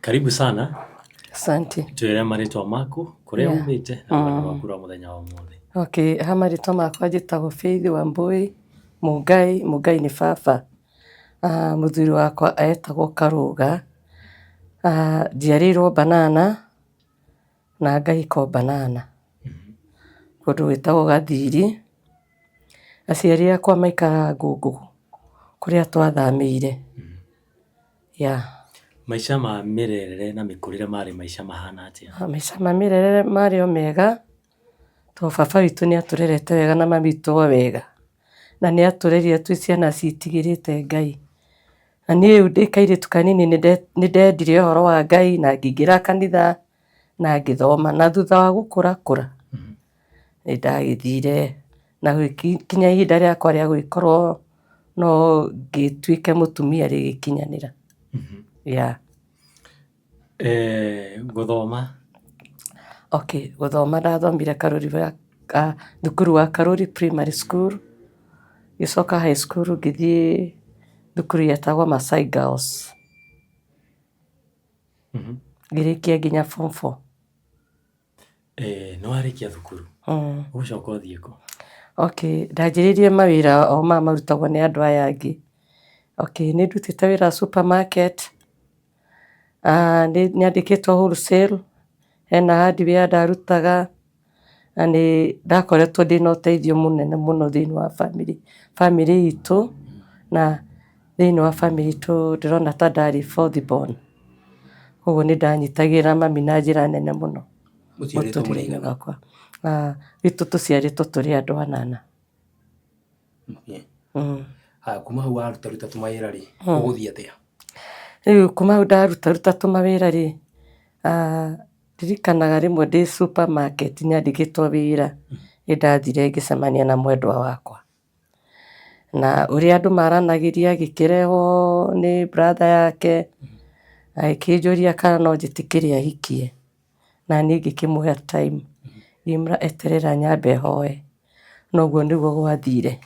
Karibu sana. Asante. Twĩre marĩtwa maku, kũrĩa umĩte na rwendo rwaku rwa mũthenya wa ũmũthĩ. Okay, ha marĩtwa makwa njĩtagwo Faith Wambui Mũngai. Mũngai nĩ baba. Mũthuri wakwa etagwo Karũga. Njiarĩirwo Banana na ngaikwo Banana. Kũndũ gwĩtagwo Gathiri. Aciari akwa maikaraga Ngũngũ kũrĩa twathamĩire. Maica ma mĩrerere na mĩkũrĩre marĩ maica mahana atĩa? Maica ma mĩrerere marĩ o mega, tondũ baba witũ nĩ atũrerete wega na mami witũ o wega, na nĩ atũrerire twĩ ciana ciĩtigĩrĩte Ngai. Na niĩ rĩu ndĩ kairĩtu kanini nĩ ndendire ũhoro wa Ngai na ngĩingĩra kanitha na ngĩthoma, na thutha wa gũkũra nĩ ndagĩthire na gũkinya ihinda rĩakwa rĩa gũgĩkorwo no ngĩtuĩke mũtumia rĩgĩkinyanĩra. Gũthoma? Okay, gũthoma ndathomire thukuru wa Karuri Primary School, ngĩcoka high school ngĩthiĩ thukuru yetagwo Masai Girls. Ngĩrĩkia nginya form 4. Nĩ warĩkia thukuru? Ũgũcoka ũthiĩ kũ? Okay, ndanjĩrĩirie mawĩra o maya marutagwo nĩ andũ aya angĩ. Okay, nĩ ndutĩte wĩra supermarket, nĩ nyandĩkĩtwo wholesale, hena hardware ndarutaga, na nĩ ndakoretwo ndĩna ũteithio mũnene mũno thĩinĩ wa family itũ, na thĩinĩ wa family itũ ndĩrona ta ndarĩ fourth born. Koguo nĩ ndanyitagĩrĩra mami na njĩra nene mũno mũtũrĩre-inĩ wakwa. Itũ tũciarĩtwo tũrĩ andũ 8. Kuma hau warutaruta tũmawĩra rĩ, ũgũthiĩ atĩa? Rĩu kuma hau ndarutaruta tũmawĩra rĩ, ndirikanaga rĩmwe ndĩ supermarket nyandĩkĩtwo wĩra, nĩ ndathire ngĩcemania na mwendwa wakwa, na ũrĩa andũ maranagĩria agĩkĩrehwo nĩ brother yake, agĩkĩnjũria kana no njĩtĩkĩre ahikie, na niĩ ngĩkĩmũhe time, ngĩmwĩra eterera nyambe hoe, na ũguo nĩguo gwathire.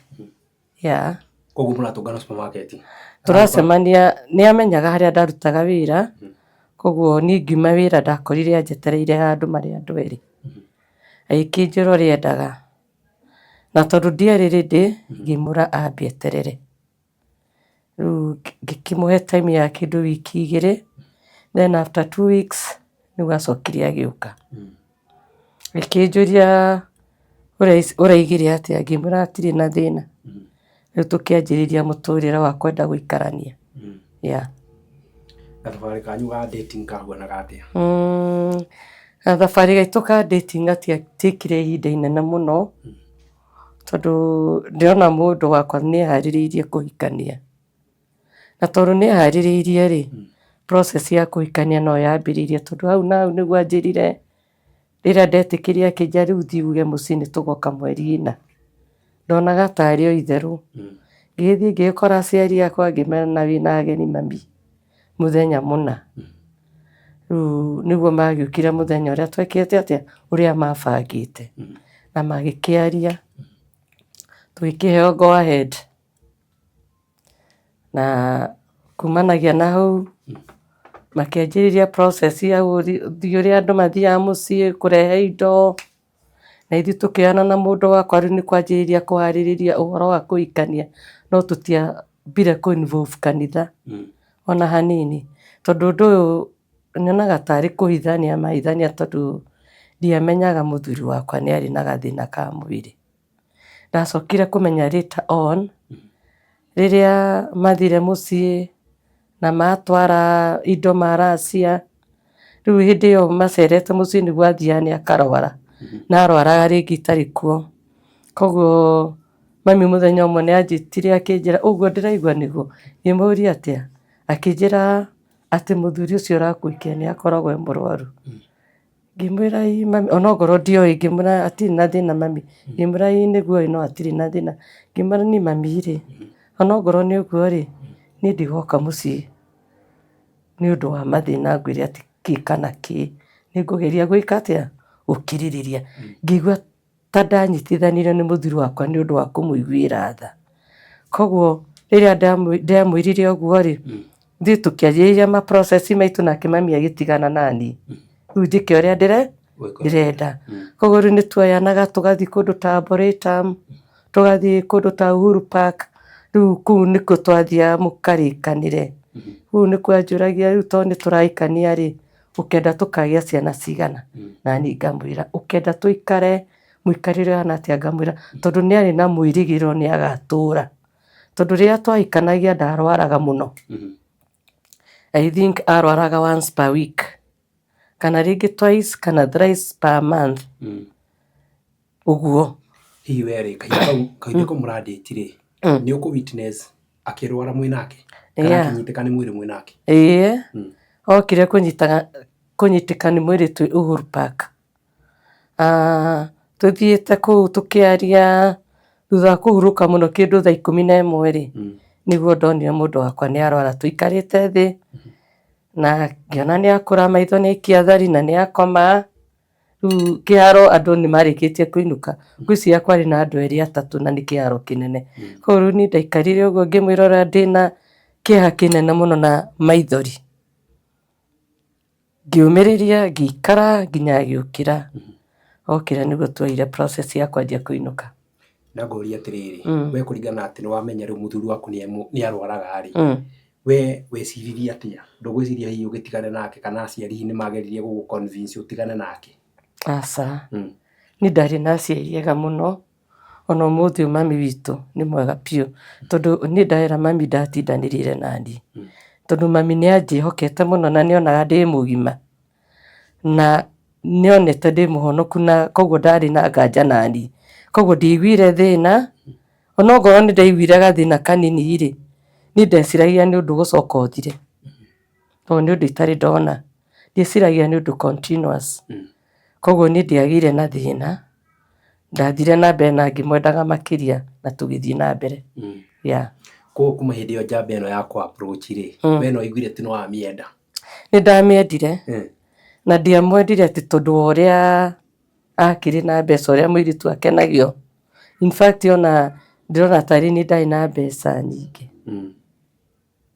Koguo mũratũngana supermarket? Tũracemania, nĩ amenyaga harĩa ndarutaga wĩra, koguo niĩ ngiuma wĩra ndakorire anjetereire handũ marĩ andũ erĩ. Agĩkĩnjũra ũrĩa endaga, na tondũ ndiarĩ ready ngĩmwĩra ambe eterere. Rĩu ngĩkĩmũhe time ya kĩndũ wiki 2, then after 2 weeks nĩguo acokire agĩũka. Akĩnjũria ũraigire atĩa, ngĩmwĩra hatirĩ na thĩna. Rĩu tũkĩanjĩrĩria mũtũrĩre wa kwenda gũikarania. Gathabarĩ kanyu ga dating kahuanaga atĩa? Gathabarĩ gaitũ ka dating gatiekire ihinda inene mũno, tondũ ndĩrona mũndũ wakwa nĩ eharĩrĩirie kũhikania, na tondũ nĩ eharĩrĩirie rĩ, process ya kũhikania no yambĩrĩirie, tondũ hau na hau nĩguo anjĩrire rĩrĩa ndetĩkĩria akĩnjĩra rĩu thiĩ uge mũciĩ nĩ tũgoka mweri 4. Ndonaga tarĩ o itherũ. Ngĩthiĩ ngĩkora aciari akwa ngĩmera wĩna ageni mami mũthenya mũna. Rĩu nĩguo magĩũkire mũthenya ũrĩa twekĩte atĩa, ũrĩa mabangĩte, na magĩkĩaria, tũgĩkĩheo go ahead, na kumanagia na hau makĩanjĩrĩria process ya gũthiĩ ũrĩa andũ mathiaga mũciĩ kũrehe indo, na ithuĩ tũkĩoyana na mũndũ wakwa rĩu nĩ kwanjĩrĩria kũharĩrĩria ũhoro wa kũhikania, no tũtiambire kũ involve kanitha ona hanini, tondũ ũndũ ũyũ nyonaga tarĩ kũhithania mahithania, tondũ ndiamenyaga mũthuri wakwa nĩ arĩ na gathĩna ka mwĩrĩ. Ndacokire kũmenya later on, rĩrĩa mathire mũciĩ na matwara indo maracia, rĩu hĩndĩ ĩyo macerete mũciĩ nĩguo athiaga nĩ akarwara, na arwaraga rĩngĩ itarĩ kuo. Koguo mami mũthenya ũmwe nĩ anjĩtire akĩnjĩra ũguo ndĩraigua nĩguo, ngĩmũria atĩa, akĩnjĩra atĩ mũthuri ũcio ũrakũhikia nĩ akoragwo e mũrwaru. Ngĩmwĩra ĩ mami, onokorwo ndioĩ, ngĩmwĩra hatirĩ na thĩna mami, ngĩmwĩra ĩ nĩguo no hatirĩ na thĩna, ngĩmwĩra niĩ mami rĩ, onokorwo nĩ ũguo rĩ, niĩ ndigoka mũciĩ nĩ ũndũ wa mathĩna ngwĩre atĩ kĩ kana kĩ, nĩ ngũgeria gwĩka atĩa, gũkirĩrĩria. Ngĩigua ta ndanyitithanirio nĩ mũthuri wakwa nĩ ũndũ wa kũmũiguĩra tha. Koguo rĩrĩa ndamwĩrire ũguo rĩ, thiĩ tũkĩanjĩrĩria ma process maitũ nake mami agĩtigana nani rĩu njĩke ũrĩa ndĩrenda koguo rĩu nĩtuoyanaga tũgathiĩ kũndũ ta Arboretum tũgathiĩ kũndũ ta Uhuru Park rĩu kũu nĩkuo twathiaga mũkarĩkanĩre kũu nĩkuo anjũragia rĩu tondũ nĩtũrahikania rĩ ũkenda tũkagĩa ciana cigana nani ngamwĩra ũkenda tũikare mũikarĩre hana atĩa ngamwĩra tondũ nĩarĩ na mwĩrĩgĩrĩro nĩagatũra tondũ rĩrĩa twahikanagia ndarwaraga mũno I think arwaraga once per week kana rĩngĩ twice kana thrice per month ũguo hihi werĩ kahinda kau mũrandĩti-rĩ nĩ ũkũ witness akĩrwara mwĩnake kana akĩnyitĩka nĩ mwĩrĩ mwĩnake okire kũnyitĩka nĩ mwĩrĩ twĩ Uhuru Park tũthiĩte kũu tũkĩaria thutha wa kũhurũka mũno kĩndũ thaa 11 rĩ nĩguo ndonire mũndũ wakwa nĩarwara tũikarĩte thĩ na ngĩona nĩakũra maitho nĩaikia thari na nĩakoma rĩu kĩharo andũ nĩmarĩkĩtie kũinũka ngwĩciria kwarĩ na andũ 2-3 na nĩ kĩharo kĩnene koguo rĩu niĩ ndaikarire ũguo ngĩmwĩrora ndĩna kĩeha kĩnene mũno na maithori ngĩũmĩrĩria ngĩikara nginya agĩũkĩra okĩra nĩguo tuoire process ya kwanjia kũinũka na ngũria atĩrĩrĩ we kũringana atĩ nĩwamenya rĩu mũthuri waku nĩarwaraga rĩ we weciririe atĩa ndũgwĩciria hihi ũgĩtigane nake kana aciari nĩmageririe gũgũ-convince ũtigane nake aca niĩ ndarĩ na aciari ega mũno ona ũmũthĩ mami witũ nĩ mwega biũ tondũ niĩ ndahera mami ndatindanĩrĩire nani tondũ mami nĩanjĩhokete mũno na nĩonaga ndĩ mũgima na nĩonete ndĩ mũhonoku na koguo ndarĩ na nganja nani koguo ndiaiguire thĩna onokorwo nĩndaiguire gathĩna kanini rĩ niĩ ndeciragia nĩ ũndũ gũcoka ũthire tondũ nĩ ũndũ itarĩ ndona ndieciragia nĩ ũndũ continuous koguo niĩ ndiagĩire na thĩna ndathire na mbere na ngĩmwendaga makĩria na tũgĩthiĩ na mbere koguo kuma hĩndĩ ĩyo njamba ĩno ya kũ-approach rĩ we no waiguire atĩ nĩwamĩenda nĩndamĩendire na ndiamwendire atĩ tondũ wa ũrĩa akĩrĩ na mbeca ũrĩa mũirĩtu akenagio in fact ona ndĩrona tarĩ niĩ ndarĩ na mbeca nyingĩ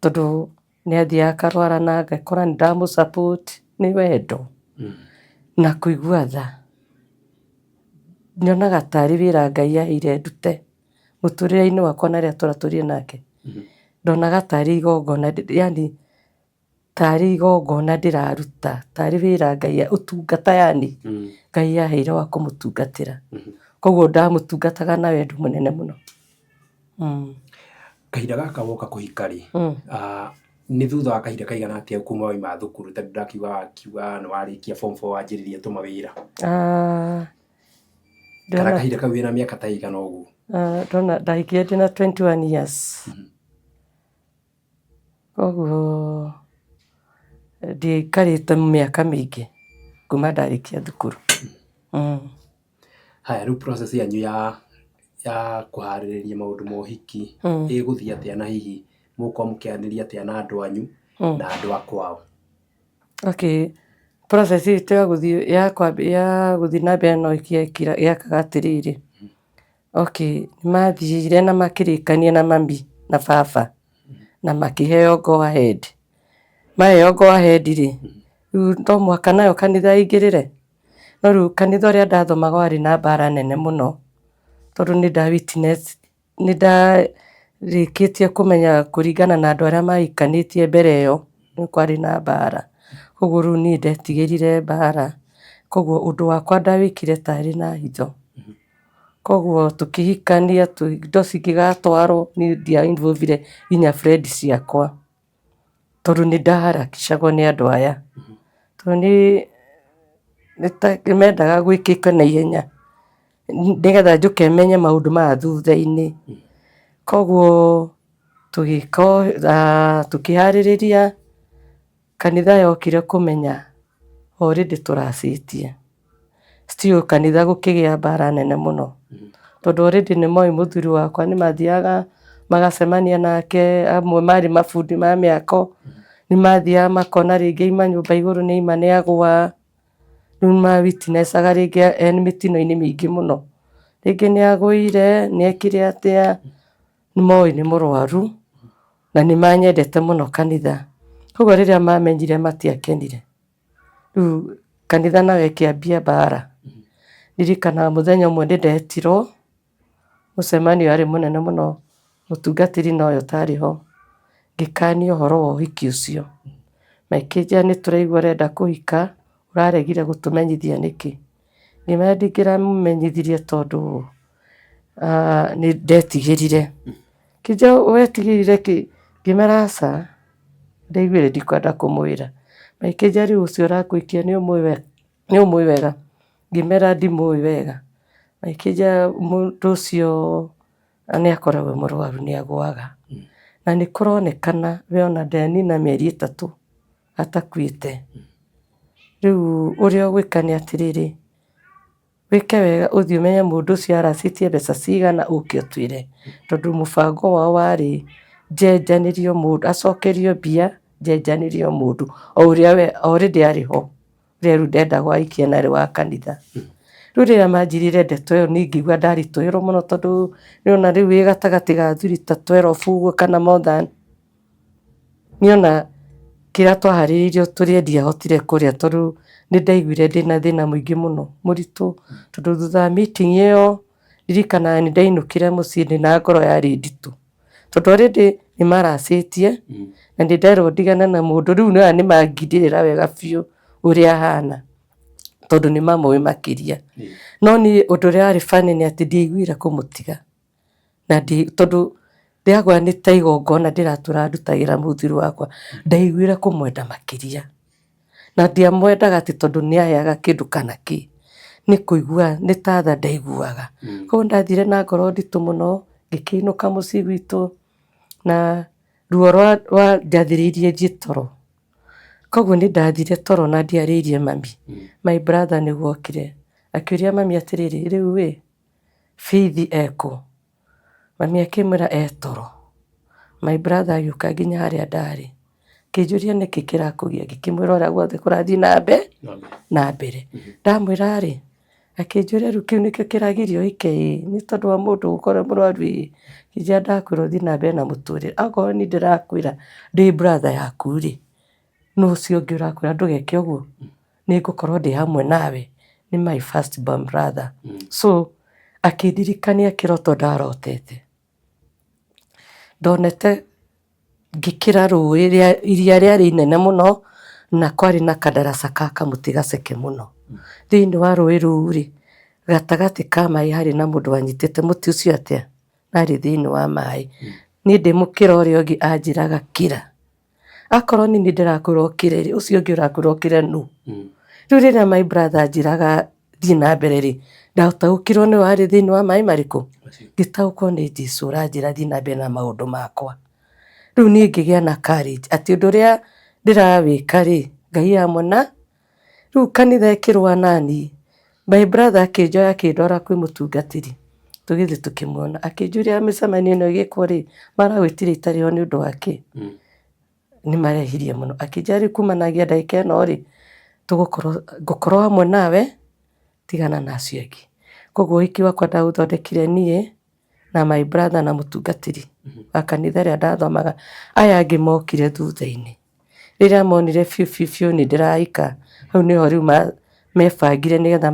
tondũ nĩathiaga akarwara na ngakora nĩndamũ-support nĩ wendo na kũigua tha nyonaga tarĩ wĩra Ngai aheire ndute mũtũrĩre-inĩ wakwa na rĩrĩa tũratũrire nake ndonaga tarĩ igongona yani tarĩ igongona ndĩraruta tarĩ wĩra Ngai ũtungata yani Ngai aheire wa kũmũtungatĩra koguo ndamũtungataga na wendo mũnene mũno kahinda gaka woka kũhika rĩ nĩ thutha wa kahinda kaigana atĩa kuma wauma thukuru tondũ ndakiuga nĩwarĩkia form 4 wanjĩrĩria tũmawĩra kana kahinda kau wĩna mĩaka ta igana ũguo ndona ndahikirie ndĩna 21 years koguo ndiaikarĩte mĩaka mĩingĩ kuma ndarĩkia thukuru haya rĩu process yanyu ya kũharĩrĩria maũndũ ma ũhiki ĩgũthiĩ atĩa na hihi mũgũkorwo mũkĩaranĩria atĩa na andũ anyu na andũ a kwao process itũ ya gũthiĩ na mbere no yekaga atĩrĩrĩ nĩmathire na makĩrĩkania na mami na baba na makĩheo go ahead maheo go ahead rĩ rĩu to mũhaka nayo kanitha ĩingĩrĩre no rĩu kanitha ũrĩa ndathomaga warĩ na mbara nene mũno tondũ nĩndarĩkĩtie kũmenya kũringana na andũ arĩa mahikanĩtie mbere ĩyo nĩ kwarĩ na mbara koguo rĩu niĩ ndetigĩrire mbara koguo ũndũ wakwa ndawĩkire tarĩ na hitho koguo tũkĩhikania indo cingĩgatwarwo niĩ ndiainvolvire nginya friend ciakwa tondũ nĩndaharakicagwo nĩ andũ aya tondũ nĩmendaga gwĩkĩka na ihenya nĩgetha njũke menye maũndũ maya thutha-inĩ koguo tũkĩharĩrĩria kanitha yokire kũmenya already tũracĩtie still kanitha gũkĩgĩa mbara nene mũno tondũ already nĩmoĩ mũthuri wakwa nĩmathiaga magacemania nake amwe marĩ mabundi ma mĩako nĩmathiaga makona rĩngĩ aima nyũmba igũrũ nĩaima nĩagũa rĩu mawitnessaga rĩngĩ mĩtino-inĩ mĩingĩ mũno rĩngĩ nĩagũire nĩekire atĩa nĩmoĩ nĩ mũrwaru na nĩmanyendete mũno kanitha Koguo rĩrĩa mamenyire matiakenire. Rĩu kanitha nawe kĩambia mbara. Ndirikanaga mũthenya ũmwe nĩndetirwo mũcemanio warĩ mũnene mũno, mũtungatĩri na ũyũ ũtarĩ ho, ngĩkanio ũhoro wa ũhiki ũcio. Makĩnjĩra nĩtũraigua ũrenda kũhika, ũraregire gũtũmenyithia nĩkĩ? Ngĩmera ndingĩramũmenyithirie tondũ nĩndetigĩrire. Kĩnjĩra wetigĩrire kĩ? Ngĩmera aca, ndaiguire ndikwenda kũmwĩra. Makĩnjĩra rĩu ũcio ũrakũhikia nĩũmũĩ wega. Ngĩmera ndimũĩ wega. Makĩnjĩra mũndũ ũcio nĩakoragwo mũrwaru nĩagũaga. Na nĩkũronekana we ona ndanina mĩeri 3 atakuĩte. Rĩu ũrĩa ũgwĩka nĩ atĩrĩrĩ, wĩke wega ũthiĩ ũmenye mũndũ ũcio aracĩtie mbeca cigana ũke ũtwĩre. Tondũ mũbango wao warĩ njenjanĩrio mũndũ, acokerio mbia, njenjanĩrio mũndũ o ũrĩa we already arĩ ho. Rĩu ndendaga ahikie narĩ wa kanitha. Rĩu rĩrĩa manjirire ndeto ĩyo niĩ ngĩigua ndaritũhĩrwo mũno tondũ nĩona rĩu wĩ gatagatĩ ga athuri ta 12 ũguo kana more than. Nĩona kĩrĩa twaharĩrĩirio tũrĩe ndiahotire kũrĩa tondũ nĩndaiguire ndĩna thĩna mũingĩ mũno mũritũ. Tondũ thutha wa meeting ĩyo ndirikanaga nĩndainũkire mũciĩ ndĩna ngoro yarĩ nditũ. Tondũ already nĩmaracĩtie na nĩnderwo ndigane na mũndũ, rĩu nĩoya nĩmangindĩrĩra wega biũ ũrĩa ahana tondũ nĩmamũĩ makĩria. No niĩ ũndũ ũrĩa warĩ funny nĩ atĩ ndiaiguire kũmũtiga. Na tondũ ndĩagwa nĩ ta igongona ndĩratũra ndutagĩra mũthuri wakwa, ndaiguire kũmwenda makĩria. Na ndiamwendaga atĩ tondũ nĩaheaga kĩndũ kana kĩ. Nĩ kũigua nĩ ta tha ndaiguaga. Koguo ndathire na ngoro nditũ mũno, ngĩkĩinũka mũciĩ gwitũ na ruo rwanjathĩrĩirie thiĩ toro. Koguo nĩndathire toro na ndiarĩirie mami. My brother nĩguo okire. Akĩũria mami atĩrĩrĩ, rĩu Faith ekũ? Mami akĩmwĩra toro. My brother agĩũka nginya harĩa ndarĩ. Akĩnjũria nĩkĩ kĩrakũgia, ngĩkĩmwĩra ũrĩa guothe kũrathiĩ na mbere. Ndamwĩra rĩ, akĩnjũria rĩu kĩu nĩkĩo kĩragiria ũhike nĩ tondũ wa mũndũ gũkorwo mũrwaru. Ngĩnjĩra ndakwĩra ũthiĩ na mbere na mũtũrĩre. Akorwo nĩ ndĩrakwĩra ndĩ brother yaku rĩ, no ũcio ũngĩ ũrakwĩra ndũgeke ũguo, nĩngũkorwo ndĩ hamwe nawe. Nĩ my first born brother. So akĩndirikania kĩroto ndarotete. Ndonete ngĩkĩra rũĩ iria rĩarĩ inene mũno na kwarĩ na kadaraca ka kamũtĩ gaceke mũno. Thĩinĩ wa rũĩ rũu rĩ, gatagatĩ ka maĩ harĩ na mũndũ wanyitĩte mũtĩ ũcio atĩa, narĩ thĩinĩ wa maĩ. Niĩ ndĩ mũkĩra ũrĩa ũngĩ anjĩraga kĩra. Akorwo nĩ ndĩrakwĩra ũkĩre rĩ, ũcio ũngĩ ũrakwĩra ũkĩre nũ? Rĩu rĩrĩa my brother anjĩraga thiĩ na mbere rĩ, ndataũkĩrwo nĩ warĩ thĩinĩ wa maĩ marĩkũ. Ngĩtaũkwo nĩ Jesũ ũranjĩra thiĩ na mbere na maũndũ makwa. Rĩu niĩ ngĩgĩa na courage atĩ ũndũ ũrĩa ndĩrawĩka rĩ, Ngai amona. Rĩu kanitha ĩkĩrũa nani, my brother akĩnjoya akĩndwara kwĩ mũtungatĩri. Tũgĩthiĩ tũkĩmuona, akĩnjũria mĩcemanio ĩno ĩgĩkwo rĩ, maragwĩtire itarĩ ho nĩ ũndũ wa kĩ? Nĩmarehirie mũno. Akĩnjĩra rĩu kumanagia ndagĩka ĩno rĩ, ngũkorwo hamwe nawe, tigana na acio angĩ. Koguo ũhiki wakwa ndaũthondekire niĩ na my brother na mũtungatĩri wa kanitha rĩrĩa ndathomaga. Aya angĩ mokire thutha-inĩ. Rĩrĩa monire biũ nĩndĩrahika, hau nĩho rĩu mebangire nĩgetha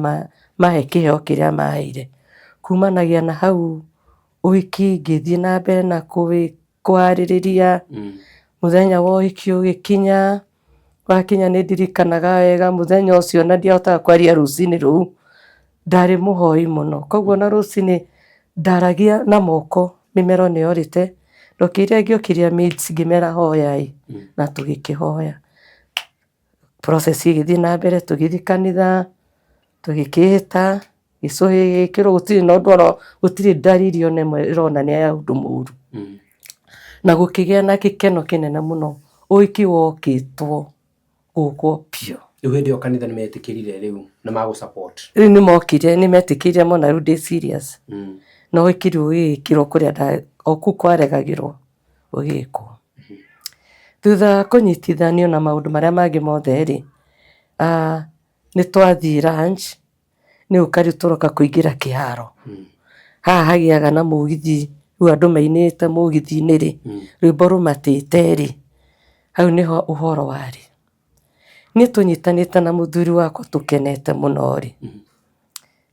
mahe kĩheo kĩrĩa maheire. Kumanagia na hau ũhiki ngĩthiĩ na mbere na kũharĩrĩria. Mũthenya wa ũhiki ũgĩkinya, wakinya nĩndirikanaga wega mũthenya ũcio na ndiahotaga kwaria rũcinĩ rũu. Ndarĩ mũhoi mũno. Koguo na rũcinĩ ndaragia na moko, mĩmero nĩyorĩte. Ndokĩrire ngĩũkĩria maids ngĩmera hoyai na tũgĩkĩhoya. Process igĩthiĩ na mbere, tũgĩthiĩ kanitha, tũgĩkĩhĩta, gĩcũhĩ gĩkĩrwo gũtirĩ na ũndũ ona gũtirĩ dalili ona ĩmwe ĩronania ya ũndũ mũũru. Na gũkĩgĩa na gĩkeno kĩnene mũno. Ũhiki wokĩtwo gũkwo biũ. Rĩu hĩndĩ ĩyo kanitha nĩmetĩkĩrire rĩu na magũ support. Rĩu nĩmokire nĩmetĩkĩrire mũno rĩu ndĩ serious. Na ũhiki rĩu ũgĩkĩrwo kũrĩa o kũu kwaregagĩrwo ũgĩkwo. Thutha wa kũnyitithanio na maũndũ marĩa mangĩ mothe rĩ, nĩtwathiĩ lunch, nĩgũka rĩu tũroka kũingĩra kĩharo. Haha hagĩaga na mũgithi, rĩu andũ mainĩte mũgithi-inĩ rĩ, rwĩmbo rũmatĩte rĩ, hau niho uhoro wari ni tunyitanite na muthuri wakwa tukenete muno ri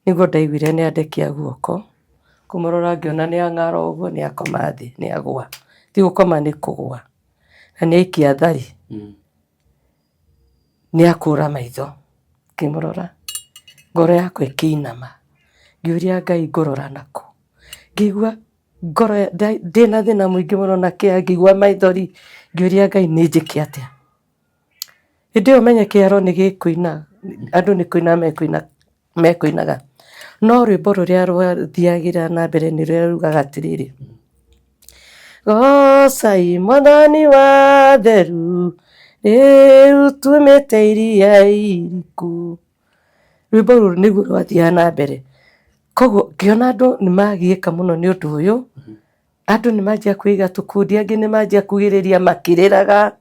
niguo ndaiguire ni andekia guoko kumurora ngiona ni ang'ara uguo ni akoma thi ni agwa ti gukoma ni kugwa na ni aikia thari ni akura maitho kimurora ngoro yakwa ikiinama ngiuria Ngai ngurora naku ngigua ngoro ndina thina mwingi muno na kia ngigua maithori ngiuria Ngai ni njike atia hindi yo menye kiaro ni gikuina andu ni kuina mekuinaga no rwimbo ruria rwathiagira na mbere ni ruria rugaga atiriri Gocai Mwathani wa theru riu tumite iria iriku rwimbo ruru niguo rwathiaga na mbere koguo ngiona andu ni magiika muno ni undu uyu andu ni manjia kwiga tukundi angi ni manjia kugiriria makiriraga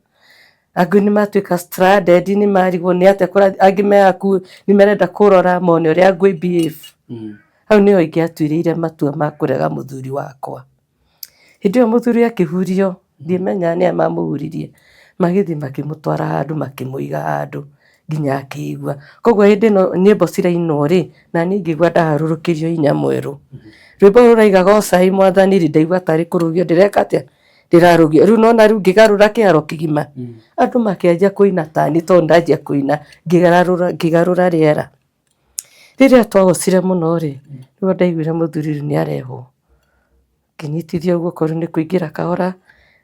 angi ni matuika stranded ni marigwo ni atia kura angi meaku ni merenda kurora mone uria ngui behave hau niho ingiatuirire matua ma kurega muthuri wakwa hindi yo muthuri akihurio ndimenya ni mamuririe magithi makimutwara handu makimuiga handu nginya akigua koguo hindi no nyimbo cirainwo ri na ni ngigua ndaharurukirio inya mweru rwimbo ruraiga Gocai Mwathani ri ndaigua tari kurugio ndireka atia ndirarugio riu nona riu ngigarura kiaro kigima andu makianjia kuina tani to ndanjia kuina ngigarura riera riria twagocire muno ri niguo ndaiguire muthuri riu ni arehwo kinyitithio guoko riu ni kuingira kahora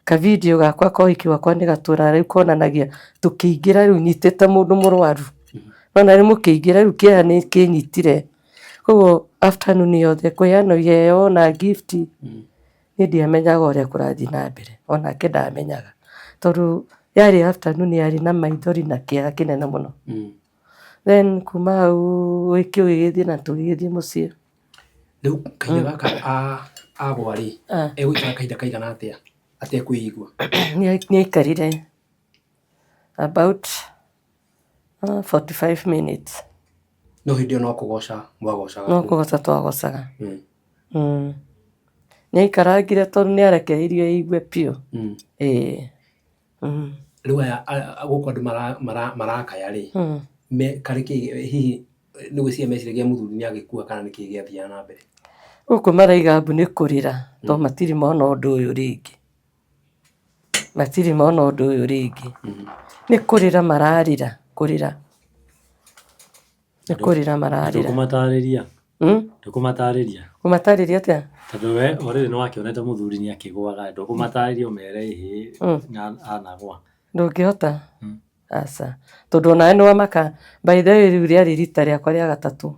ka video gakwa ka uhiki wakwa ni gatura riu konanagia tukiingira riu nyitite mundu murwaru nona riu mukiingira riu kia ni kinyitire koguo afternoon yothe kuyano yeo na gift ni ndiamenyaga uria kurathi na mbere onake ndamenyaga tondu yari afternoon yari na maithori na kiaga kinene muno then kuma hau wiki ugithii na tugithii mucii riu kahinda gaka agwa ri egwikara kahinda kaigana atia atekwigua ni aikarire about 45 minutes no hindi no kugoca mwagocaga no kugoca twagocaga ni aikarangire tondu ni arekeirio aigue piu riu aya guku andu marakaya ri kariki hihi ni gwiciria meciragia muthuri ni agikua kana niki giathia na mbere guku maraiga mbu ni kurira to matiri mona undu uyu ringi ni kurira mararira kurira ni kurira mararira Ndukumatariria atia tondu we already no akionete muthuri ni akigwaga ndukumatariria umere ihi anagwa ndungihota asa tondu nawe ni wamaka by the way riu riari rita riakwa ria gatatu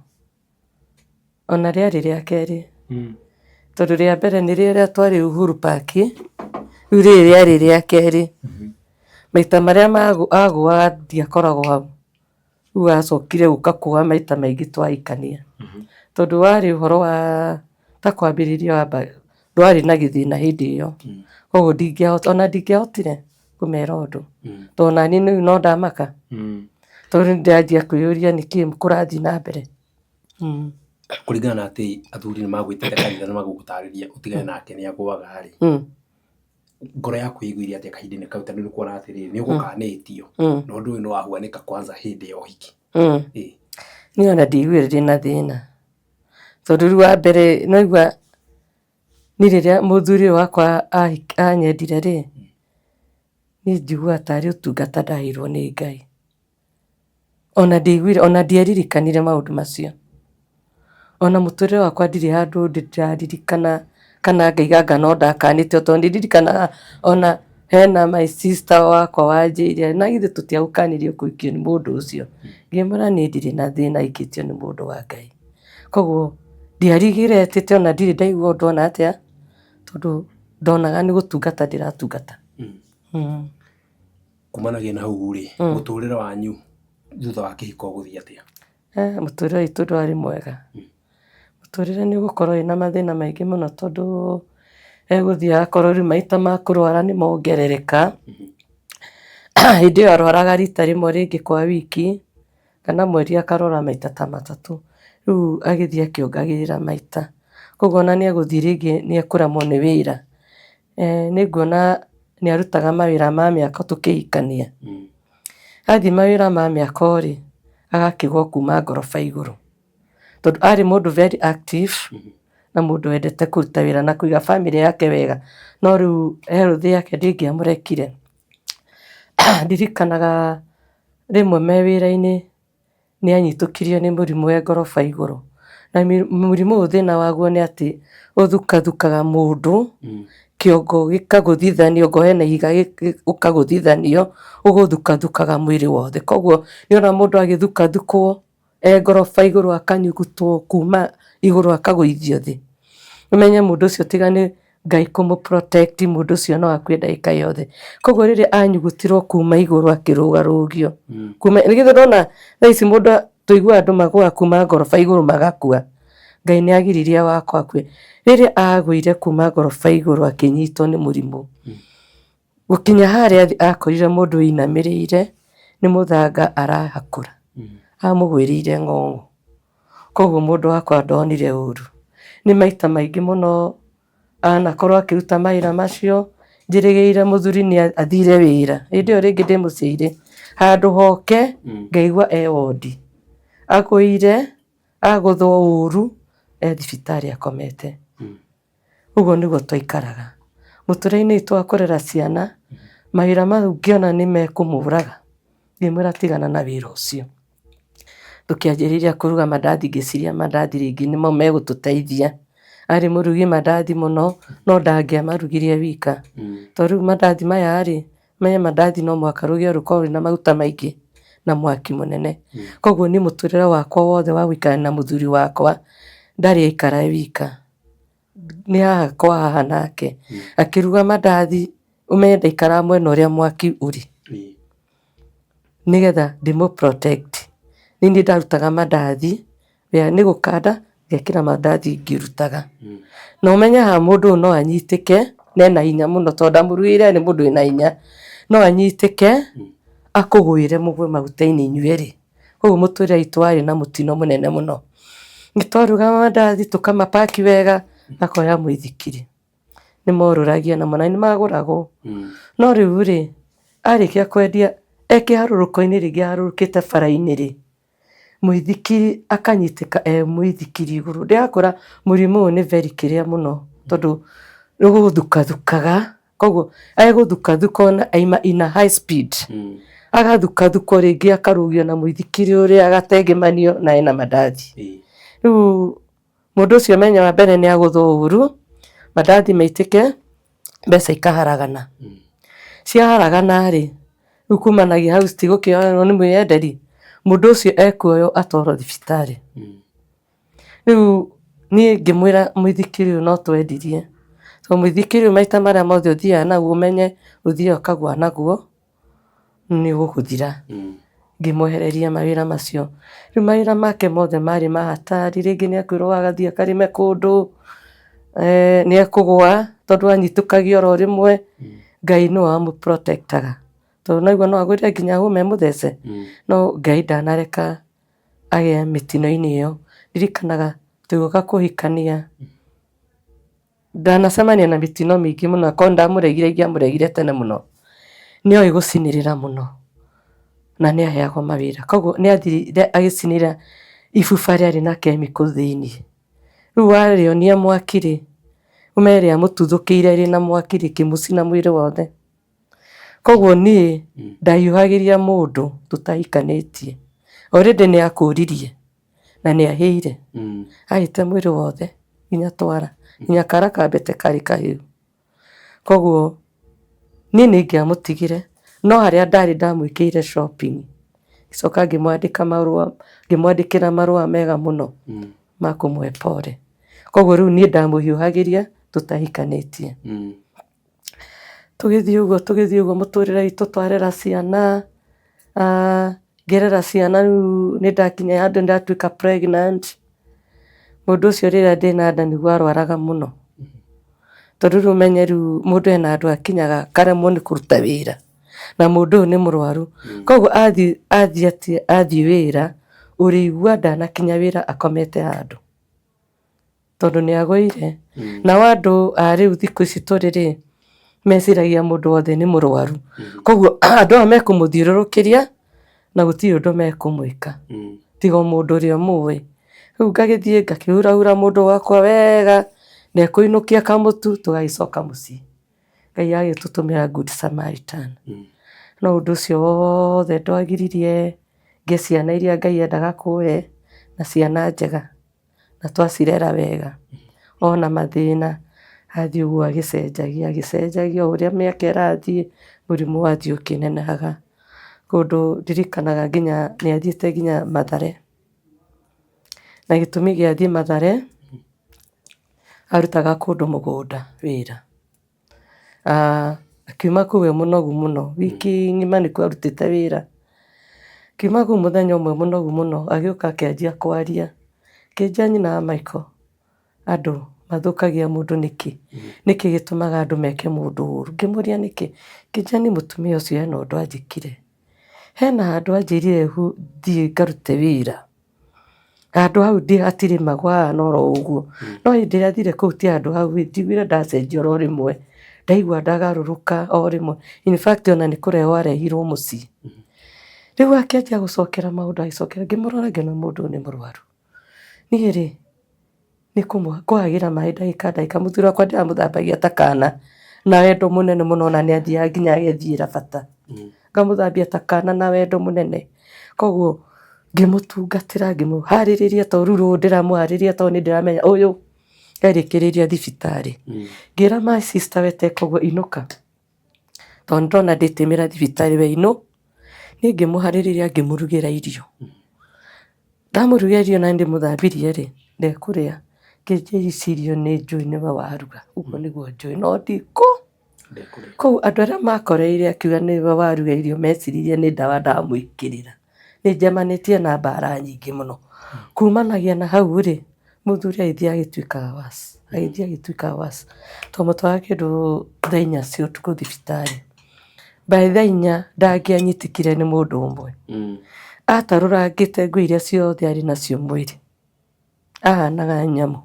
ona riari ria keri tondu ria mbere ni riria twari Uhuru Park riu riri riari ria keri maita maria agwaga ndiakoragwo hau riu acokire guka kuga maita maingi twaikania tondu wari uhoro wa ta kwambiriria wamba ndwari na githina hindi iyo koguo ndingihotire kumera undu tondu nani no ndamaka tondu ndanjia kwiyuria niki kurathi na mbere kuringana na ati athuri ni magwitete kanitha ni magugutariria utigane nake ni agwaga ri ngoro yaku iguiria atia kahinda-ini kau tondu ni kuona atiriri ni ugukanitio na undu uyu ni wahuanika kwanza hindi ya uhiki ni ona ndiguire ndina thina tondu riu wa mbere noigua ni riria muthuri wakwa anyendire ri ni njigua tari utungata ndaheirwo ni Ngai ona ndiguire ona ndieririkanire maundu macio ona muturire wakwa ndiri handu ndirarikana kana ngaiga no ndakanite tondu ndirikanaga ona hena my sister wakwa wanjire na githe tutiagukanirio kuikio ni mundu ucio ngimura ni ndiri na thina ikitio ni mundu wa Ngai koguo ndiarigire etete ona ndiri ndaigua undu ona atia tondu ndonaga ni gutungata ndiratungata kumanagia na hau ri muturire wanyu thutha wa kihiko guthii atia muturire witu ndwari mwega muturire ni gukorwo ina mathina maingi muno tondu eguthii akorwo riu maita ma kurwara ni mongerereka hindi iyo arwaraga rita rimwe ringi kwa wiki kana mweri akarwara maita ta matatu riu agithii akiongagirira maita koguo ona ni eguthii ringi ni ekuramwo ni wira ni nguona nĩ arutaga mawĩra ma mĩako tũkĩhikania. Athiĩ mawĩra ma mĩako rĩ, agakĩgũa kuma ngoroba igũrũ, tondũ arĩ mũndũ very active na mũndũ wendete kũruta wĩra na kũiga family yake wega, no rĩu health yake ndĩngĩamũrekire. Ndirikanaga rĩmwe me wĩra-inĩ nĩ anyitũkirio nĩ mũrimũ wa ngoroba igũrũ, na mũrimũ ũyũ thĩna waguo nĩ atĩ ũthukathukaga mũndũ, kĩongo gĩkagũthithanio, ngo hena ihiga ũkagũthithanio, ũgũthukathukaga mwĩrĩ wothe. Koguo nĩ ona mũndũ agĩthukathukwo ngoroba igũrũ akanyugutwo kuma igũrũ akagũithio thĩ, ũmenye mũndũ ũcio tiga nĩ Ngai kũmũ protect, mũndũ ũcio no akue ndagĩka yothe. Koguo rĩrĩa anyugutirwo kuma igũrũ akĩrũgarũgio, kuma nĩgithe ndona thaa ici mũndũ tũigua andũ magũa kuma ngoroba igũrũ magakua, Ngai nĩ agiririe wakwa akue. Rĩrĩa agũire kuma ngoroba igũrũ akĩnyitwo nĩ mũrimũ, gũkinya harĩa akorire mũndũ inamĩrĩire nĩ mũthanga arahakũra, amũgwĩrĩire ng'ong'o. Koguo mũndũ wakwa ndonire ũru. Nĩ maita maingĩ mũno anakorwo akĩruta mawĩra macio, njĩrĩgĩrĩire mũthuri nĩ athire wĩra, hĩndĩ ĩyo rĩngĩ ndĩ mũciĩ handũ hoke ngaigua wondi, agũire agũthwo ũru thibitarĩ akomete. Ũguo nĩguo twaikaraga mũtũrĩre-inĩ witũ wa kũrera ciana. Mawĩra mau ngĩona nĩ mekũmũraga, ngĩmwĩra tigana na wĩra ũcio. Tũkĩanjĩrĩria kũruga mandathi, ngĩciria mandathi rĩngĩ nĩmo megũtũteithia. Arĩ mũrugi mandathi mũno, no ndangĩamarugirie wika, tondũ rĩu mandathi maya rĩ, menye mandathi no mũhaka rũgĩo rũkorwo na maguta maingĩ na mwaki mũnene. Koguo niĩ mũtũrĩre wakwa wothe wa gũikara na mũthuri wakwa ndarĩ aikara wika, nĩ haha kwa haha nake akĩruga mandathi, ũmenye ndaikaraga mwena ũrĩa mwaki ũrĩ, nĩgetha ndĩmũ protect. Nĩ ndarutaga mandathi, nĩ gũkanda ngekĩra mandathi ngĩrutaga. Na ũmenye haha mũndũ no anyitĩke, nena hinya mũno tondũ ndamũrugĩire nĩ mũndũ wĩna hinya, no anyitĩke akũgũĩre mũgwe maguta-inĩ inyuerĩ. Koguo mũtũrĩre witũ warĩ na mũtino mũnene mũno. Nĩ twaruga mandathi tũkamapaki wega, akoya mũithikiri, nĩ morũragia namo na nĩ magũragwo. No rĩu rĩ, arĩkia kwendia ekĩharũrũko-inĩ rĩngĩ aharũrũkĩte bara-inĩ rĩ, mũithikiri akanyitĩka mũithikiri igũrũ. Ndĩrakora mũrimũ ũyũ nĩ very kĩrĩa mũno, tondũ ũgũthukathukaga, koguo egũthukathuka ona aima ina high speed, agathukathukwo rĩngĩ akarũgio na mũithikiri ũrĩa agatengemanio na ena mandathi. Rĩu mũndũ ũcio menya wa mbere nĩ agũthwo ũru, mandathi maitĩke, mbeca ikaharagana. Ciaharagana rĩ, rĩu kumanagia hau citigũkĩoywo nĩ mwĩyenderi, mũndũ ũcio ekuoywo atwarwo thibitarĩ. Rĩu niĩ ngĩmwĩra mũithikiri ũyũ no twendirie, tondũ mũithikiri ũyũ maita marĩa mothe ũthiaga naguo ũmenye ũthiaga ũkagũa naguo nĩ ũgũgũthira. Ngĩmwehereria mawĩra macio. Rĩu mawĩra make mothe marĩ ma hatari, rĩngĩ nĩ akwĩrwo agathiĩ akarĩme kũndũ, nĩ ekũgũa tondũ anyitũkagio oro rĩmwe. Ngai no amũ protectaga, tondũ naigua no agwĩre nginya hũma ĩmũthece, no Ngai ndanareka agĩe mĩtino-inĩ ĩyo. Ndirikanaga tũgĩũka kũhikania, ndanacemania na mĩtino mĩingĩ mũno, korwo ndamũregire ingĩamũregire tene mũno. Nĩoĩ gũcinĩrĩra mũno na nĩ aheagwo mawĩra, koguo nĩ athire agĩcinĩra ibuba rĩarĩ na chemical thĩiniĩ. Rĩu warĩonia mwaki rĩ, ũmenye rĩamũtuthũkĩire rĩna mwaki rĩkĩmũcina mwĩrĩ wothe. Koguo niĩ ndahiũhagĩria mũndũ tũtahikanĩtie, already nĩ akũririe na nĩ ahĩire, ahĩte mwĩrĩ wothe nginya twara, nginya kara kambete karĩ kahĩu. Koguo niĩ nĩ ingĩamũtigire, no harĩa ndarĩ ndamwĩkĩire shopping, ngĩcoka ngĩmwandĩkĩra marũa mega mũno ma kũmũhe pole. Koguo rĩu niĩ ndamũhiũhagĩria tũtahikanĩtie. Tũgĩthiĩ ũguo mũtũrĩre witũ twarera ciana, ngĩrera ciana rĩu nĩ ndakinya handũ ndatuĩka pregnant. Mũndũ ũcio rĩrĩa ndĩna nda nĩguo arwaraga mũno, tondũ rĩu menye rĩu mũndũ ena andũ akinyaga karemwo nĩ kũruta wĩra na mũndũ ũyũ nĩ mũrwaru. Koguo athiĩ wĩra, ũrĩigua ndanakinya wĩra akomete handũ, tondũ nĩ agũire. Na andũ a rĩu thikũ ici tũrĩ rĩ, meciragia mũndũ wothe nĩ mũrwaru. Koguo andũ aya mekũmũthiũrũrũkĩria na gũtirĩ ũndũ mekũmwĩka tiga mũndũ ũrĩa mũĩ. Rĩu ngagĩthiĩ ngakĩhurahura mũndũ wakwa wega na ekũinũkia kamũtu tũgagĩcoka mũciĩ. Ngai agĩtũtũmĩra Good Samaritan. No ũndũ ũcio wothe ndwagiririe ngĩe ciana iria Ngai endaga kũhe na ciana njega na twacirera wega. Ona mathĩna athiĩ ũguo agĩcenjagia ũrĩa mĩaka ĩrathiĩ mũrimũ wathiĩ ũkĩnenehaga. Kũndũ ndirikanaga nginya nĩ athiĩte nginya Mathare. Na gĩtũmi gĩa athiĩ Mathare arutaga kũndũ mũgũnda wĩra. Akiuma kũu we mũnogu mũno wiki ng'ima nĩkuo arutĩte wĩra. Akiuma kũu mũthenya ũmwe mũnogu mũno agĩũka akĩanjia kwaria. Akĩnjĩra nyina wa Michael, andũ mathũkagia mũndũ nĩkĩ? Nĩkĩ gĩtũmaga andũ meke mũndũ ũũru? Ngĩmũria nĩkĩ? Akĩnjĩra nĩ mũtumia ũcio hena ũndũ anjĩkire. Hena handũ anjĩrire thiĩ ngarute wĩra. Handũ hau hatirĩ magwa no ro ũguo. No hĩndĩ ĩrĩa athire kũu ti handũ hau njiguire ndacenjia oro rĩmwe. Ndaigua ndagarũrũka o rĩmwe. In fact ona nĩ kũrehwo arehirwo mũciĩ. Rĩu akĩanjia gũcokera maũndũ agĩcokera ngĩmũrora ngĩona mũndũ ũyũ nĩ mũrwaru. Niĩ rĩ nĩ kũhagĩra maĩ ndagĩka mũthuri wakwa ndĩramũthambagia ta kana na wendo mũnene mũno na nĩ athiaga nginya agethiĩra bata. Ngamũthambia ta kana na wendo mũnene. Koguo ngĩmũtungatĩra ngĩmũharĩrĩria to ruru ndĩramũharĩrĩria to nĩ ndĩramenya ũyũ erĩkĩrĩria thibitarĩ. Ngĩra my sister weteka ũguo inũka. To ndona ndĩtĩmĩra thibitarĩ we inũ. Niĩ ngĩmũharĩrĩria ngĩmũrugĩra irio. Ndamũrugĩra irio na ndĩmũthambirie rĩ ndekũrĩa. Ngĩciria nĩ njũĩ nĩwe waruga. Ũguo nĩguo njũĩ no ndikũ. Kũu andũ arĩa makoreire akiuga nĩwe waruga irio meciririe nĩ ndawa ndamwĩkĩrĩra. Nĩ njemanĩtie na mbara nyingĩ mũno. Kumanagia na hau rĩ mũthuri agĩthiĩ agĩtuĩkaga worse. Twamũtwara kĩndũ thaa 4 cia ũtukũ thibitarĩ. By thaa 4 ndangĩanyitĩkire nĩ mũndũ ũmwe. Atarũrangĩte nguo iria ciothe arĩ nacio mwĩrĩ. Ahanaga nyamũ.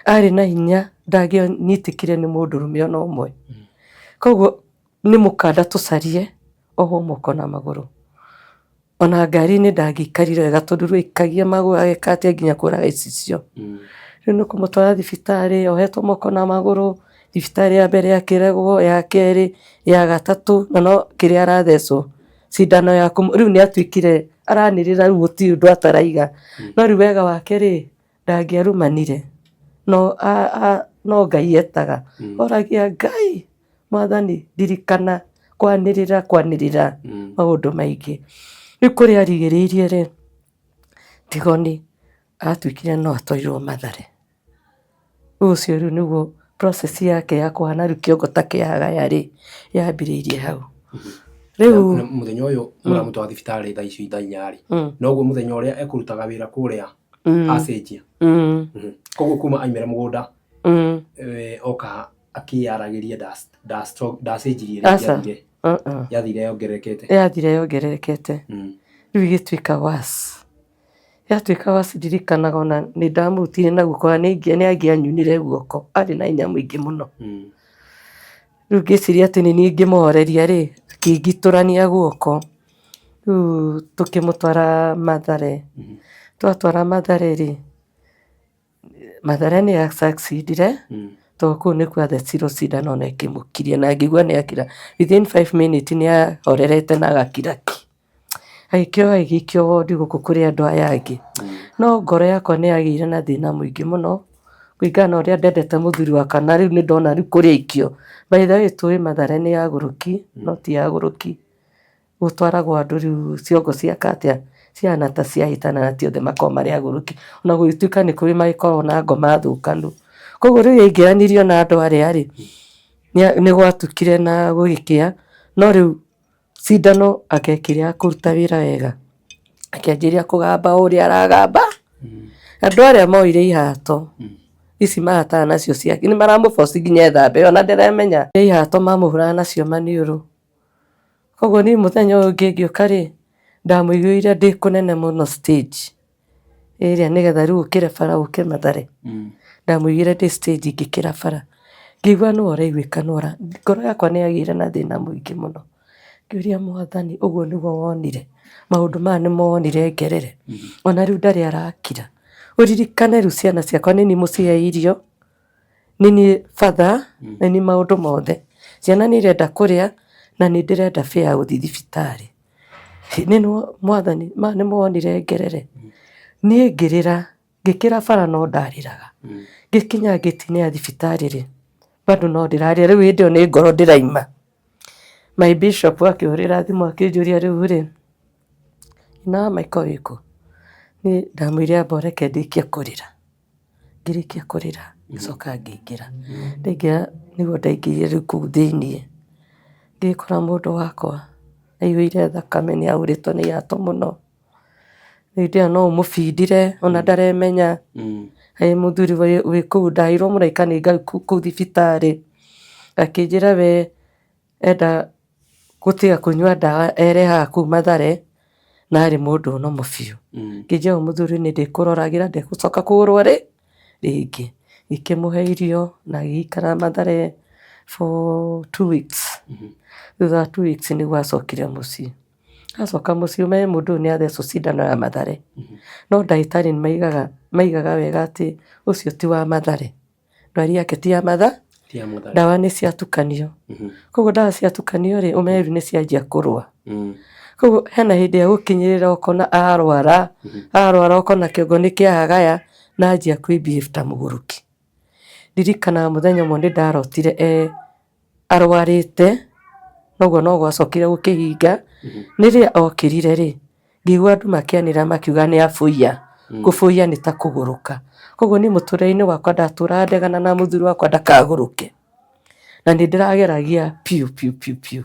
Arĩ na hinya ndangĩanyitĩkire nĩ mũndũ rũme ona ũmwe. Koguo nĩ mũkanda tũcarie oho moko na magũrũ. Ona ngari-inĩ ndangĩikarire wega tondũ rũikagia magũrũ agĩkate nginya kũraga icicio. Rĩu nĩ kũmũtwara thibitarĩ ohetwo moko na magũrũ. Thibitarĩ ya mbere akĩregwo, ya kerĩ, ya gatatũ na no kĩrĩa arathecwo cindano ya rĩu nĩ atuĩkire aranĩrĩra rĩu gũtirĩ ũndũ ataraiga. No rĩu wega wake rĩ ndangĩarumanire. No Ngai etaga. Oragia Ngai Mwathani ndirikana kwanĩrĩra maũndũ maingĩ. Rĩu kũrĩa arigĩrĩirie rĩ Tigoni atuĩkire no atwarirwo Mathare. Ũcio rĩu nĩguo process yake ya kũhana rĩu kĩongo ta kĩagaya rĩ yambĩrĩirie hau. Rĩu mũthenya ũyũ mũramũtwara thibitarĩ thaa icio 4 rĩ noguo mũthenya ũrĩa ekũrutaga wĩra kũrĩa acenjia. Koguo kuma aimĩra mũgũnda oka akĩaragĩria ndacenjirie yathire yongererekete. Rĩu igĩtuĩka worse. Yatuĩka worse ndirikanaga ona nĩ ndamũrutire na guoko nĩ angĩanyunire guoko arĩ na hinya mũingĩ mũno. Rĩu ngĩciria atĩ nĩ niĩ ngĩmũhoreria rĩ akĩngitũrania guoko. Rĩu tũkĩmũtwara Mathare. Twatwara Mathare rĩ Mathare nĩ ya succeedire to kũu nĩkuo athecirwo cindano na ĩkĩmũkiria na ngĩigua nĩ akira within 5 minutes nĩ ahorerete na agakira ki. Agĩikio wodi gũkũ kũrĩ andũ aya angĩ. No ngoro yakwa nĩ yagĩire na thĩna mũingĩ mũno kũringana na ũrĩa ndendete mũthuri wakwa na rĩu nĩ ndona rĩu kũrĩa aikio. By the way tũĩ Mathare nĩ ya gũrũki no ti ya gũrũki. Gũtwaragwo andũ rĩu ciongo cia katĩa ciana ta ciahĩtana na ti othe makoragwo marĩ agũrũki. Ona gũgĩtuĩka nĩ kũrĩ magĩkoragwo na ngoma thũkanu. Koguo rĩu yaingĩranirio na andũ arĩa rĩ nĩ gwatukire na gũgĩkĩa. No rĩu cindano agekĩra kũruta wĩra wega. Akĩanjĩria kũgamba ũrĩa aragamba. Andũ arĩa moire ihato ici mahataga nacio ciake nĩ maramũboci nginya ethambe ona nderemenya ihato mamũhũraga nacio maniũrũ. Koguo niĩ mũthenya ũyũ ngĩũka rĩ ndamũiguire ndĩ kũnene mũno stage ĩrĩa nĩgetha rĩu ũkĩre bara ũke Mathare. Ndamũiguire ndĩ stage ngĩkĩra bara ngĩigua no ũraiguĩka nora, ngoro yakwa nĩ yagĩire na thĩna mũingĩ mũno. Ngĩũria Mwathani, ũguo nĩguo wonire? Maũndũ maya nĩ monire ngerere? Ona rĩu ndarĩ arakira. Ũririkane rĩu ciana ciakwa nĩ niĩ mũcihe irio, nĩ niĩ batha, nĩ niĩ maũndũ mothe. Ciana nĩ irenda kũrĩa na nĩ ndĩrenda fare ya gũthiĩ thibitarĩ. Mwathani, ma nĩ monire ngerere? Niĩ ngĩrĩra, ngĩkĩra bara no ndarĩraga. Ngĩkinya gĩti-inĩ ya thibitarĩ-rĩ, bado no ndĩrarĩra. Rĩu hĩndĩ ĩyo nĩ ngoro ndĩraima. My bishop akĩhũrĩra thimũ akĩnjũria rĩu-rĩ, na Michael wĩkũ? Niĩ ndamwĩre amba reke ndĩkie kũrĩra. Ngĩrĩkia kũrĩra, ngĩcoka ngĩingĩra. Ndaingĩra nĩguo ndaingĩrire rĩu kũu thĩiniĩ. Ngĩkora mũndũ wakwa aihũire thakame, nĩ aurĩtwo nĩ iratũ mũno. Rĩu ndĩra no ũmũbindire, ona ndaremenya. Mũthuri wĩ kũu ndahĩirwo mũraika nĩ Ngai kũu thibitarĩ. Akĩnjĩra we enda gũtiga kũnyua ndawa erehaga kũu Mathare na arĩ mũndũ ũnomũ biũ. Ngĩnjĩra mũthuri nĩ ndĩkũroragĩra ndegũcoka kũgũrwo rĩngĩ. Ngĩkĩmũhe irio na gĩikara Mathare for 2 weeks. Thutha wa 2 weeks nĩguo acokire mũciĩ. Acoka mũciĩ ũmenye mũndũ ũyũ nĩ athecwo cindano ya Mathare. No ndagĩtarĩ nĩ maigaga wega atĩ ũcio ti wa Mathare. Ndwari yake ti ya ndawa nĩ ciatukanio. Koguo ndawa ciatukanio-rĩ, ũmenye rĩu nĩ cianjia kũrũa. Koguo hena hĩndĩ ya gũkinyĩrĩra ũkona arwara ũkona kĩongo nĩ kĩahagaya na anjia kwĩbehave ta mũgũrũki. Ndirikanaga mũthenya ũmwe nĩ ndarotire arwarĩte, noguo no gwacokire gũkĩhinga. Rĩrĩa okĩrire-rĩ, ngĩigua andũ makĩanĩrĩra makiuga nĩ abũia. Kũbũia nĩ ta kũgũrũka. Koguo niĩ mũtũrĩre-inĩ wakwa ndatũraga ndegana na mũthuri wakwa ndakagũrũke. Na nĩ ndĩrageragia piu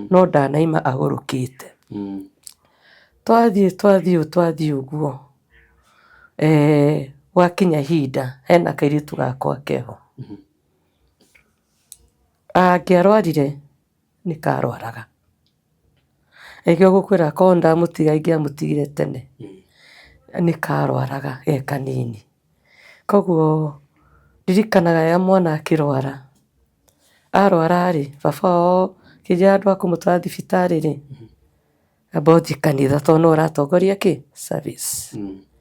no ndanaima agũrũkĩte. Twathiĩ ũguo. Gwakinya ihinda hena kairĩtu gakwa keho. Angĩarwarire nĩ karwaraga. Ĩgĩo gũkwĩra korwo ndamũtiga ingĩamũtigire tene. Nĩ karwaraga ge kanini. Koguo ndirikanaga ya mwana akĩrwara. Arwara-rĩ, baba wao akĩnjĩra andũ a kũmũtwara thibitarĩ-rĩ, amba ũthiĩ kanitha tondũ no ũratongoria service.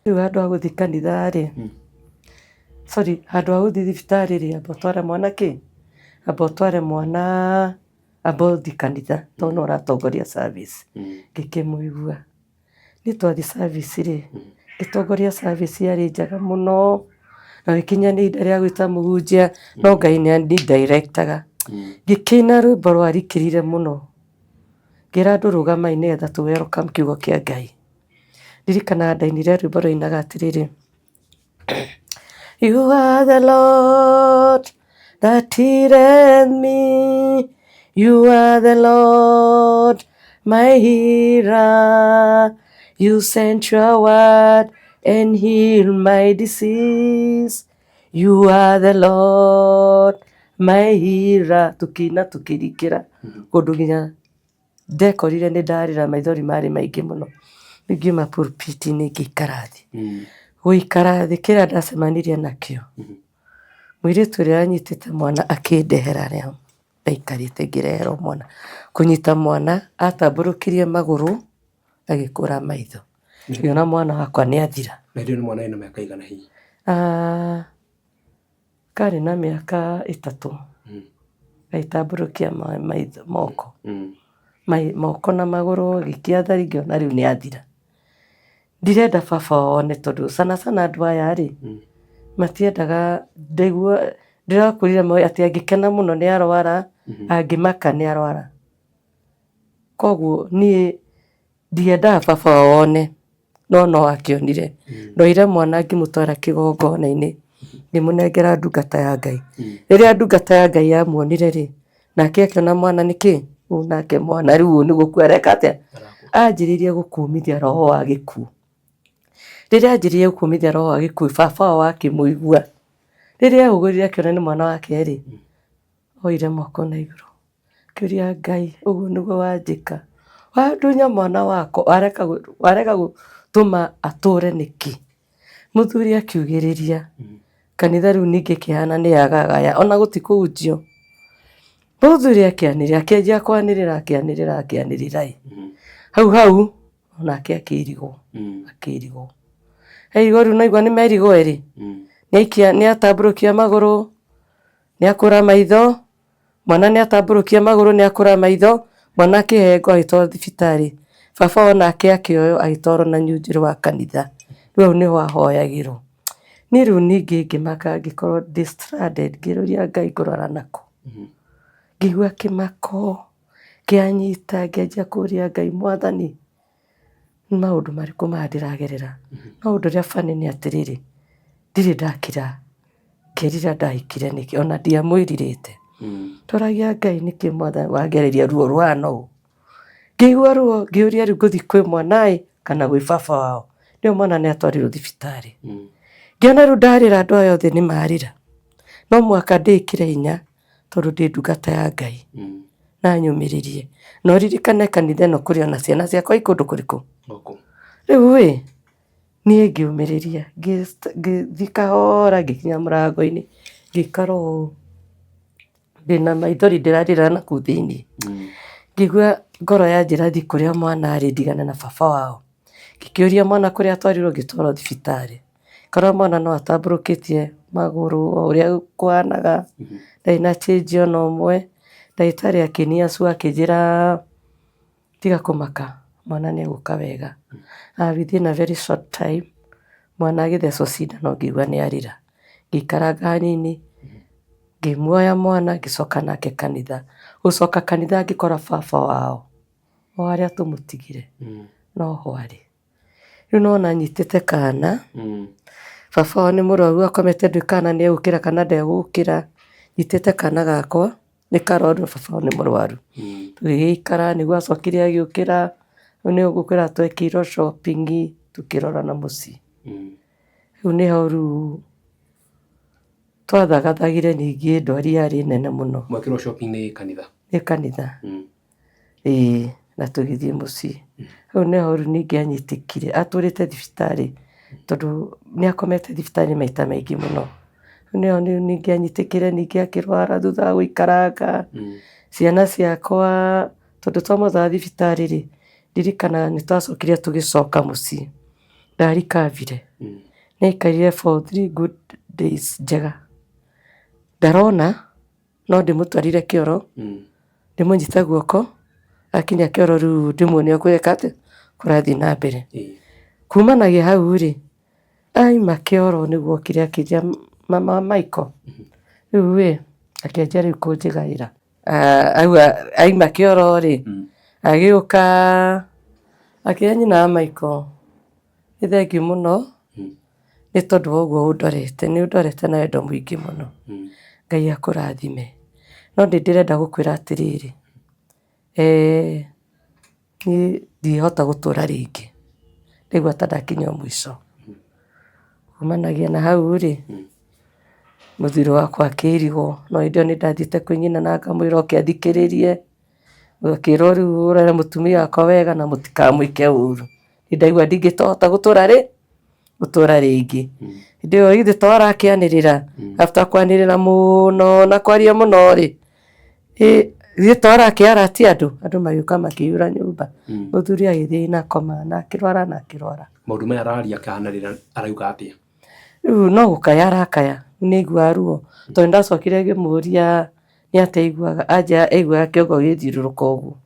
Rĩu handũ ha gũthiĩ kanitha-rĩ, handũ ha gũthiĩ thibitarĩ-rĩ, amba ũtware mwana amba ũthiĩ kanitha tondũ no ũratongoria service. Ngĩkĩmũigua. Niĩ twathiĩ service-rĩ, ngĩtongoria service yarĩ njega mũno. Na gĩkinya nĩ ihinda rĩa gwĩta mũhunjia, no Ngai nĩ andirectaga. Ngĩkĩina rwĩmbo rwarikĩrire mũno. Ngĩra andũ rũgamai nĩgetha tũ welcome kiugo kĩa Ngai. Ndirikanaga ndainire rwĩmbo rwainaga atĩrĩrĩ, You are the Lord that healeth me. You are the Lord my healer. You sent your word and heal my disease. You are the Lord my healer. Tukina tukirikira kũndũ nginya ndekorire nĩ ndarĩra maithori marĩ maingĩ mũno. Ngiuma pulpit-inĩ ngĩikara thĩ. Gũikara thĩ kĩrĩa ndacemanirie nakĩo. Mũirĩtu ũrĩa anyitĩte mwana akĩndehera rĩo. Ndaikarĩte ngĩreherwo mwana. Kũnyita mwana atambũrũkirie magũrũ agĩkũra maitho. Ngĩona mwana wakwa nĩ athira. Na rĩu nĩ mwana wĩna mĩaka igana hihi? Karĩ na mĩaka 3. Gaitambũrũkia moko na magũrũ gĩkĩathari ngĩona rĩu nĩ athira. Ndirenda baba one tondũ sana andũ aya-rĩ matiendaga ndĩrakũrire atĩ angĩkena mũno nĩ arwara, angĩmaka nĩ arwara. Koguo niĩ ndiendaga baba one, no akĩonire. Ndoire mwana ngĩmũtwara kĩgongona-inĩ, ngĩmũnengera ndungata ya Ngai. Rĩrĩa ndungata ya Ngai yamuonire-rĩ, nake akĩona mwana nĩkĩ? Nake mwana rĩu nĩ gũkua areka atĩa? Anjĩrĩirie gũkũmithia roho wa gĩkuũ. Rĩrĩa anjĩrĩirie gũkũmithia roho wa gĩkuũ, baba wao akĩmũigua. Rĩrĩa ahũgũrire akĩona nĩ mwana wake-rĩ, oire moko na igũrũ. Akĩũria Ngai, ũguo nĩguo wanjĩka? Wandunya mwana wakwa, warega gũtũma atũre nĩkĩ? Mũthuri akiugĩrĩria, kanitha rĩu ningĩ kĩhana nĩ yagagaya ona gũtikũhunjio. Mũthuri akĩanĩrĩra akĩanjia kwanĩrĩra hau onake akĩirigwo. Irigwo rĩu naigua nĩ merigwo erĩ. Nĩ atambũrũkia magũrũ nĩ akũra maitho, mwana nĩ atambũrũkia magũrũ nĩ akũra maitho, mwana akĩhengwo agĩtwarwo thibitarĩ. Baba onake akĩoywo agĩtwarwo na nyunjĩro wa kanitha. Rĩu nĩho ahoyagĩrwo. Niĩ rĩu ningĩ ngĩmaka ngĩkorwo distracted ngĩũria Ngai ngũrora nakũ. Ngĩigua kĩmako kĩanyita ngĩanjia kũria Ngai, Mwathani nĩ maũndũ marĩkũ maya ndĩragerera? No ũndũ ũrĩa funny nĩ atĩrĩrĩ, ndirĩ ndakira ngerira ndahikire nĩkĩ ona ndiamwĩrirĩte. Tũragia Ngai nĩkĩ Mwathani wangereria ruo rũhana ũũ? Ngĩigua ruo ngĩũria rĩu ngũthiĩ kwĩ mwana kana gwĩ baba wao. Rĩu mwana nĩ atwarirwo thibitarĩ. Ngĩona rĩu ndarĩra andũ aya othe nĩ marĩra. No mũhaka ndĩkĩre hinya tondũ ndĩ ndungata ya Ngai. Na nyũmĩrĩrie. No ririkane kanitha ĩno kũrĩ ona ciana ciakwa ikũndũ kũrĩkũ? Rĩu niĩ ngĩũmĩrĩria ngĩthiĩ kahora ngĩkinya mũrango-inĩ ngĩikara ũũ ndĩna maithori ndĩrarĩra nakũu thĩinĩ. Ngĩigua ngoro yanjĩra thiĩ kũrĩa mwana arĩ ndigane na baba wao. Ngĩkĩũria mwana kũrĩa atwarirwo ngĩtwarwo thibitarĩ. Korwo mwana no atambũrũkĩtie magũrũ o ũrĩa kũhanaga, ndarĩ na change ona ũmwe. Ndagĩtarĩ akĩniacu akĩnjĩra tiga kũmaka, mwana nĩ egũka wega. Within a very short time mwana agĩthecwo cindano ngĩigua nĩ arĩra. Ngĩikaranga hanini ngĩmuoya mwana ngĩcoka nake kanitha. Gũcoka kanitha ngĩkora baba wao o harĩa tũmũtigire no ho arĩ. Rĩu nona nyitĩte kana, baba wao nĩ mũrwaru akomete ndũĩ kana nĩ egũkĩra kana ndegũkĩra. Nyitĩte kana gakwa nĩ karwaru na baba wao nĩ mũrwaru. Tũgĩgĩikara nĩguo acokire agĩũkĩra. Rĩu nĩ ũgũkwĩra twekĩirwo shopping tũkĩrorana mũciĩ. Rĩu nĩho rĩu twathagathagire ningĩ ndwari yarĩ nene mũno. Mwekĩrwo shopping nĩ kanitha? Nĩ kanitha. Na tũgĩthiĩ mũciĩ. Rĩu nĩho rĩu ningĩ anyitĩkire atũrĩte thibitarĩ tondũ nĩ akomete thibitarĩ maita maingĩ mũno. Rĩu nĩho ningĩ anyitĩkire ningĩ akĩrwara thutha wa gũikaranga. Ciana ciakwa tondũ twamũtwara thibitarĩ ndirikanaga nĩ twacokire tũgĩcoka mũciĩ. Ndarikavire. Nĩ aikarire for 3 good days njega. Ndarona no ndĩmũtwarire kĩoro ndĩmũnyite guoko akinya kĩoro rĩu ndĩmuonie gwĩka atĩ kũrathiĩ na mbere. Kumanagia hau aima kĩoro nĩguo kĩrĩa akĩnjia mama Michael. Rĩu akĩanjia rĩu kũnjĩgaĩra. Aima kĩoro agĩũka akĩĩra nyina wa Michael nĩ thengiũ mũno nĩ tondũ wa ũguo ũndorete. Nĩ ũndorete na wendo mũingĩ mũno. Ngai akũrathime. No ndĩrenda gũkwĩra atĩrĩrĩ, niĩ ndihota gũtũra rĩngĩ. Ndaigua ta ndakinya mũico. Kumanagia na hau mũthuri wakwa akĩirigwo. No hĩndĩ ĩyo nĩ ndathiĩte kwĩ nyina na ngamwĩra oke athikĩrĩrie. Akĩrwo rĩu ũrore mũtumia wakwa wega na mũtikamwĩke ũru. Nĩ ndaigua ndingĩhota gũtũra rĩngĩ. Hĩndĩ ĩyo ithe to arakĩanĩrĩra. After kwanĩrĩra mũno na kwaria mũno ithe to arakĩara ti andũ magĩũka makĩiyũra nyũmba. Mũthuri agĩthiĩ na koma na akĩrwara. Maũndũ maya araria akĩhanĩrĩra arauga atĩa? Rĩu no gũkaya arakaya. Nĩ aiguaga ruo. Tondũ ndacokire ngĩmũria nĩ atĩa aiguaga. Anja aiguaga kĩongo gĩthiũrũrũka ũguo.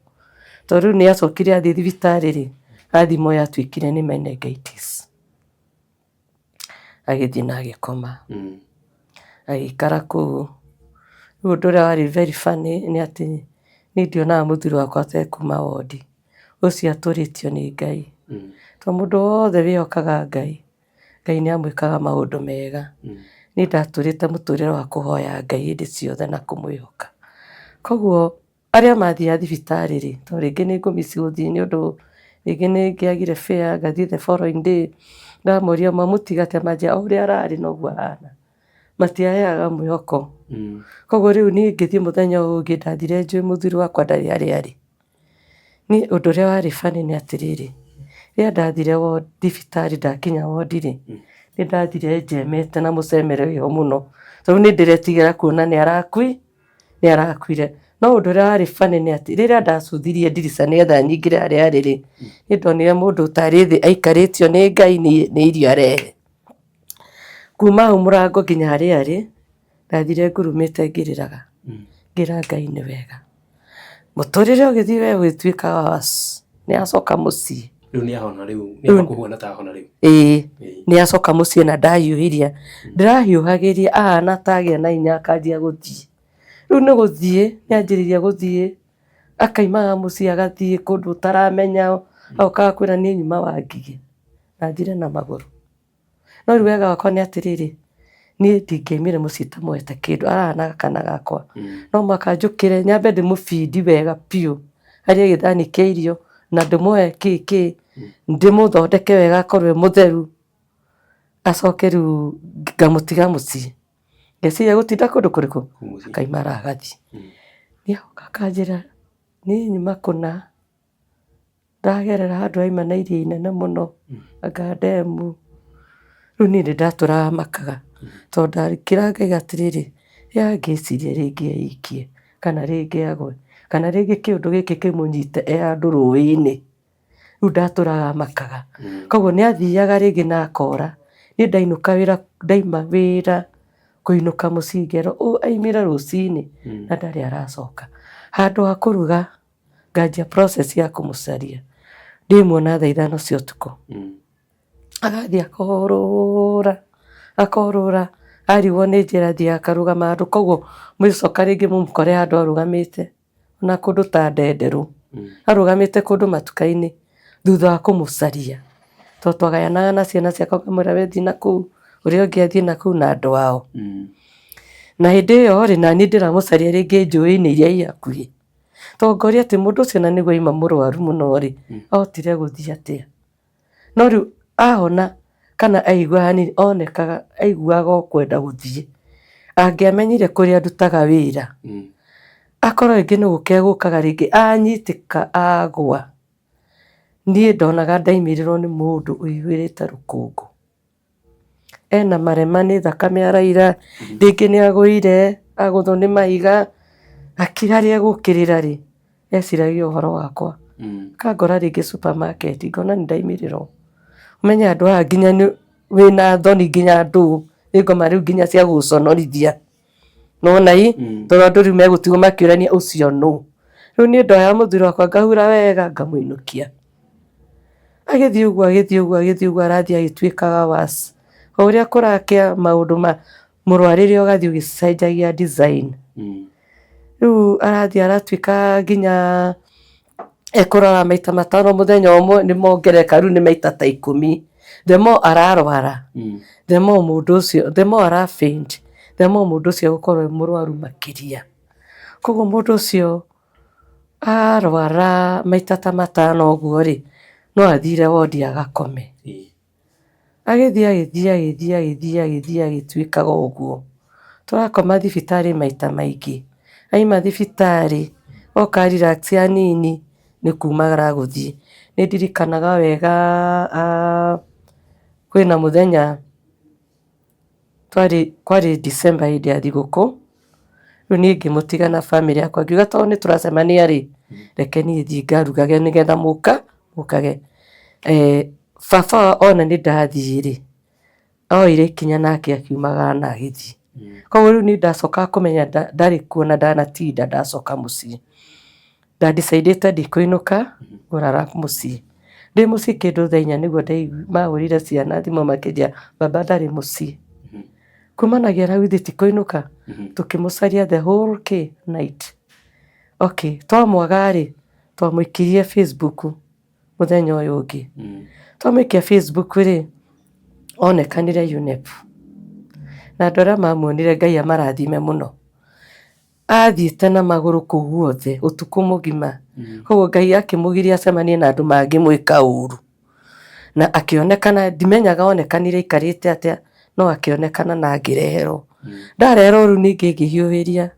Tondũ rĩu nĩ acokire athiĩ thibitarĩ athimwo yatuĩkire nĩ meningitis. Agĩthiĩ na agĩkoma. Agĩikara kũu. Rĩu ũndũ ũrĩa warĩ very funny nĩ atĩ niĩ ndionaga mũthuri wakwa atekuma wondi. Ũcio atũrĩtio nĩ Ngai. Tondũ mũndũ wothe wĩhokaga Ngai, Ngai nĩ amwĩkaga maũndũ mega. Niĩ ndatũrĩte mũtũrĩre wa kũhoya Ngai hĩndĩ ciothe na kũmwĩhoka. Koguo arĩa mathiaga thibitarĩ tondũ rĩngĩ nĩ ngũmici gũthiĩ nĩ ũndũ rĩngĩ nĩ ngĩagire fare ngathiĩ the following day. Ndamoria mamũtiga atĩ manjia o ũrĩa ararĩ noguo ahana. Matiaheaga mwĩhoko. Koguo rĩu niĩ ngĩthiĩ mũthenya ũngĩ ndathire njũĩ mũthuri wakwa ndarĩ harĩa arĩ. Niĩ ũndũ ũrĩa warĩ funny nĩ atĩrĩrĩ, rĩrĩa ndathire thibitarĩ ndakinya wondi nĩ nĩ ndathire njemete na mũcemere wĩho mũno, tondũ nĩ ndĩretigĩra kuona nĩ arakuire. No ũndũ ũrĩa warĩ funny nĩ atĩ rĩrĩa ndacũthirie ndirica nĩgetha nyingĩre harĩa arĩ rĩ, nĩ ndonire mũndũ ũtarĩ thĩ aikarĩtio nĩ Ngai nĩ irio arehe. Kuma hau mũrango nginya harĩa arĩ, ndathire ngurumĩte ngĩrĩraga, ngĩra Ngai nĩ wega. Mũtũrĩre ũgĩthiĩ wega ũgĩtuĩka nĩ acoka mũciĩ. Rĩu nĩ ahona rĩu, nĩ akũhuana ta ahona rĩu. Nĩ acoka mũciĩ na ndahiũhĩria. Ndĩrahiũhagĩria ahana ta agĩa na hinya akanjia gũthiĩ. Rĩu nĩ gũthiĩ, nĩ anjĩrĩria gũthiĩ, akaimaga mũciĩ agathiĩ kũndũ ũtaramenya, agokaga kwĩra niĩ nyuma Wangigĩ, na thire na magũrũ. No rĩu wega wakwa nĩ atĩrĩrĩ, niĩ ndingĩaumire mũciĩ tamuoete kĩndũ, arahanaga kana gakwa. No mũhaka njũkĩre nyambe ndĩmũbindi wega biũ, harĩa gĩthani kĩa irio, na ndĩmũhe kĩĩ, ndĩmũthondeke wega akorwo mũtheru, acoke rĩu ngamũtiga mũciĩ. Ngeciria gũtinda kũndũ kũrĩkũ, akaimara agathiĩ. Nĩ agoka akanjĩra niĩ nyuma kũna, ndagerera handũ haima na iria inene mũno, anga ndemu. Rĩu niĩ nĩ ndatũraga makaga, tondũ ndarĩkĩra ngaiga atĩrĩrĩ, ngĩciria rĩngĩ eikie, kana rĩngĩ agwe, kana rĩngĩ kĩũndũ gĩkĩ kĩmũnyite handũ rũĩ-inĩ. Rĩu ndatũraga makaga. Koguo nĩ athiaga rĩngĩ na akora. Niĩ ndaima wĩra kũinũka mũciĩ ngero aimĩra rũcinĩ na ndarĩ aracoka. Handũ ha kũruga nganjia process ya kũmũcaria. Ndĩmuona thaa 5 cia ũtukũ. Agathiĩ akorũra, arigwo nĩ njĩra athiĩ akarũgama handũ, koguo mũcoka rĩngĩ mũmũkore handũ arũgamĩte na kũndũ ta ndenderũ, arũgamĩte kũndũ matuka-inĩ thutha wa kũmũcaria. Tondũ twagayanaga na ciana ciakwa ngamwĩra we thiĩ na kũu, ũrĩa ũngĩ athiĩ na kũu na andũ ao. Na hĩndĩ ĩyo rĩ, na niĩ ndĩramũcaria rĩngĩ njũĩ-inĩ iria i hakuhĩ. Tondũ ngoria atĩ mũndũ ũcio na nĩguo aima mũrwaru mũno rĩ, ahotire gũthiĩ atĩa. No rĩu ahona kana aigua hanini, onekaga aiguaga o kwenda gũthiĩ. Angĩamenyire kũrĩa ndutaga wĩra, akorwo rĩngĩ nĩ gũkĩa gũkaga rĩngĩ anyitĩka agwa. Niĩ ndonaga ndaimĩrĩrwo nĩ mũndũ ũihũrĩte rũkũngũ. Ena marema, nĩ thakame araira, rĩngĩ nĩ agũire, agũthwo nĩ mahiga, akira harĩa egũkĩrĩra rĩ, eciragia ũhoro wakwa. Kangora rĩngĩ supermarket, ngona nĩ ndaimĩrĩrwo. Ũmenye andũ aya nginya wĩna thoni nginya ndũ, nĩ ngoma rĩu nginya cia gũconorithia. Nĩwona tondũ andũ rĩu megũtigwo makĩũrania ũcio nũ. Rĩu niĩ ndoya mũthuri wakwa ngahura wega ngamũinũkia. Agĩthiĩ ũguo arathiĩ agĩtuĩkaga worse. O ũrĩa kũrakĩa maũndũ mũrwarĩre ũgathiĩ ũgĩcenjagia design. Rĩu arathiĩ aratuĩka nginya ekũrora maita 5 mũthenya ũmwe nĩ mongereka, rĩu nĩ maita ta 10. The more ararwara, the more mũndũ ũcio, the more ara faint, the more mũndũ ũcio gũkorwo mũrwaru makĩria. Koguo mũndũ ũcio arwara maita ta 5 ũguo rĩ, no athire wodi agakome. Agĩthiĩ agĩtuĩkaga ũguo. Tũrakoma thibitarĩ maita maingĩ. Aima thibitarĩ, oka relax hanini, nĩ kumagara gũthiĩ. Nĩ ndirikanaga wega kwĩna mũthenya kwarĩ December hĩndĩ ya thigũkũ. Rĩu niĩ ngĩmũtiga na family yakwa, ngiuga tondũ nĩ tũracemania rĩ, reke niĩ thiĩ ngarugage nĩgetha mũkage. Baba ona nĩ ndathiĩ rĩ, oire ikinya nake akiumagara na agĩthiĩ. Koguo rĩu niĩ ndacoka kũmenya ndarĩ kuo na ndanatinda, ndacoka mũciĩ. Ndandicaidĩte ndikũinũka ngũrara mũciĩ. Ndĩ mũciĩ kĩndũ thaa 4 nĩguo mahũrire ciana thimũ makĩnjĩra baba ndarĩ mũciĩ. Kumanagia na githĩ tikũinũka, tũkĩmũcaria the whole night. Okay, twamwaga rĩ, twamũikirie Facebook mũthenya ũyũ ũngĩ. Twamũikia Facebook rĩ, onekanire UNEP. Na andũ arĩa mamuonire Ngai amarathime mũno. Athiĩte na magũrũ kũu guothe ũtukũ mũgima. Koguo Ngai akĩmũgiria acemanie na andũ mangĩmwĩka ũru. Na akĩonekana, ndimenyaga onekanire aikarĩte atĩa, no akĩonekana na ngĩreherwo. Ndareherwo rĩu ningĩ ngĩhiũhĩria.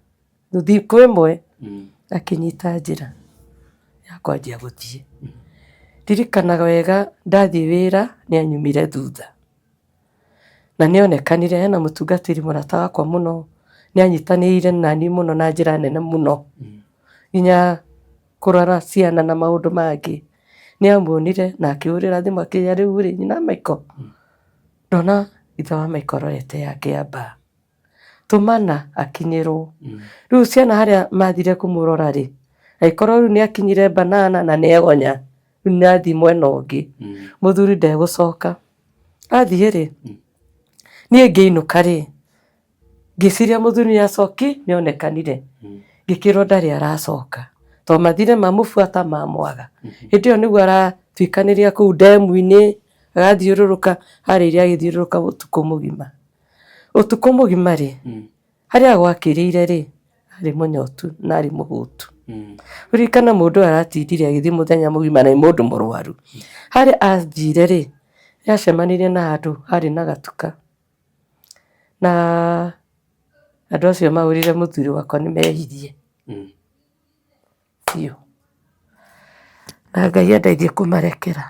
Thikũ ĩmwe akĩnyita njĩra ya kwanjia gũthiĩ. Ndirikanaga wega ndathiĩ wĩra nĩ anyumire thutha. na nĩonekanire hena mũtungatĩri mũrata wakwa mũno, nĩanyitanĩire nani mũno na njĩra nene mũno, nginya kũrora ciana na maũndũ mangĩ. Nĩamuonire na akĩhũrĩra thimũ akĩnjĩra rĩu rĩ nyina Michael, ndona ithe wa Michael arorete akĩamba tũmana akinyĩrwo. Rĩu ciana harĩa mathire kũmũrora rĩ, aikorwo rĩu nĩakinyire Banana na nĩegonya, rĩu nĩathiĩ mwena ũngĩ, mũthuri ndegũcoka. Athiĩ rĩ, niĩ ngĩinũka rĩ, ngĩciria mũthuri nĩacoki nĩonekanire, ngĩkĩrwo ndarĩ aracoka, tondũ mathire mamũbuata mamwaga. Hĩndĩ ĩyo nĩguo aratuĩkanĩria kũu ndemu-inĩ, agathiũrũrũka harĩa iria agĩthiũrũrũka ũtukũ mũgima. Ũtukũ mũgima rĩ, harĩa gwakĩrĩire rĩ, arĩ mũnyotu na arĩ mũhũtu. Ririkana mũndũ aratindire agĩthiĩ mũthenya mũgima na mũndũ mũrwaru. Harĩa athire rĩ, nĩacemanirie na andũ harĩ na gatuka, na andũ acio mahũrire mũthuri wakwa nĩmehirie biũ, na Ngai andeithie kũmarekera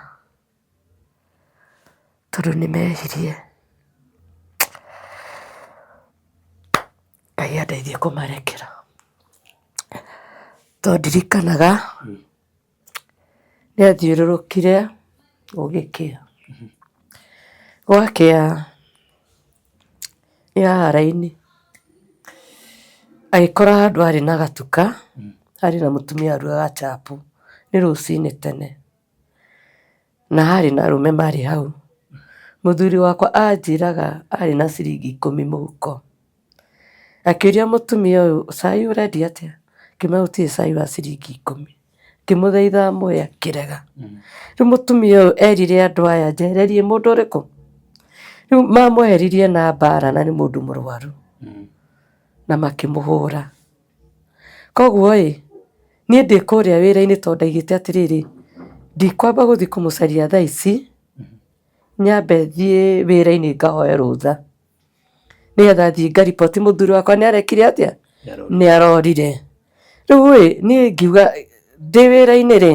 tondũ nĩmehirie. Ngai andeithie kũmarekera tondũ ndirikanaga nĩathiũrũrũkire gũgĩkĩa. Gwakĩa haha raini agĩkora handũ harĩ na gatuka, harĩ na mũtumia arugaga chapo, nĩ rũcinĩ tene, na harĩ na arũme marĩ hau. Mũthuri wakwa anjĩraga arĩ na ciringi 10 mũhuko. Akĩũria mũtumia ũyũ, cai ũrendia atĩa? Akĩmwĩra gũtirĩ cai wa ciringi 10. Akĩmũthaitha amuoe akĩrega. Rĩu mũtumia ũyũ erire andũ aya njehererie mũndũ ũrĩkũ? Rĩu mamweheririe na mbara na nĩ mũndũ mũrwaru, na makĩmũhũra. Koguo niĩ ndĩ kũrĩa wĩra-inĩ tondũ ndaigĩte atĩrĩrĩ, ndikwamba gũthiĩ kũmũcaria thaa ici, nyambe thiĩ wĩra-inĩ ngahoe rũtha, nĩgetha thiĩ ngariboti mũthuri wakwa nĩarekire atĩa, nĩarorire. Rĩu niĩ ngiuga ndĩ wĩra-inĩ rĩ,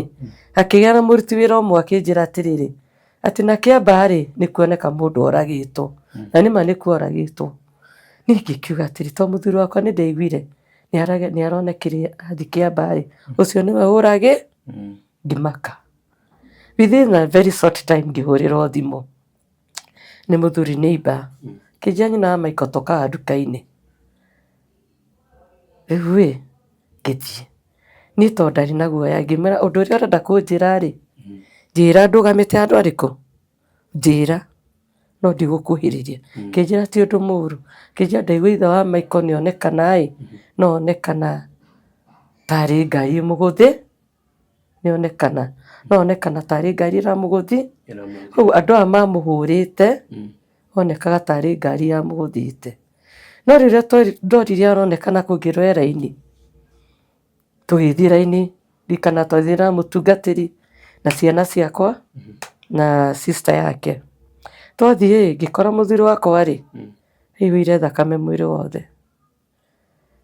akĩgĩa na mũruti wĩra ũmwe akĩnjĩra atĩrĩrĩ, atĩ na Kĩamba rĩ nĩkuoneka mũndũ oragĩtwo, na nĩma nĩkuo oragĩtwo. Niĩ ngĩkiuga atĩrĩ, to mũthuri wakwa nĩndaiguire nĩaronekire athi Kĩamba rĩ, ũcio nĩwe ũragĩ, ngĩmaka. Within a very short time ngĩhũrĩrwo thimũ nĩ mũthuri neighbor, akĩnjĩra nyina wa Michael tokaga nduka-inĩ. Rĩu ngĩthiĩ, niĩ tondũ ndarĩ na guoya ngĩmwĩra ũndũ ũrĩa ũrenda kũnjĩra rĩ, njĩra ndũgamĩte andũ arĩkũ, njĩra no ndigũkuhĩrĩria. Akĩnjĩra ti ũndũ mũru, akĩnjĩra ndaigua ithe wa Michael nĩonekana no onekana tarĩ ngari mũgũthi, nĩonekana no onekana tarĩ ngari ĩramũgũthi. Koguo andũ aya mamũhũrĩte onekaga tarĩ ngari ya mũgũthĩte. No rĩrĩa ndorire aronekana kũngĩrwo raini, tũgĩthiĩ raini, ririkana twathiĩ na mũtungatĩri na ciana ciakwa na sister yake. Twathiĩ ngĩkora mũthuri wakwa rĩ, aihũire thakame mwĩrĩ wothe.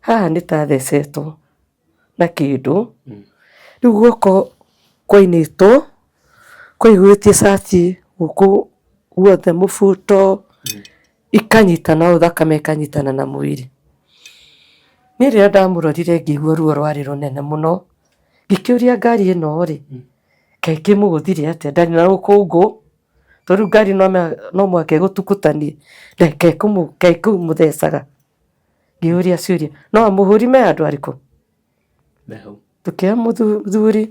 Haha nĩtathecetwo na kĩndũ, rĩu guoko kwainĩtwo, kwaihũrĩtie cati gũkũ guothe, mũbuto, ikanyitana, thakame ikanyitana na mwĩrĩ. Niĩ rĩrĩa ndamũrorire ngĩigua ruo rwarĩ rũnene mũno, ngĩkĩũria ngari ĩno rĩ, kaĩ kĩmũgũthire atĩa, ndarĩ na rũkũngũ, tondũ rĩu ngari no mũhaka ĩgũtukutanie, kaĩ kũmũthecaga. Ngĩũria ciũria, no amũhũri me andũ arĩkũ? Tũkĩoya mũthuri,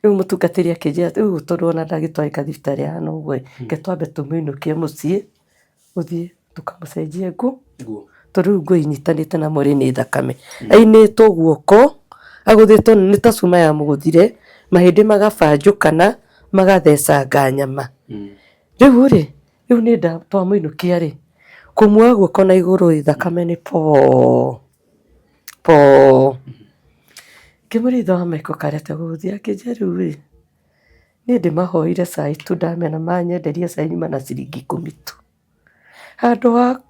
rĩu mũtungatĩri akĩnjĩra rĩu tondũ ona ndagĩtwarĩka thibitarĩ hana ũguo, reke twambe tũmũinũkie mũciĩ, ũthiĩ tũkamũcenjie nguo, tondũ rĩu nguo inyitanĩte na mwĩrĩ nĩ thakame. Ainĩtwo guoko, agũthĩtwo nĩ ta cuma ya mũgũthire, mahĩndĩ magabanjũkana, magathecanga nyama. Rĩu nĩ twamũinũkia rĩ, kũmuoya guoko na igũrũ thakame nĩ po. Ngĩmũria ithe wa Michael karete gũgũthiĩ, akĩnjĩra rĩu niĩ ndĩmahoire cai tu, ndamena manyenderia cai nyuma na ciringi 10 tu. Handũ wa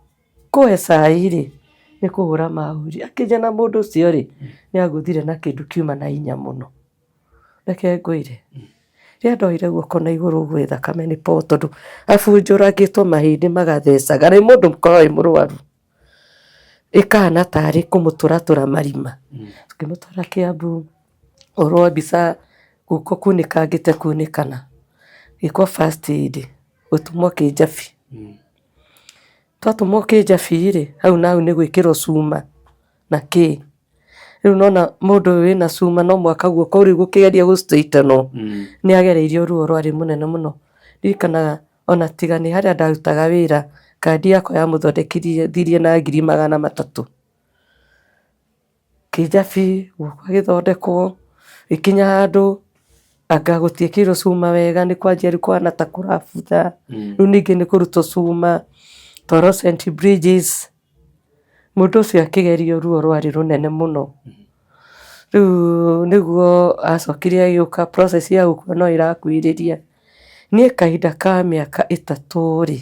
kũhe cai rĩ, nĩ kũhũra mahũri. Akĩnjĩra na mũndũ ũcio rĩ, nĩagũthire na kĩndũ kiuma na hinya mũno. Reke ngwĩre, rĩrĩa ndoire guoko na igũrũ gwĩ thakame nĩ po tondũ abunjũragĩtwo mahĩndĩ magathecaga rĩ mũndũ mũkorwo mũrwaru ĩkahana tarĩ kũmũtũratũra marima tukĩmũtwara Kiambu orwo mbica guko kunĩkangĩte kunĩkana gĩkwo first aid gũtumwo kĩnjabi twatũmwo kĩnjabi rĩ hau nahau nĩ gwĩkĩrwo cuma na kĩ rĩu nona mũndũ wĩna cuma no mwaka guoko rĩu gũkĩgeria gũstraightenwo nĩ agereirio ruo rwarĩ mũnene mũno ndirikanaga ona tiga nĩ harĩa ndarutaga wĩra kandi yakwa ya mũthondekithirie na 300,000 kĩnjabi guoko gĩthondekwo ikinya handũ anga gũtiĩkĩrwo cuma wega nĩ kwanjia rĩu kũhana ta kũrabutha rĩu ningĩ nĩ kũrutwo cuma fluorescent bridges mũndũ ũcio akĩgerio ruo rwarĩ rũnene mũno rĩu nĩguo acokire agĩũka process ya gũkua no ĩrakuhĩrĩria niĩ kahinda ka mĩaka 3 rĩ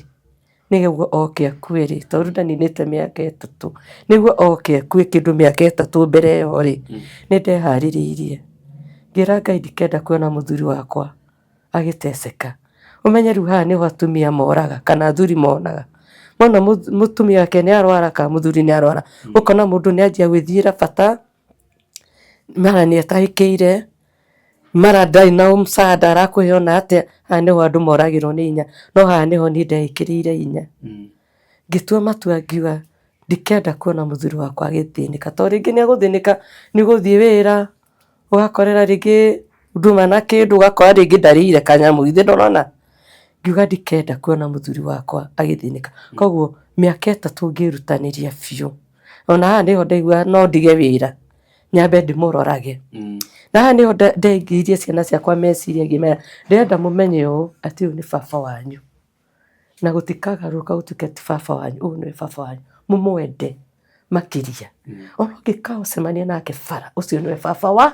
nĩguo oke akue rĩ tondũ ndaninĩte mĩaka 3 nĩguo oke akue kĩndũ mĩaka 3 mbere ĩyo rĩ nĩ ndeharĩrĩirie ngĩra Ngai ndikenda kuona mũthuri wakwa agĩteceka ũmenye rĩu haha nĩho atumia moraga kana athuri monaga mona mũtumia wake nĩ arwara ka mũthuri nĩ arwara ũkona mũndũ nĩ anjia gwĩthiĩra bata mara nĩ atahĩkĩire mara ndai na msaada arakũhe ona atĩa haha nĩho andũ moragĩrwo nĩ hinya no haha nĩho niĩ ndehĩkĩrĩire hinya ngĩtua matua ngiuga ndikenda kuona mũthuri wakwa agĩthĩnĩka tondũ rĩngĩ nĩ agũthĩnĩka nĩ gũthiĩ wĩra ũgakorera rĩngĩ nduma na kĩndũ ũgakora rĩngĩ ndarĩire kanyamũ ithe ndorona ngiuga ndikenda kuona mũthuri wakwa agĩthĩnĩka koguo mĩaka 3 ngĩrutanĩria biũ ona haha nĩho ndaigua no ndige wĩra nyambe ndĩmũrorage na haha nĩho ndengirie ciana ciakwa meciria ngĩmera ndĩrenda mũmenye ũũ atĩ ũyũ nĩ baba wanyu na gũtikagarũrũka gũtuĩke ti baba wanyu ũyũ nĩ baba wanyu mũmwende makĩria ona ũngĩkaũcemania nake bara ũcio nĩwe baba wa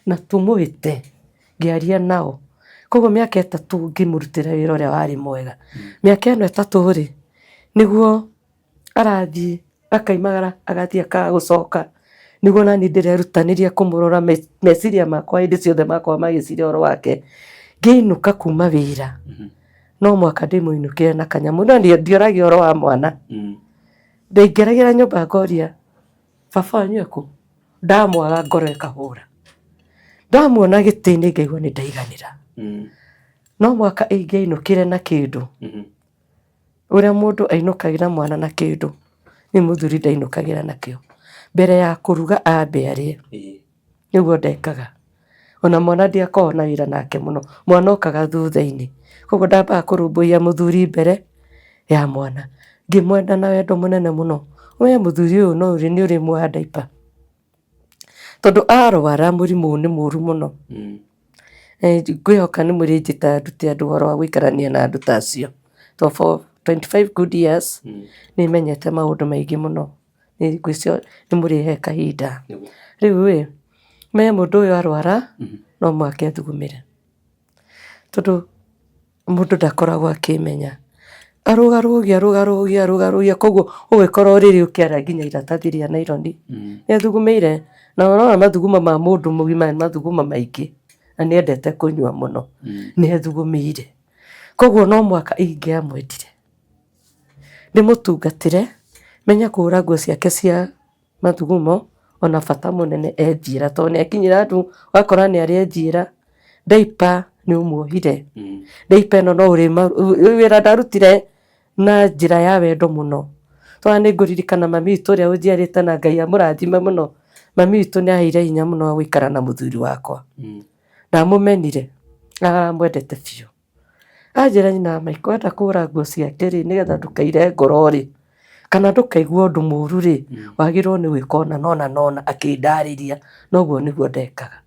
na tũmwĩte ngĩaria nao koguo mĩaka 3 ngĩmũrutĩra wĩra ũrĩa warĩ mwega mĩaka ĩno 3 rĩ nĩguo arathiĩ akaimagara agathiĩ akagũcoka nĩguo nani ndĩrerutanĩria kũmũrora meciria makwa hĩndĩ ciothe makwa magĩciria ũhoro wake ngĩinũka kuma wĩra no mwaka ndĩmũinũkĩre na kanyamũ no ndioragia ũhoro wa mwana ndaingĩragĩra nyũmba ngoria baba wanyu ekũ ndamwaga ngoro ĩkahũra ndamuona gĩtĩ-inĩ ngaigua nĩ ndaiganĩra no mwaka ingĩinũkĩre na kĩndũ ũrĩa mũndũ ainũkagĩra mwana na kĩndũ nĩ mũthuri ndainũkagĩra nakĩo mbere ya kũruga ambe arĩe nĩguo ndekaga ona mwana ndiakoragwo na wĩra nake mũno mwana okaga thutha-inĩ koguo ndambaga kũrũmbũiya mũthuri mbere ya mwana ngĩmwenda na wendo mũnene mũno we mũthuri ũyũ no nĩ ũrĩ muoya diaper tondũ arwara mũrimũ nĩ mũru mũno ngwĩhoka nĩ mũrĩ njĩta ndute andũ ũhoro wa gũikarania na andũ ta acio so for 25 good years nĩ menyete maũndũ maingĩ mũno nĩ ngwĩcio nĩ mũrĩhe kahinda rĩu me mũndũ ũyũ arwara no mwake thugumĩre tondũ mũndũ ndakoragwo akĩmenya arũgarũgia koguo ũgĩkorwo rĩrĩ ũkĩara nginya iratathi rĩa naironi nĩ athugumĩire na ona mathuguma ma mũndũ mũgima nĩ mathuguma maingĩ na nĩ endete kũnyua mũno nĩ athugumĩire koguo no mwaka ingĩamwendire ndĩmũtungatĩre menya kũhũra nguo ciake cia mathugumo ona bata mũnene ethiĩra tondũ nĩ akinyĩra andũ wakora nĩ arĩ ethiĩra diaper nĩ ũmuohire diaper ĩno no ũrĩ wĩra ndarutire na njĩra ya wendo mũno tondũ nĩ ngũririkana mami witũ ũrĩa ũnjiarĩte na Ngai amũrathime mũno mami witũ nĩ aheire hinya mũno wa gũikara na mũthuri wakwa na amũmenire aramwendete biũ anjĩra nyina Maiko enda kũhũra nguo ciake rĩ nĩgetha ndũkaire ngoro rĩ kana ndũkaigua ũndũ mũru rĩ wagĩrĩirwo nĩ gwĩka ũna nona akĩndarĩria noguo nĩguo ndekaga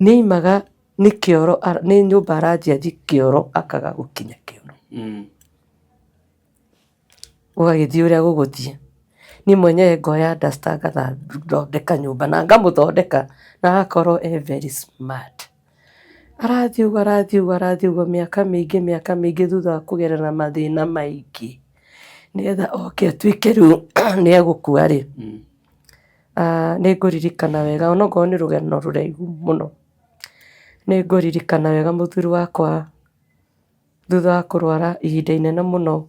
nĩaimaga nĩ kĩoro nĩ nyũmba aranjia kĩoro akaga gũkinya kĩoro ũgagĩthiĩ ũrĩa gũgũthiĩ niĩ mwenyewe ngoya duster ngathondeka nyũmba na ngamũthondeka na agakorwo very smart arathiĩ ũguo mĩaka mĩingĩ thutha wa kũgerera mathĩna maingĩ nĩgetha oke atuĩke rĩu nĩ egũkua rĩ nĩ ngũririkana wega onokorwo nĩ rũgano rũraihu mũno nĩ ngũririkana wega mũthuri wakwa thutha wa kũrwara ihinda inene mũno,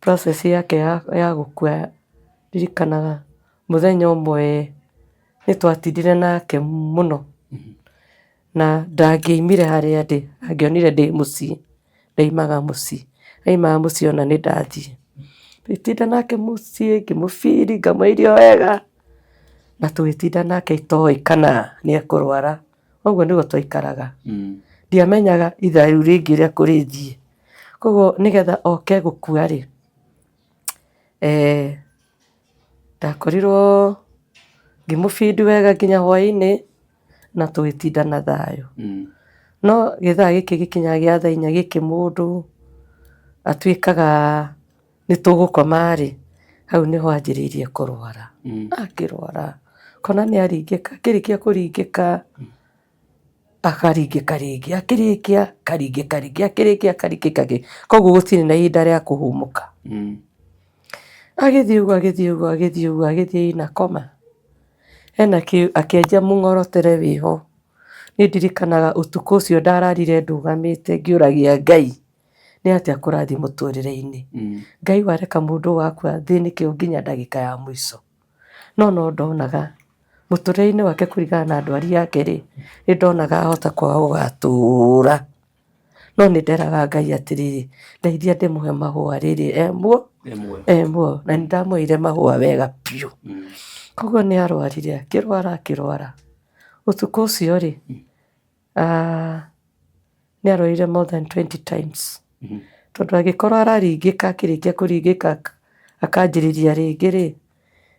process yake ya gũkua, ndirikanaga mũthenya ũmwe nĩ twatindire nake mũno na ndangĩaumire harĩa ndĩ, angĩonire ndĩ mũciĩ, ndaimaga mũciĩ, aimaga mũciĩ ona nĩ ndathiĩ, tũgĩtinda nake mũciĩ ngĩmũ feed ngamũhe irio wega na tũgĩtinda nake itoĩ kana nĩ ekũrwara, ũguo nĩguo twaikaraga. Ndiamenyaga ithaa rĩu rĩngĩ rĩa kũrĩthiĩ, koguo nĩgetha oke gũkua rĩ, ndakorirwo ngĩmũ feed wega nginya hwaĩ-inĩ na tũgĩtinda na thayũ. No gĩthaa gĩkĩ gĩkinyaga gĩa thaa inya gĩkĩ mũndũ atuĩkaga nĩ tũgũkoma rĩ, hau nĩho anjĩrĩirie kũrwara. Akĩrwara kona nĩ aringĩka, akĩrĩkia kũringĩka akaringĩka rĩngĩ, akĩrĩkia akaringĩka rĩngĩ, akĩrĩkia akaringĩka rĩngĩ, koguo gũtirĩ na ihinda rĩa kũhumũka. Agĩthiĩ ũguo agĩthiĩ ina koma, akĩanjia mũng'orotere wĩho. Niĩ ndirikanaga ũtukũ ũcio ndararire ndũgamĩte ngĩũragia Ngai nĩ atĩa kũrathiĩ mũtũrĩre-inĩ. Ngai wareka mũndũ wakua thĩnĩke o nginya ndagĩka ya mũico. No ndonaga mũtũrĩre-inĩ wake kũringana na ndwari yake rĩ, nĩ ndonaga ahota kwaga gũgatũũra. No nĩ nderaga Ngai atĩrĩrĩ, ndeithia ndĩmũhe mahũa rĩrĩ muoyo, na nĩ ndamũheire mahũa wega biũ. Koguo nĩ arwarire akĩrwara. Ũtukũ ũcio rĩ, nĩ arwarire more than 20 times. Tondũ agĩkorwo araringĩka, akĩrĩkia kũringĩka akanjĩrĩria rĩngĩ rĩ,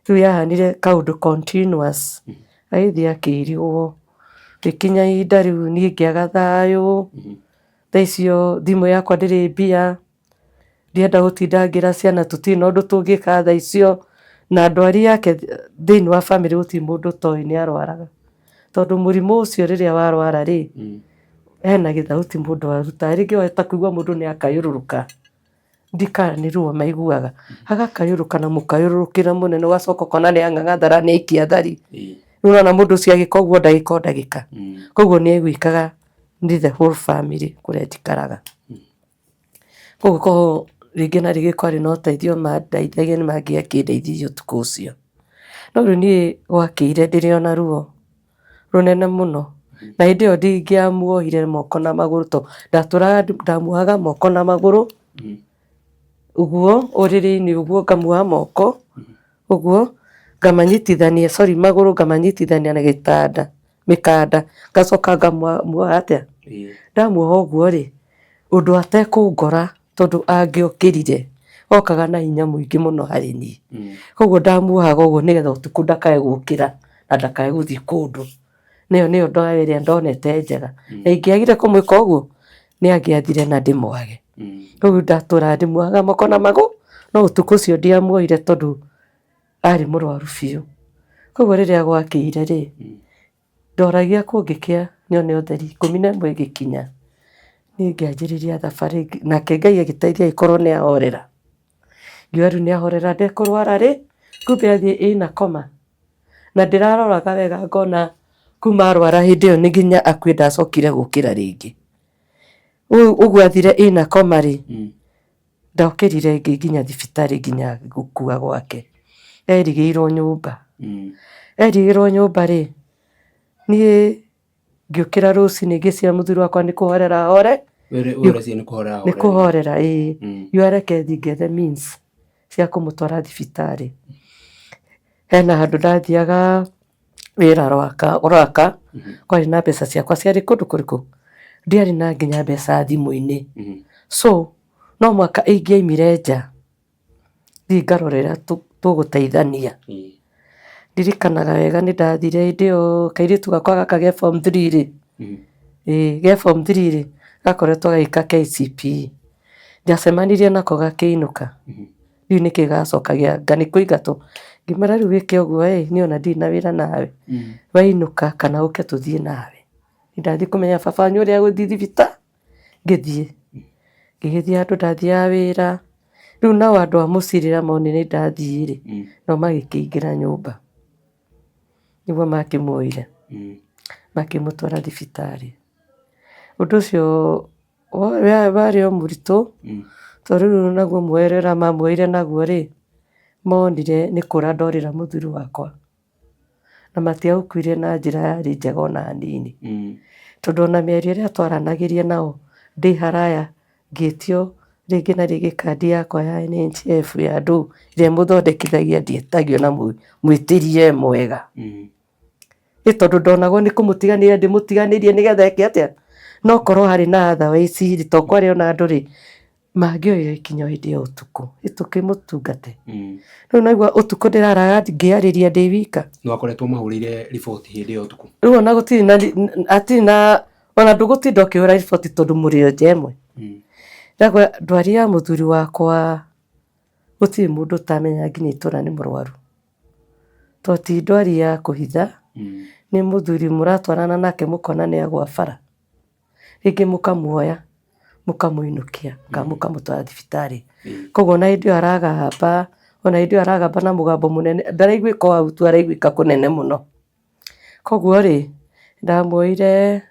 rĩu yahanire kaũndũ continuous. Agĩthiĩ akĩirigwo, gĩkinya ihinda rĩu niĩ ngĩaga thayũ. Thaa icio thimũ yakwa ndĩrĩ mbia, ndienda gũtinda ngĩra ciana tũtirĩ na ũndũ tũngĩka thaa icio, na ndwari yake thĩinĩ wa family gũtirĩ mũndũ ũtoĩ nĩ arwaraga. Tondũ mũrimũ ũcio rĩrĩa warwara rĩ, hena gĩthauti mũndũ arutaga, rĩngĩ wahota kũigua mũndũ nĩ akayũrũrũka, ndikana nĩ ruo maiguaga, agakayũrũka na mũkayũrũrũkĩra mũnene, ũgacoka ũkona nĩ ang'ang'athara nĩ aikia thari. Rĩu ona mũndũ ũcio agĩka ũguo ndagĩka. Koguo nĩ egwĩkaga nĩ the whole family kũrĩa njikaraga. Koguo rĩngĩ na rĩngĩ kwarĩ na ũteithio mandeithagia nĩ mangĩakĩndeithirie ũtukũ ũcio. No rĩu niĩ gwakĩire ndĩrĩ ona ruo rũnene mũno, na hĩndĩ ĩyo ndingĩamuohire moko na magũrũ, tondũ ndatũraga ndamuohaga moko na magũrũ ũguo ũrĩrĩ-inĩ ũguo, ngamuoha moko ũguo ngamanyitithania, magũrũ ngamanyitithania na gĩtanda mĩkanda, ngacoka ngamuoha atĩa. Ndamuoha ũguo rĩ, ũndũ atekũngora, tondũ angĩokĩrire okaga na hinya mũingĩ mũno harĩ niĩ. Koguo ndamuohaga ũguo nĩgetha ũtukũ ndakae gũkĩra na ndakae gũthiĩ kũndũ. Nĩyo ndawa ĩrĩa ndonete njega, na ingĩagire kũmwĩka ũguo nĩ angĩathire na ndĩmwage. Koguo ndatũraga ndĩmuohaga moko na magũrũ, no ũtukũ ũcio ndiamuohire tondũ arĩ mũrwaru biũ. Koguo rĩrĩa gwakĩire rĩ, ndoragia kũngĩkĩa nyone ũtheri, 11 ĩgĩkinya niĩ ngĩanjĩrĩria thabarĩ, nake Ngai agĩteithia agĩkorwo nĩ ahorera. Ngiuga rĩu nĩ ahorera ndekũrwara rĩ, kumbe athiĩ ina koma. Na ndĩraroraga wega ngona kuma arwara hĩndĩ ĩyo nĩ nginya akue ndacokire gũkĩra rĩngĩ. Ũguo athire ina koma rĩ, ndokĩrire nginya thibitarĩ nginya gũkua gwake. Erigĩirwo nyũmba rĩ, niĩ ngĩũkĩra rũcinĩ ngĩciĩra mũthuri wakwa nĩ kũhorera ahore. Nĩ kũhorera you are getting the means cia kũmũtwara thibitarĩ. Hena handũ ndathiaga wĩra rwaka, kwarĩ na mbeca ciakwa ciarĩ kũndũ kũrĩkũ, ndiarĩ na nginya mbeca thimũ-inĩ. So no mwaka ingĩaumire nja thiĩ ngarorera tũgũteithania. Ndirikanaga wega nĩ ndathire hĩndĩ ĩyo kairĩtu gakwa gaka ge form 3 rĩ, ge form 3 rĩ, gakoretwo gagĩka KCPE, njacemanirie nako gakĩinũka, rĩu nĩkĩ gacokagia anga nĩ kũingatwo. Ngĩmera rĩu wĩke ũguo niĩ ona ndirĩ na wĩra nawe, wainũka kana ũke tũthiĩ nawe. Ndathiĩ kũmenya baba wanyu ũrĩa gũthiĩ thibitarĩ, ngĩgĩthiĩ handũ ndathiaga wĩra. Rĩu nao andũ a mũciĩ rĩrĩa monire nĩ ndathiĩ rĩ, nao magĩkĩingĩra nyũmba nĩguo makĩmuoire. makĩmũtwara thibitarĩ. Ũndũ ũcio warĩ o mũritũ tondũ rĩu naguo muoerera mamuoire naguo rĩ, monire nĩ kũra ndorĩra mũthuri wakwa, na matiaũkuire na njĩra yarĩ njega ona hanini, tondũ ona mĩario ĩrĩa twaranagĩria nao ndĩ haraya ngĩtio rĩngĩ na rĩngĩ kandi yakwa ya NHIF ya andũ ĩrĩa mũthondekithagia ndietagio na mwĩtĩrie mwega. Nĩ tondũ ndonagwo nĩ kũmũtiganĩria ndĩmũtiganĩrie nĩgetha eke atĩa, no korwo harĩ na otherwise rĩ, to kwarĩ ona andũ rĩ mangĩoire ikinya hĩndĩ ya ũtukũ tũkĩmũtungate. Rĩu naigua ũtukũ ndĩraraga ngĩarĩria ndĩ wika. No akoretwo mahũrĩire riboti hĩndĩ ya ũtukũ. Rĩu ona gũtirĩ na ona ndũgũtinda ũkĩhũra riboti tondũ mũrĩ o nja ĩmwe. Ndagwa ndwari ya mũthuri wakwa gũtirĩ mũndũ ũtamenya nginya itũra nĩ mũrwaru, to ti ndwari ya kũhitha, nĩ mũthuri mũratwarana nake mũkona nĩ agwa bara, rĩngĩ mũkamuoya mũkamũinũkia mũkamũtwara thibitarĩ. Koguo ona hĩndĩ ĩyo aragamba, ona hĩndĩ ĩyo aragamba na mũgambo mũnene ndaraiguĩka o hau tu, araiguĩka kũnene mũno. Koguo rĩ ndamuoire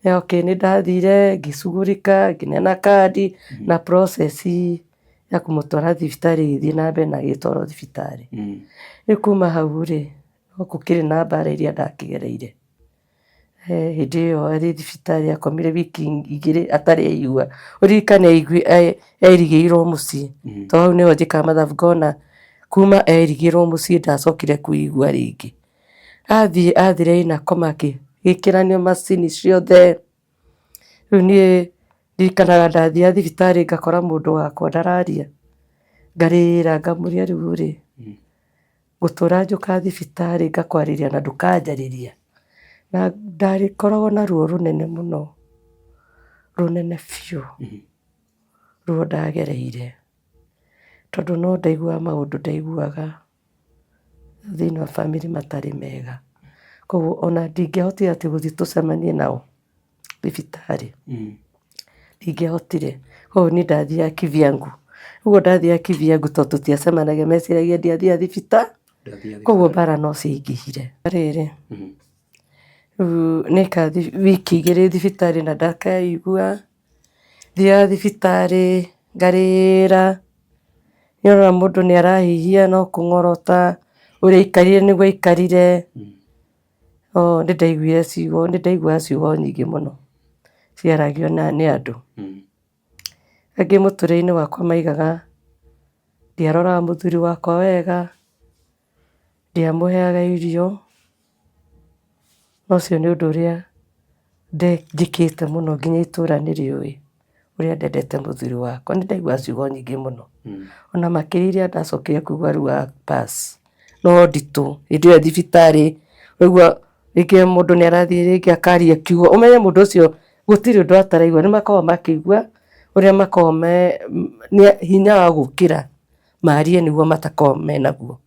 nĩ ndathire ngĩcugurika ngineana kandi na process ya kũmũtwara thibitarĩ ĩgĩthiĩ na mbere na agĩtwarwo thibitarĩ. Rĩu kuma hau rĩ no gũkĩrĩ na mbara iria ndakĩgereire. Hĩndĩ ĩyo arĩ thibitarĩ akomire wiki igĩrĩ atarĩ aigua, ũririkane erigĩirwo mũciĩ, to hau nĩho njĩkaga mathabu ngona kuma erigĩrwo mũciĩ ndacokire kũigua rĩngĩ. Athire na koma gĩkĩranio macini ciothe. Rĩu niĩ ndirikanaga ndathiaga thibitarĩ ngakora mũndũ wakwa ndararia, ngarĩra ngamũria rĩu rĩ gũtũra njũka thibitarĩ ngakwarĩria na ndũkanjarĩria, na ndarĩkoragwo na ruo rũnene mũno, rũnene biũ, ruo ndagereire tondũ no ndaiguaga maũndũ ndaiguaga thĩinĩ wa family matarĩ mega. Koguo ona ndingĩahotire atĩ gũthiĩ tũcemanie nao thibitarĩ, ndingĩahotire. Koguo niĩ ndathiaga kivyangu. Ũguo ndathiaga kivyangu tondũ tũtiacemanagia meciragia ndiathiaga thibitarĩ, koguo mbara no ciaingĩhire. Rĩrĩ nĩka wiki igĩrĩ thibitarĩ na ndakaigua, thiaga thibitarĩ ngarĩra, nĩona mũndũ nĩ arahihia no kũng'orota, ũrĩa aikarire nĩguo aikarire. Nĩ ndaiguaga ciugo nyingĩ mũno ciaragio nĩ andũ. Angĩ mũtũrĩre-inĩ wakwa maigaga ndiaroraga mũthuri wakwa wega, ndiamũheaga irio, na ũcio nĩ ũndũ ũrĩa njĩkĩte mũno nginya itũra nĩrĩũĩ ũrĩa ndendete mũthuri wakwa. Nĩ ndaiguaga ciugo nyingĩ mũno, ona makĩria iria ndacokire kũigua rĩu wa pass, no nditũ hĩndĩ ĩyo thibitarĩ. Ũguo rĩngĩ mũndũ nĩ arathiĩ rĩngĩ akaria kiugo, ũmenye mũndũ ũcio gũtirĩ ũndũ ataraigua, nĩ makoragwo makĩigua ũrĩa makoragwo hinya wa gũkĩra marie nĩguo matakoragwo menaguo.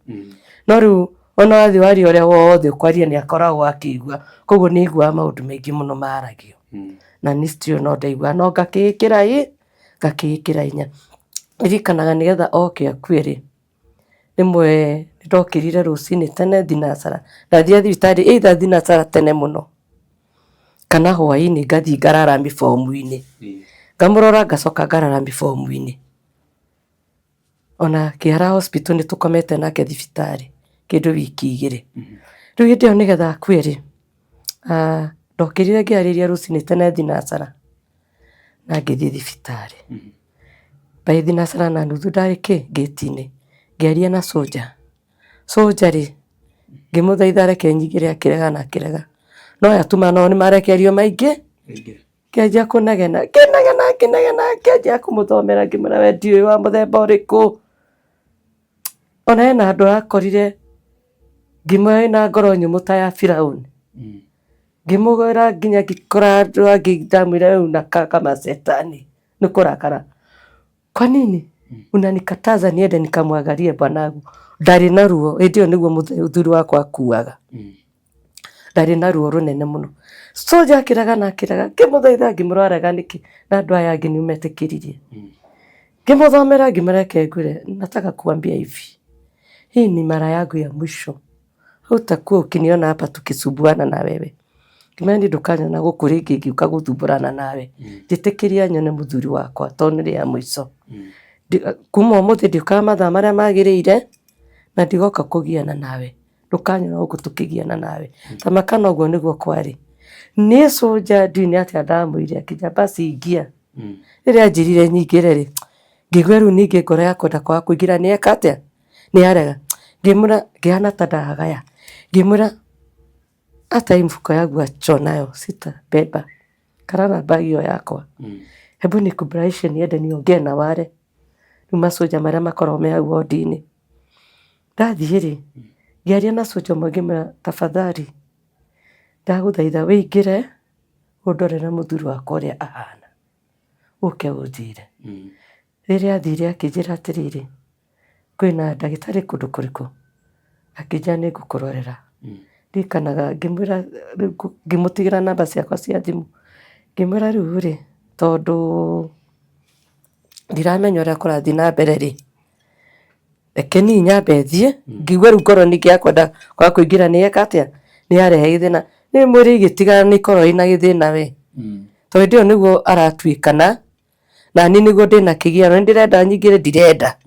No rĩu ona wathiĩ waria ũrĩa wothe ũkwaria nĩ akoragwo akĩigua, koguo nĩ aiguaga maũndũ maingĩ mũno maragio, na niĩ still no ndaiguaga, no ngakĩĩkĩra hinya. Ndirikanaga nĩgetha oke akue rĩ, rĩmwe ndokĩrire rũcinĩ tene thinacara, ndathiaga thibitarĩ either thinacara tene mũno kana hwaĩ-inĩ ngathiĩ ngarara mĩbomu-inĩ, ngamũrora ngacoka ngarara mĩbomu-inĩ. Ona Kĩara hospital nĩ tũkomete nake thibitarĩ kĩndũ wiki igĩrĩ. Rĩu hĩndĩ ĩyo nĩgetha akue rĩ, ndokĩrire ngĩarĩria rũcinĩ tene thinacara na ngĩthiĩ thibitarĩ. By thinacara na nuthu ndarĩ gate-inĩ ngĩaria na soldier rĩ, ngĩmũthaitha reke nyingĩre, akĩrega, no yatuma nao nĩ marekerio maingĩ, kĩanjia kũnegena, kĩanjia kũmũthomera ngĩmwĩra we ndiũĩ wa mũthemba ũrĩkũ. Ona hena andũ akorire ngĩmwĩra na ngoro nyũmũ ta ya Firaũni, ngĩmũgwĩra nginya ngĩkora andũ angĩ ndamwĩra rĩu na kama setani nĩ kũrakara, kwa nini unanikataza niende nikamwangalie bwanangu? Ndarĩ na ruo hĩndĩ ĩyo nĩguo mũthuri wakwa akuaga, ndarĩ na ruo rũnene mũno. Soldier akĩrega, ngĩmũthaitha ngĩmwĩra arega nĩkĩ, na andũ aya angĩ nĩmetĩkĩririe, ngĩmũthomera ngĩmũreke ngwĩre nataka kuambia hivi, hii ni mara yangu ya mwisho, hautakuwa ukiniona hapa tukisumbuana na wewe. Kimani ndukanyona gũkũ rĩngĩ ngĩũka gũthumburana nawe njĩtĩkĩria nyone mũthuri wakwa tondũ nĩ rĩa mũico kuma ũmũthĩ ndĩũkaga mathaa marĩa magĩrĩire na ndigoka kũgiana nawe ndũkanyona gũkũ tũkĩgiana nawe tamakana ũguo nĩguo kwarĩ niĩ Soldier ndiũĩ nĩ atĩa ndamwĩire akĩnja basi ingia rĩrĩa anjĩrire nyingĩre rĩ ngĩigua rĩu ningĩ ngoro ya kwenda kwaga kũingĩra nĩ eka atĩa nĩ arega ngĩmwĩra ngĩhana ta ndagaya ngĩmwĩra hata hii mfuko yangu acho nayo sitabeba karara bagi hiyo yakwa hebu nikuburahishe niende niongee na wale numa Soldier marĩa makoragwo me hau wodi-inĩ ndathiĩ rĩ ngĩaria na Soldier ũmwe ngĩmwĩra tafadhali ndagũthaitha wĩingĩre ũndorere mũthuri wakwa ũrĩa ahana ũke ũnjĩre rĩrĩa athire akĩnjĩra atĩrĩrĩ kwĩna ndagĩtarĩ kũndũ kũrĩkũ akĩnja nĩ ngũkũrorera ndikanaga ngĩmwĩra ngĩmũtigĩra namba ciakwa cia thimũ ngĩmwĩra rĩu rĩ tondũ ndiramenya ũrĩa kũrathiĩ na mbere rĩ reke niĩ nyambe thiĩ ngĩigua rĩu ngoro ningĩ yakwenda kwaga kũingĩra nĩ eka atĩa nĩ arehe gĩthĩna nĩ mwĩrĩ igĩtigana nĩ ikorwo ina gĩthĩna we tondũ hĩndĩ ĩyo nĩguo aratuĩkana na niĩ nĩguo ndĩna kĩgiano nĩ ndĩrenda nyingĩre ndirenda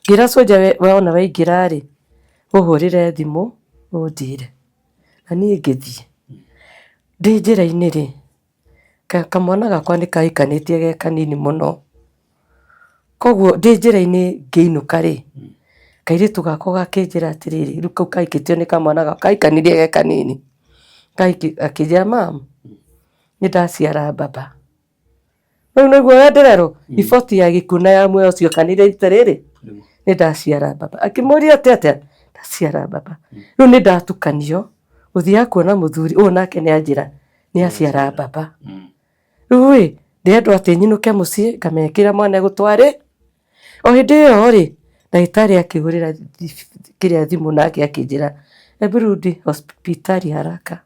ngĩra Soldier wona waingĩra rĩ ũhũrĩre thimũ ũnjĩre na niĩ ngĩthiĩ ndĩ njĩra-inĩ rĩ kamwana gakwa nĩ kahikanĩtie ge kanini mũno koguo ndĩ njĩra-inĩ ngĩinũka rĩ kairĩtu gakwa gakĩnjĩra atĩrĩrĩ rĩu kau kahikĩtio nĩ kamwana gakwa kahikanirie ge kanini akĩnjĩra mam nĩ ndaciara baba rĩu nĩguo wendererwo riboti ya gĩkuũ na ya muoyo ũcio kanire rita rĩrĩ nĩ ndaciara baba akĩmũria atĩa ndaciara baba rĩu nĩ ndatukanio gũthiaga kuona mũthuri ũũ nake nĩ anjĩra nĩ aciara baba rĩu ndĩrendwo atĩ nyinũke mũciĩ ngamekĩra mwana gũtwarĩ o hĩndĩ ĩyo rĩ ndagĩtarĩ akĩhũrĩra kĩrĩa thimũ nake akĩnjĩra hebu rudi hospitali haraka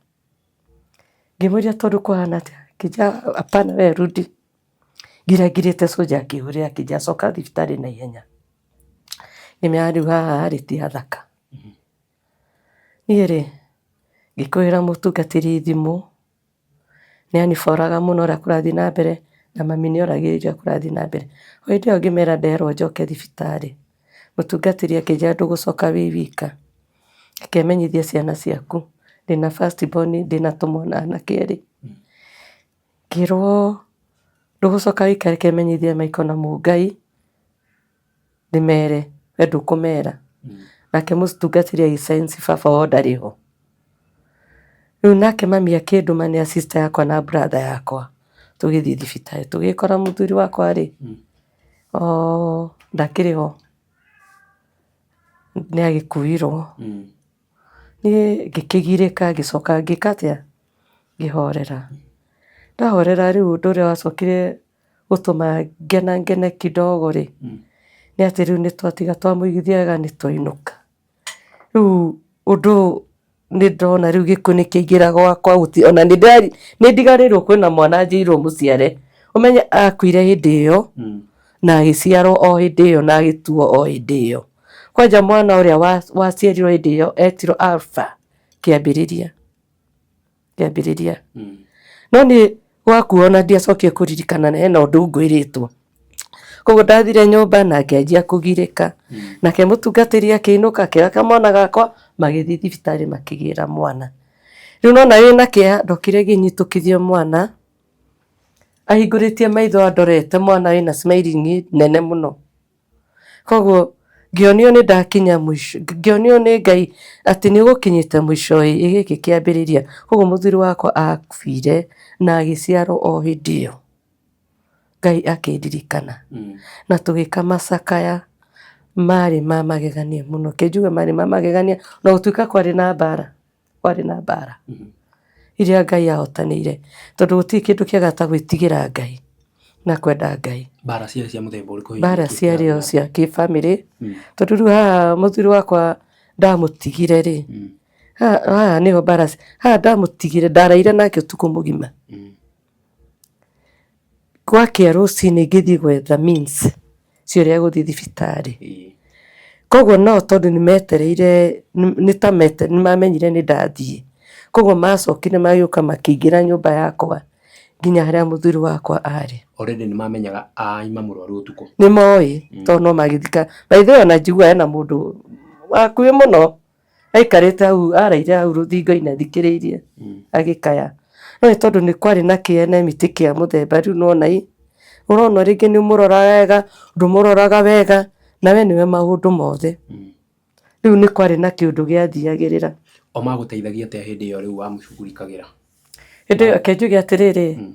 ngĩmũria tondũ kũhana atĩa akĩnjĩra hapana we rudi ngiragirĩte Soldier akĩhũrĩra akĩnjĩra coka thibitarĩ na ihenya ngĩmera rĩu haha rĩ ti hathaka niĩ rĩ ngĩkũhĩra mũtungatĩri thimũ nĩ aniboraga mũno ũrĩa kũrathiĩ na mbere na mami nĩ oragĩrĩria kũrathiĩ na mbere o hĩndĩ ĩyo ngĩmera nderwo njoke thibitarĩ mũtungatĩri akĩnjĩra ndũgũcoka wĩ wika akemenyithia ciana ciaku ndĩna first born ndĩna tũmwana anake erĩ ngĩrwo ndũgũcoka wika reke menyithie Michael na Mũngai ndĩmere we ndũkũmera nake mũtungatĩri agĩcainci baba wao ndarĩ ho rĩu nake mami akĩndũmania sister yakwa na brother yakwa tũgĩthiĩ thibitarĩ tũgĩkora mũthuri wakwa rĩ ndakĩrĩ ho nĩ agĩkuirwo niĩ ngĩkĩgirĩka ngĩcoka ngĩka atĩa ngĩhorera ndahorera rĩu ũndũ ũrĩa wacokire gũtũma ngene kidogo rĩ nĩ atĩ rĩu nĩ twatiga twamũigithia wega nĩ twainũka rĩu ũndũ nĩ ndona rĩu gĩkuũ nĩ kĩaingĩra gwakwa ona nĩ ndigarĩirwo kwĩna mwana njĩirwo mũciare ũmenye akuire hĩndĩ ĩyo na agĩciarwo o hĩndĩ ĩyo na agĩtuo o hĩndĩ ĩyo kwanja mwana ũrĩa waciarirwo hĩndĩ ĩyo etirwo Alpha kĩambĩrĩria no nĩ wakuo na ndiacokire kũririkana na hena ũndũ ngwĩrĩtwo koguo ndathire nyũmba na ngĩanjia kũgirĩka nake mũtungatĩri akĩinũka akĩoya kamwana gakwa magĩthiĩ thibitarĩ makĩgĩra mwana rĩu nona wĩna kĩeha ndokire ngĩnyitũkithio mwana ahingũrĩtie maitho andorete mwana wĩna smiling nene mũno koguo ngĩonio nĩ ndakinya mũico ngĩonio nĩ Ngai atĩ nĩ ũgũkinyĩte mũico gĩkĩ kĩambĩrĩria koguo mũthuri wakwa akuire na agĩciarwo o hĩndĩ ĩyo Ngai akĩndirikana na tũgĩka macakaya marĩ ma magegania mũno kĩnjuge marĩ ma magegania na gũtuĩka kwarĩ na mbara iria Ngai ahotanĩire tondũ gũtirĩ kĩndũ kĩega ta gwĩtigĩra Ngai na kwenda Ngai bara cia mũthemba ũrĩkũ bara ciarĩ o cia kĩbamĩrĩ tondũ rĩu haha mũthuri wakwa ndamũtigire rĩ haha nĩho bara haha ndamũtigire ndaraire nake ũtukũ mũgima gwakĩa rũcinĩ ngĩthiĩ gwetha means ciũrĩa gũthiĩ thibitarĩ koguo no tondũ nĩ metereire nĩ mamenyire nĩ ndathiĩ Koguo macokire magĩũka makĩingĩra nyũmba yakwa nginya harĩa mũthuri wakwa arĩ. Already nĩ mamenyaga ima mũrwaru ũtukũ. Nĩ moĩ tondũ no magĩthika. By the way ona njiguaga hena mũndũ wakuĩ mũno aikarĩte hau araire hau rũthingo-inĩ athikĩrĩirie agĩkaya. No nĩ tondũ nĩ kwarĩ na kĩenemiti kĩa mũthemba rĩu nona ũrona rĩngĩ nĩ ũmũroraga wega ndũmũroraga wega nawe nĩwe maũndũ mothe. Rĩu nĩ kwarĩ na kĩũndũ gĩathiagĩrĩra. O magũteithagia atĩa hĩndĩ ĩyo rĩu wamũcugurikagĩra? Hĩndĩ ĩyo reke njuge atĩrĩrĩ,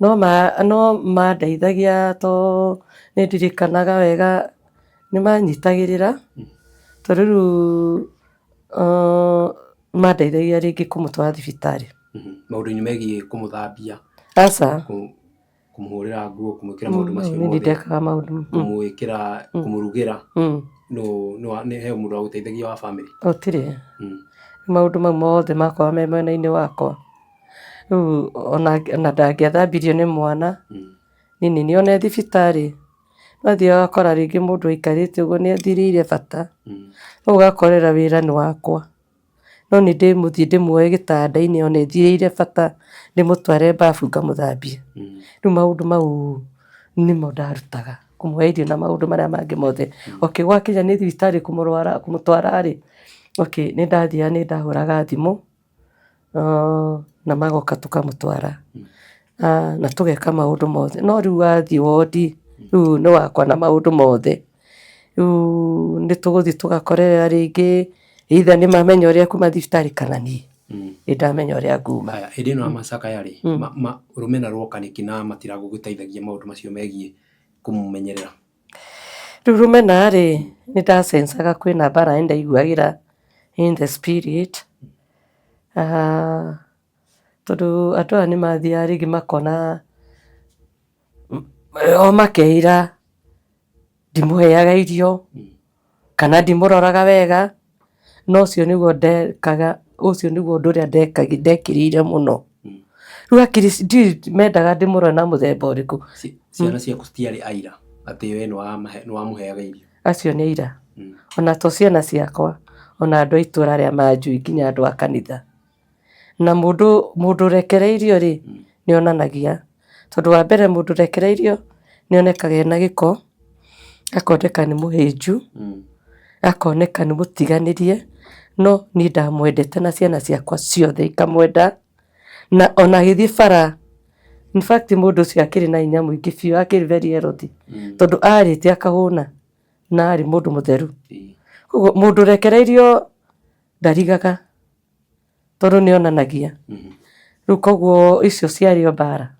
no mandeithagia tondũ nĩ ndirikanaga wega nĩ manyitagĩrĩra tondũ rĩu mandeithagia rĩngĩ kũmũtwara thibitarĩ. Maũndũ-inĩ megiĩ kũmũthambia, aca kũmũhũrĩra nguo, kũmwĩkĩra maũndũ macio nĩ ndekaga maũndũ kũmwĩkĩra, kũmũrugĩra, nĩ he mũndũ wa gũteithagia wa bamĩrĩ? Gũtirĩ. Maũndũ mau mothe makoragwo me mwena-inĩ wakwa. Rĩu ona ndangĩathambirio nĩ mwana nini nĩone thibitarĩ wathiĩ ũgakora rĩngĩ mũndũ aikarĩte ũguo nĩ athirĩire bata, rĩu ũgakorera wĩra nĩ wakwa, no nĩ ndĩmũthiĩ ndĩmuoye gĩtanda-inĩ ona ethirĩire bata ndĩmũtware babu ngamũthambia. Rĩu maũndũ mau nĩmo ndarutaga, kũmũhe irio na maũndũ marĩa mangĩ mothe. Gwakinya nĩ thibitarĩ kũmũtwara-rĩ, nĩ ndathiaga nĩ ndahũraga thimũ na magoka tũkamũtwara na tũgeka maũndũ mothe. No rĩu wathiĩ wondi rĩu nĩ wakwa na maũndũ mothe. Rĩu nĩ tũgũthiĩ tũgakorera rĩngĩ either nĩ mamenya ũrĩa kuma thibitarĩ kana niĩ nĩ ndamenya ũrĩa nguma. Hĩndĩ ĩno ya macakaya-rĩ, rũmena rwoka nĩkĩ na matiragũgĩteithagia maũndũ macio megiĩ kũmũmenyerera? Rĩu rũmena-rĩ nĩ ndacencaga kwĩna mbara nĩ ndaiguagĩra in the spirit, tondũ andũ aya nĩ mathiaga rĩngĩ makona o makeira ndimũheaga irio kana ndimũroraga wega, no ũcio nĩguo ndekaga, ũcio nĩguo ũndũ ũrĩa ndekĩrĩire mũno. Rĩu hakiri mendaga ndĩmũrore na mũthemba ũrĩkũ. Ciana ciaku citiarĩ aira atĩ we nĩ wamũheaga irio? Acio nĩ aira, ona to ciana ciakwa, ona andũ a itũra arĩa manjui nginya andũ a kanitha. Na mũndũ ũrekereirio-rĩ nĩ onanagia, tondũ wa mbere mũndũ ũrekereirio nĩ onekaga ena gĩko, akoneka nĩ mũhĩnju, akoneka nĩ mũtiganĩrie, no niĩ ndamwendete na ciana ciakwa ciothe ikamwenda, na ona agĩthiĩ bara, in fact mũndũ ũcio akĩrĩ na hinya mũingĩ biũ, akĩrĩ very healthy, tondũ arĩte akahũna na arĩ mũndũ mũtheru. Koguo mũndũ ũrekereirio ndarigaga tondũ nĩ onanagia. Rĩu koguo icio ciarĩ o mbara,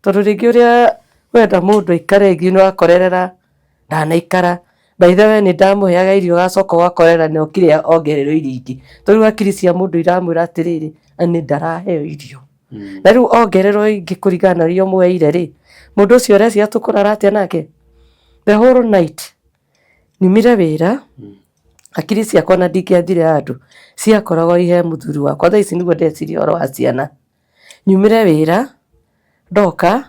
tondũ rĩngĩ ũrĩa wenda mũndũ aikare rĩngĩ nĩ wakorerera ndanaikara, by the way nĩ ndamũheaga irio ũgacoka ũgakorera nĩ okire ongererwo irio ingĩ, tondũ hakiri cia mũndũ iramwĩra atĩrĩrĩ nĩ ndaraheo irio, na rĩu ongererwo ingĩ kũringana na ũrĩa ũmũheire-rĩ, mũndũ ũcio ũreciria tũkũrara atĩa nake the whole night. Nyumire wĩra hakiri ciakwa na ndingĩathire handũ ciakoragwo ihe mũthuri wakwa, thaa ici nĩguo ndeciria ũhoro wa ciana. Nyumire wĩra ndoka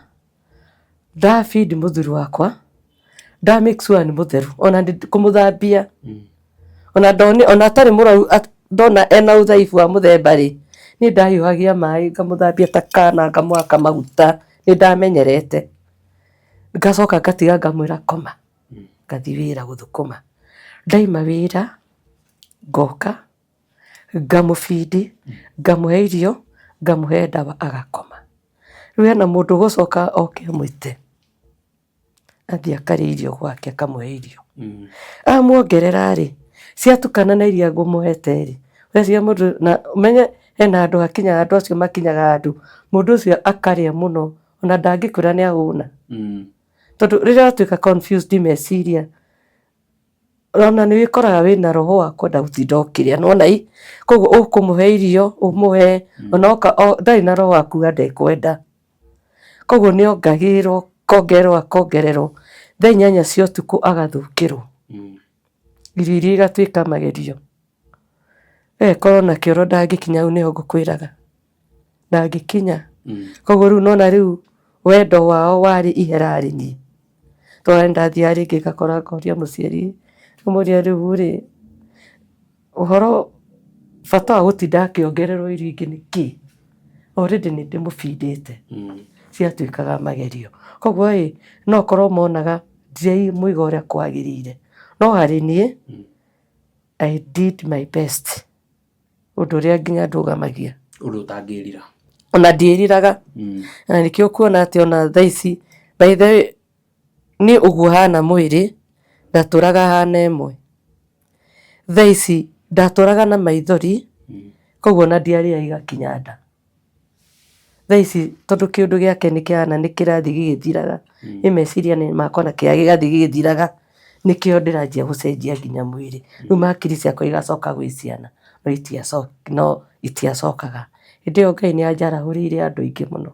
feed mũthuri wakwa, make sure nĩ mũtheru, ona kũmũthambia, ona atarĩ mũrwaru, ndona ena ũthaibu wa mũthemba-rĩ, nĩ ndahiũhagia maĩ ngamũthambia ta kana ngamũhaka maguta, nĩ ndamenyerete, ngacoka ngatiga ngamwĩra koma, ngathiĩ wĩra gũthũkũma. Ndaima wĩra ngoka ngamũbindi, ngamũhe irio, ngamũhe ndawa agakoma. Rĩu hena mũndũ gũcoka oke amwĩte athiĩ akarĩa irio gwake akamũhe irio, amuongerera-rĩ ciatukana na iria ngũmũhete-rĩ, ũreciria mũndũ, na ũmenye hena andũ hakinyaga, andũ acio makinyaga handũ mũndũ ũcio akarĩa mũno ona ndangĩkwĩra nĩ ahũna, tondũ rĩrĩa watuĩka confused meciria, ona nĩ wĩkoraga wĩna roho wa kwenda gũtinda ũkĩrĩa, nĩwona koguo ũkũmũhe irio ũmũhe, ona ndarĩ na roho wa kuga ndekwenda, koguo nĩ ongagĩrĩrwo akongererwo, thaa 8 cia ũtukũ agathũkĩrwo, irio iria igatuĩka magerio. Korwo na kĩoro ndangĩkinya hau nĩho ngũkwĩraga ndangĩkinya. Koguo rĩu nona rĩu wendo wao warĩ ihera rĩ niĩ, tondũ ndathiaga rĩngĩ ngakora ngoria mũciari, ngũmũria rĩu-rĩ ũhoro bata wa gũtinda akĩongererwo irio ingĩ nĩkĩ? Already nĩ ndĩmũbindĩte ciatuĩkaga magerio. Koguo no korwo monaga ndiramũiga ũrĩa kwagĩrĩire, no harĩ niĩ I did my best, ũndũ ũrĩa nginya ndũgamagia, ũndũ ũtangĩrira, ona ndiĩriraga. Na nĩkĩo kuona atĩ ona thaa ici by the way nĩ ũguo hana mwĩrĩ ndatũraga hana ĩmwe. Thaa ici ndatũraga na maithori, koguo na ndiarĩa igakinya nda. Thaa ici tondũ kĩũndũ gĩake nĩ kĩhana nĩ kĩrathiĩ gĩgĩthiraga, meciria makwa na kĩrĩa gĩgathiĩ gĩgĩthiraga, nĩkĩo ndĩranjia gũcenjia nginya mwĩrĩ. Rĩu hakiri ciakwa igacoka gwĩ ciana, no itiacokaga. Hĩndĩ ĩyo Ngai nĩ anjarahũrĩire andũ aingĩ mũno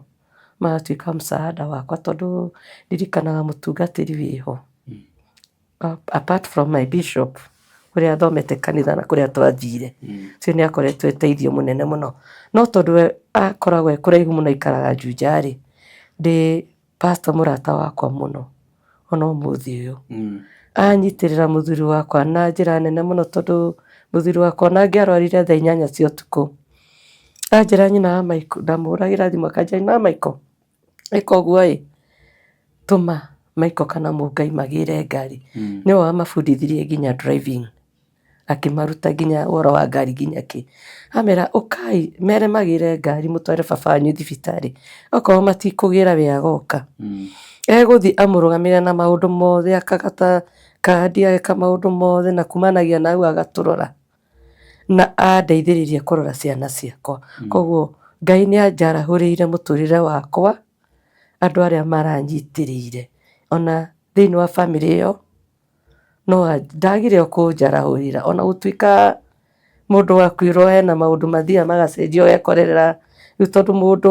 magatuĩka msaada wakwa, tondũ ndirikanaga mũtungatĩri wĩho apart from my bishop ũrĩa athomete kanitha na kũrĩa twathire, ũcio nĩ akoretwo ũteithio mũnene mũno. No tondũ we akoragwo kũraihu mũno aikaraga Juja-rĩ, ndĩ pastor mũrata wakwa mũno ona ũmũthĩ ũyũ anyitĩrĩra mũthuri wakwa na njĩra nene mũno, tondũ mũthuri wakwa ona angĩarwarire thaa 8 cia ũtukũ anjĩra nyina wa Maiko, ndamũhũragĩra thimũ akanjĩra nyina wa Maiko ĩka ũguo tũma Maiko kana Mũngai magĩre ngari. Nĩwe wamabundithirie nginya driving, akĩmaruta nginya ũhoro wa ngari nginya kĩ. Amera ũkai mere magĩre ngari mũtware baba wanyu thibitarĩ, okorwo matikũgĩra we agoka. Egũthiĩ amũrũgamĩrĩre na maũndũ mothe, akagata kandi, ageka maũndũ mothe na kumanagia na hau agatũrora na andeithĩrĩrie kũrora ciana ciakwa. Koguo Ngai nĩ anjarahũrĩire mũtũrĩre wakwa, andũ arĩa maranyitĩrĩire ona thĩinĩ wa family ĩyo, no ndagire o kũnjarahũrĩra ona gũtuĩka mũndũ wakuĩrwo hena maũndũ mathiaga magacenjia ũgekorerera rĩu, tondũ mũndũ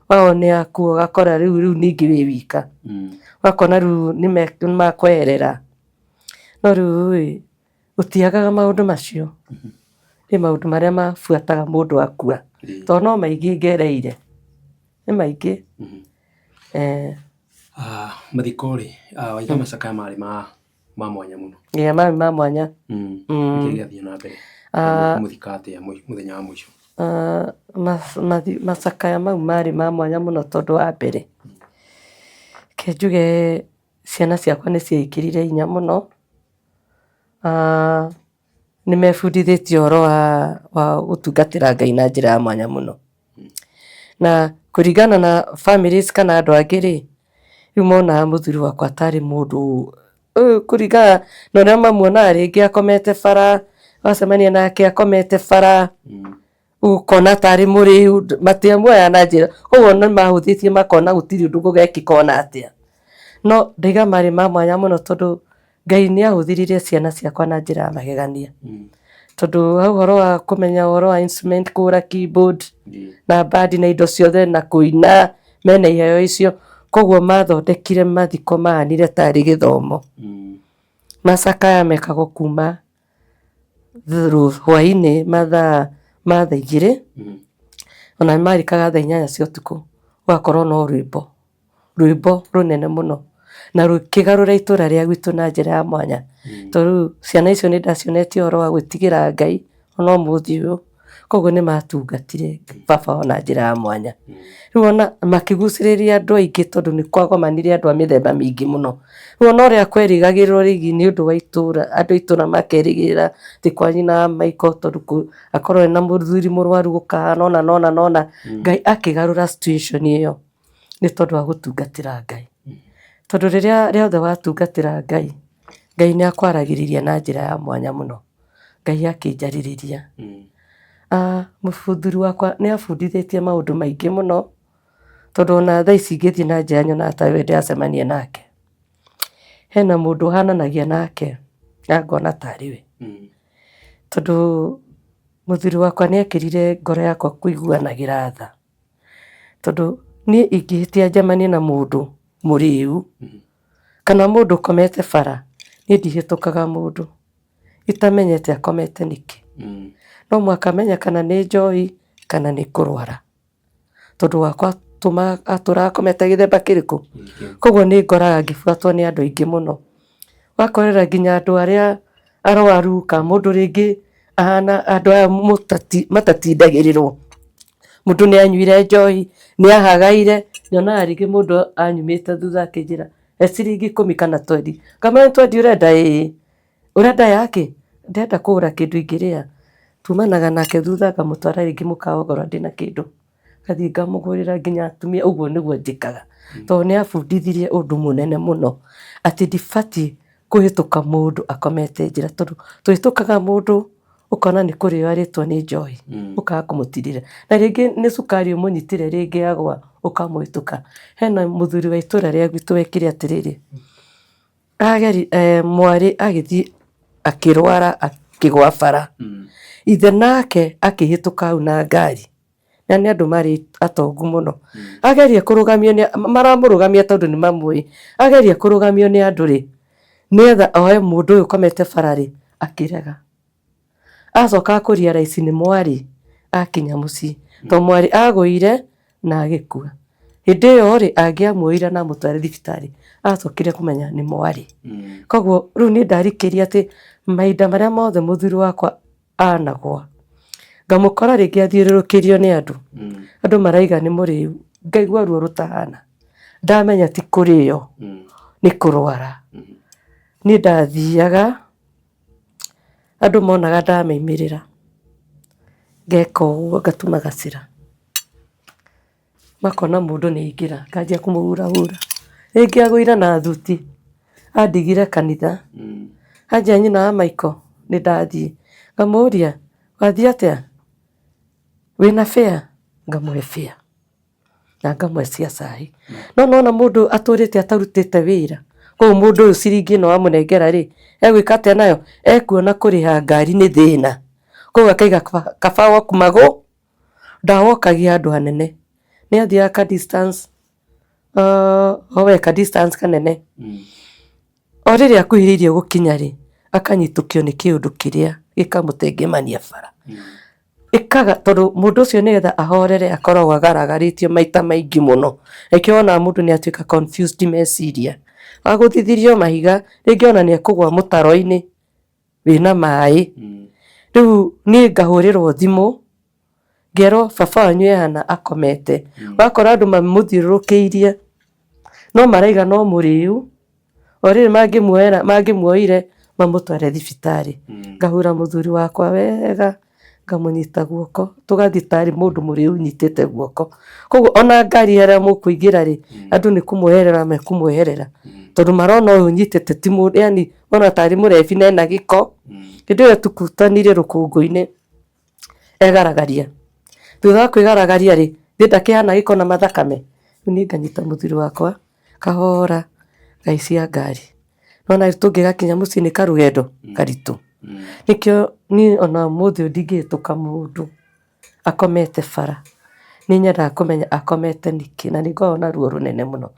wao nĩ akuo ũgakora rĩu ningĩ wĩ wika, wakona rĩu nĩ makweherera. No rĩu ũtiagaga maũndũ macio, nĩ maũndũ marĩa mabuataga mũndũ akua, tondũ no maingĩ ngereire, nĩ maingĩ. Mathiko-rĩ Waiga Macakaya marĩ ma mwanya mũno. Marĩ ma mwanya. Nĩkĩĩ gĩathiĩ na mbere mũthika atĩa mũthenya wa mũico? Macakaya mau marĩ ma mwanya mũno, tondũ wa mbere ke njuge ciana ciakwa nĩ ciaikĩrire hinya mũno, nĩ mebundithĩtie ũhoro wa gũtungatĩra Ngai na njĩra ya mwanya mũno. Na kũringana na families kana andũ angĩ-rĩ, rĩu monaga mũthuri wakwa atarĩ mũndũ kũringana na ũrĩa mamuonaga, rĩngĩ akomete bara, wacemania nake akomete bara, ũkona tarĩ mũrĩu, matiamuoya na njĩra, ũguo nĩ mahũthĩtie makona gũtirĩ ũndũ gũgekĩka ona atĩa. No ndaiga marĩ ma mwanya mũno, tondũ Ngai nĩ ahũthĩrire ciana ciakwa na njĩra ya magegania, tondũ hau ũhoro wa kũmenya ũhoro wa instrument, kũhũra keyboard na band na indo ciothe na kũina, mena iheo icio, koguo mathondekire mathiko mahanire tarĩ gĩthomo. Macakaya mekagwo kuma hwaĩ-inĩ mathaa 2 ona marikaga thaa 8 cia ũtukũ, ũgakorwo no rwĩmbo rũnene mũno na rũkĩgarũra itũra rĩa gwitũ na njĩra ya mwanya. Tondũ ciana icio nĩ ndacionetie ũhoro wa gwĩtigĩra Ngai ona ũmũthĩ ũyũ, koguo nĩ matungatire baba ona njĩra ya mwanya. Rĩu ona makĩgucĩrĩria andũ aingĩ, tondũ nĩ kwagomanire andũ a mĩthemba mĩingĩ mũno. Rĩu ona ũrĩa kwerĩgagĩrĩrwo rĩngĩ nĩ ũndũ wa itũra, andũ a itũra makerĩgĩrĩra atĩ kwa nyina wa Maiko, tondũ akorwo na mũthuri mũrwaru gũkahana ona Ngai akĩgarũra situation ĩyo nĩ tondũ wa gũtungatĩra Ngai. Tondũ rĩrĩa rĩothe watungatĩra Ngai, Ngai nĩ akwaragĩrĩria na njĩra ya mwanya mũno, Ngai akĩnjarĩrĩria. Mũthuri wakwa nĩ abundithĩtie maũndũ maingĩ mũno, tondũ ona thaa ici ingĩthiĩ na njĩra nyonaga ta we ndĩracemania nake, hena mũndũ ũhananagia nake na ngona tarĩ we, tondũ mũthuri wakwa nĩ ekĩrire ngoro yakwa kũiguanagĩra tha, tondũ niĩ ingĩhĩtia njemanie na mũndũ mũrĩu kana mũndũ ũkomete bara, niĩ ndihĩtũkaga mũndũ itamenyete akomete nĩkĩ, no mũhaka menya kana nĩ njohi kana nĩ kũrwara, tondũ wakwa atũraga akomete gĩthemba kĩrĩkũ. Koguo nĩ ngoraga ngĩbuatwo nĩ andũ aingĩ mũno, wakorera nginya andũ arĩa arwaru, ka mũndũ rĩngĩ ahana andũ aya matatindagĩrĩrwo. Mũndũ nĩ anyuire njohi, nĩ ahagaire, nyonaga rĩngĩ mũndũ anyumĩte thutha akĩnjĩra ciringi 10 kana 20. Kamara 20 ũrenda yake, ndenda kũgũra kĩndũ ingĩrĩa. Tumanaga nake thutha ngamũtwara rĩngĩ mũkawa ngorwo ndĩ na kĩndũ, ngathiĩ ngamũgũrĩra nginya atumia. Ũguo nĩguo njĩkaga, tondũ nĩ abundithirie ũndũ mũnene mũno, atĩ ndibatiĩ kũhĩtũka mũndũ akomete njĩra, tondũ tũhĩtũkaga mũndũ ũkona nĩ kũrĩo arĩtwo nĩ njohi, ũkaga kũmũtirĩra. Na rĩngĩ nĩ cukari ũmũnyitire rĩngĩ agwa ũkamũhĩtũka. Hena mũthuri wa itũra rĩa gwitũ wekire atĩrĩrĩ, mwarĩ agĩthiĩ akĩrwara akĩgwa bara, ithe nake akĩhĩtũka hau na ngari, na nĩ andũ marĩ atongu mũno. Ageria kũrũgamio, maramũrũgamia tondũ nĩ mamũĩ, ageria kũrũgamio nĩ andũ rĩ, nĩgetha oe mũndũ ũyũ ũkomete bara rĩ, akĩrega. Acoka kũria raici nĩ mwarĩ akinya mũciĩ, tondũ mwarĩ agũire na agĩkua. Hĩndĩ ĩyo rĩ, angĩamuoire na amũtware thibitarĩ, acokire kũmenya nĩ mwarĩ. Koguo rĩu nĩ ndarikĩria atĩ mahinda marĩa mothe mũthuri wakwa anagwa, ngamũkora rĩngĩ athiũrũrũkĩrio nĩ andũ, andũ maraiga nĩ mũrĩu, ngaigua ruo rũtahana, ndamenya ti kũrĩo, nĩ kũrwara. Niĩ ndathiaga, andũ monaga ndamaimĩrĩra, ngeka ũguo ngatuma gacĩra, makona mũndũ nĩ aingĩra, nganjia kũmũhurahura. Rĩngĩ agũire na thuti, andigire kanitha, anjia nyina wa maiko, nĩ ndathiĩ, ngamũria wathiĩ atĩa, wĩna fare? Ngamũhe fare na ngamũhe cia cai. No nona mũndũ atũrĩte atarutĩte wĩra, koguo mũndũ ũyũ ciringi ĩno wamũnengera rĩ, egwĩka atĩa nayo? Ekuona kũrĩha ngari nĩ thĩna, koguo akaiga kaba waku magũ, ndawokagia andũ hanene, nĩ athiaga ka distance, ka distance kanene. O rĩrĩa akuhĩrĩirie gũkinya rĩ, akanyitũkio nĩ kĩũndũ kĩrĩa gĩkamũtengemania bara. Ĩkaga, tondũ mũndũ ũcio nĩgetha ahorere akoragwo agaragarĩtio maita maingĩ mũno. Nĩkĩo wonaga mũndũ nĩ atuĩka confused meciria, agũthithirio mahiga, rĩngĩ ona nĩ ekũgwa mũtaro-inĩ wĩna maĩ. Rĩu niĩ ngahũrĩrwo thimũ, ngerwo baba wanyu ehana akomete. Wakora andũ mamũthiũrũrũkĩirie, no maraiga no mũrĩu, o rĩrĩ mangĩmuoire mamũtware thibitarĩ. Ngahura mũthuri wakwa wega, ngamũnyita guoko, tũgathiĩ tarĩ mũndũ mũrĩu nyitĩte guoko. Koguo ona ngari harĩa mũkũingĩra rĩ, andũ nĩ kũmweherera mekũmweherera, tondũ marona ũyũ nyitĩte ti mũndũ, yani ona tarĩ mũrebi na ena gĩko. Hĩndĩ ĩyo tukutanire rũkũngũ-inĩ, egaragaria. Thutha wa kwĩgaragaria rĩ, ndakĩhana gĩko na mathakame. Rĩu niĩ nganyita mũthuri wakwa kahora, ngaicia ngari. Nona tũngĩgakinya mũciĩ nĩ karũgendo karitũ. Nĩkĩo niĩ ona ũmũthĩ ndingĩhĩtũka mũndũ akomete bara, nĩ nyendaga kũmenya akomete nĩkĩ, na nĩ ngoragwo na ruo rũnene mũno,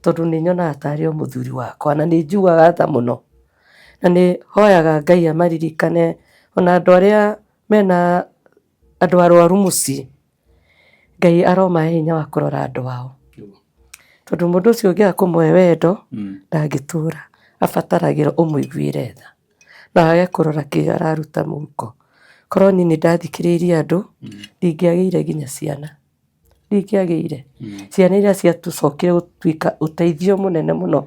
tondũ nĩ nyonaga tarĩ o mũthuri wakwa, na nĩ njiguaga tha mũno, na nĩ hoyaga Ngai amaririkane. Ona andũ arĩa mena andũ arwaru mũciĩ, Ngai aromahe hinya wa kũrora andũ ao, tondũ mũndũ ũcio ũngĩaga kũmũhe wendo ndangĩtũra, abataragĩra ũmũiguĩre tha na age kũrora kĩ araruta mũhuko. Korwo niĩ nĩ ndathikĩrĩirie andũ, ndingĩagĩire nginya ciana, ndingĩagĩire ciana iria ciatũcokire gũtuĩka ũteithio mũnene mũno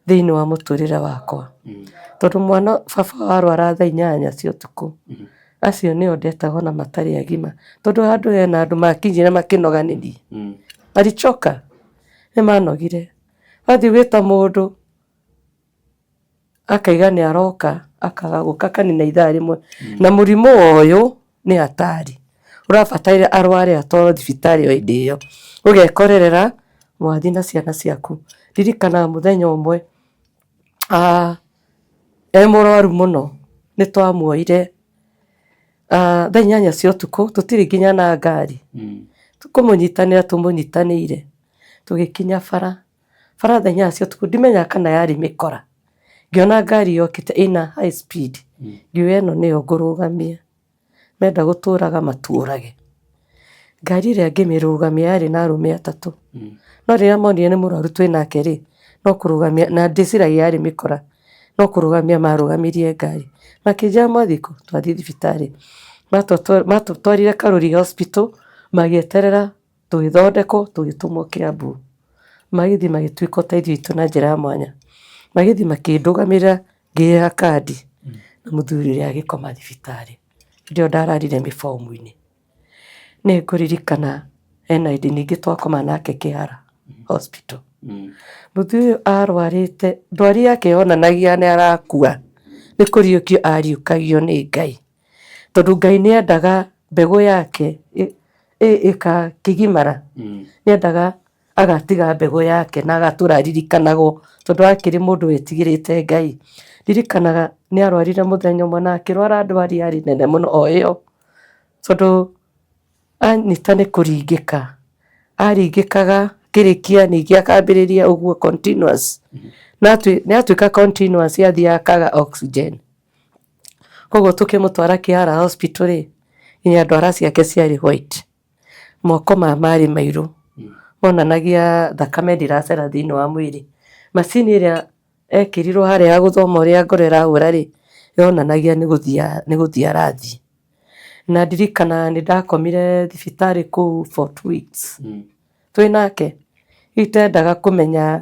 thĩinĩ wa mũtũrĩre wakwa, tondũ mwana baba warwara thaa 8 cia ũtukũ, acio nĩo ndetagwo na matarĩ agima, tondũ handũ hena andũ makinyire makĩnoga nĩ niĩ, alichoka, nĩ manogire. Wathiĩ gwĩta mũndũ akaiga nĩ aroka, akaga gũka kanina ithaa rĩmwe, na mũrimũ ũyũ nĩ hatari, ũrabataire arware atwarwo thibitarĩ o hĩndĩ ĩyo, ũgekorerera mwathi na ciana ciaku. Ririkanaga mũthenya ũmwe mũrwaru mũno, nĩ twamuoire thaa 8 cia ũtukũ, tũtirĩ nginya na ngari, kũmũnyitanĩra tũmũnyitanĩire, tũgĩkinya bara thaa 8 cia ũtukũ, ndimenyaga kana yarĩ mĩkora, ngĩona ngari yokĩte ĩna high speed, ngiuga ĩno nĩyo ngũrũgamia, menda gũtũraga matũrage. Ngari ĩrĩa ngĩmĩrũgamia yarĩ na arũme 3, no rĩrĩa monire nĩ mũrwaru twĩnake rĩ, no kũrũgamia, na ndĩciragia yarĩ mĩkora, no kũrũgamia marũgamirie ngari makĩnjĩra mwathiko twathi thibitarĩ matũtwarire Karuri Hospital magĩeterera tũgĩthondekwo tũgĩtũmwo Kiambu magĩthiĩ magĩtuĩka ũteithio witũ na njĩra ya mwanya magĩthiĩ makĩndũgamĩrĩra ngĩheo kandi na mũthuri ũrĩa agĩkoma thibitarĩ ndio ndararire mĩbomu-inĩ nĩ ngũririkana hena hĩndĩ ningĩ twakoma nake Kĩara Hospital mũthuri ũyũ arwarĩte ndwari yake yonanagia nĩ arakua nĩ kũriũkio ariũkagio nĩ Ngai tondũ Ngai nĩ endaga mbegũ yake ĩkakĩgimara nĩ endaga agatiga mbegũ yake na agatũra ririkanagwo tondũ akĩrĩ mũndũ wetigĩrĩte Ngai ririkanaga nĩ arwarire mũthenya ũmwe na akĩrwara ndwari yarĩ nene mũno o ĩyo tondũ anyita nĩ kũringĩka aringĩkaga kĩrĩkia ningĩ akambĩrĩria ũguo continuous nĩ atuĩka continuous athiĩ akaga oxygen koguo tũkĩmũtwara Kĩara Hospital inya ndwara ciake ciarĩ white moko marĩ mairũ monanagia thakame ndiracera thĩinĩ wa mwĩrĩ macini ĩrĩa ekĩrirwo harĩa ya gũthoma ũrĩa ngoro ĩrahũra yonanagia nĩ gũthiĩ arathiĩ na ndirikana nĩ ndakomire thibitarĩ kũu for 2 weeks twĩ nake itendaga kũmenya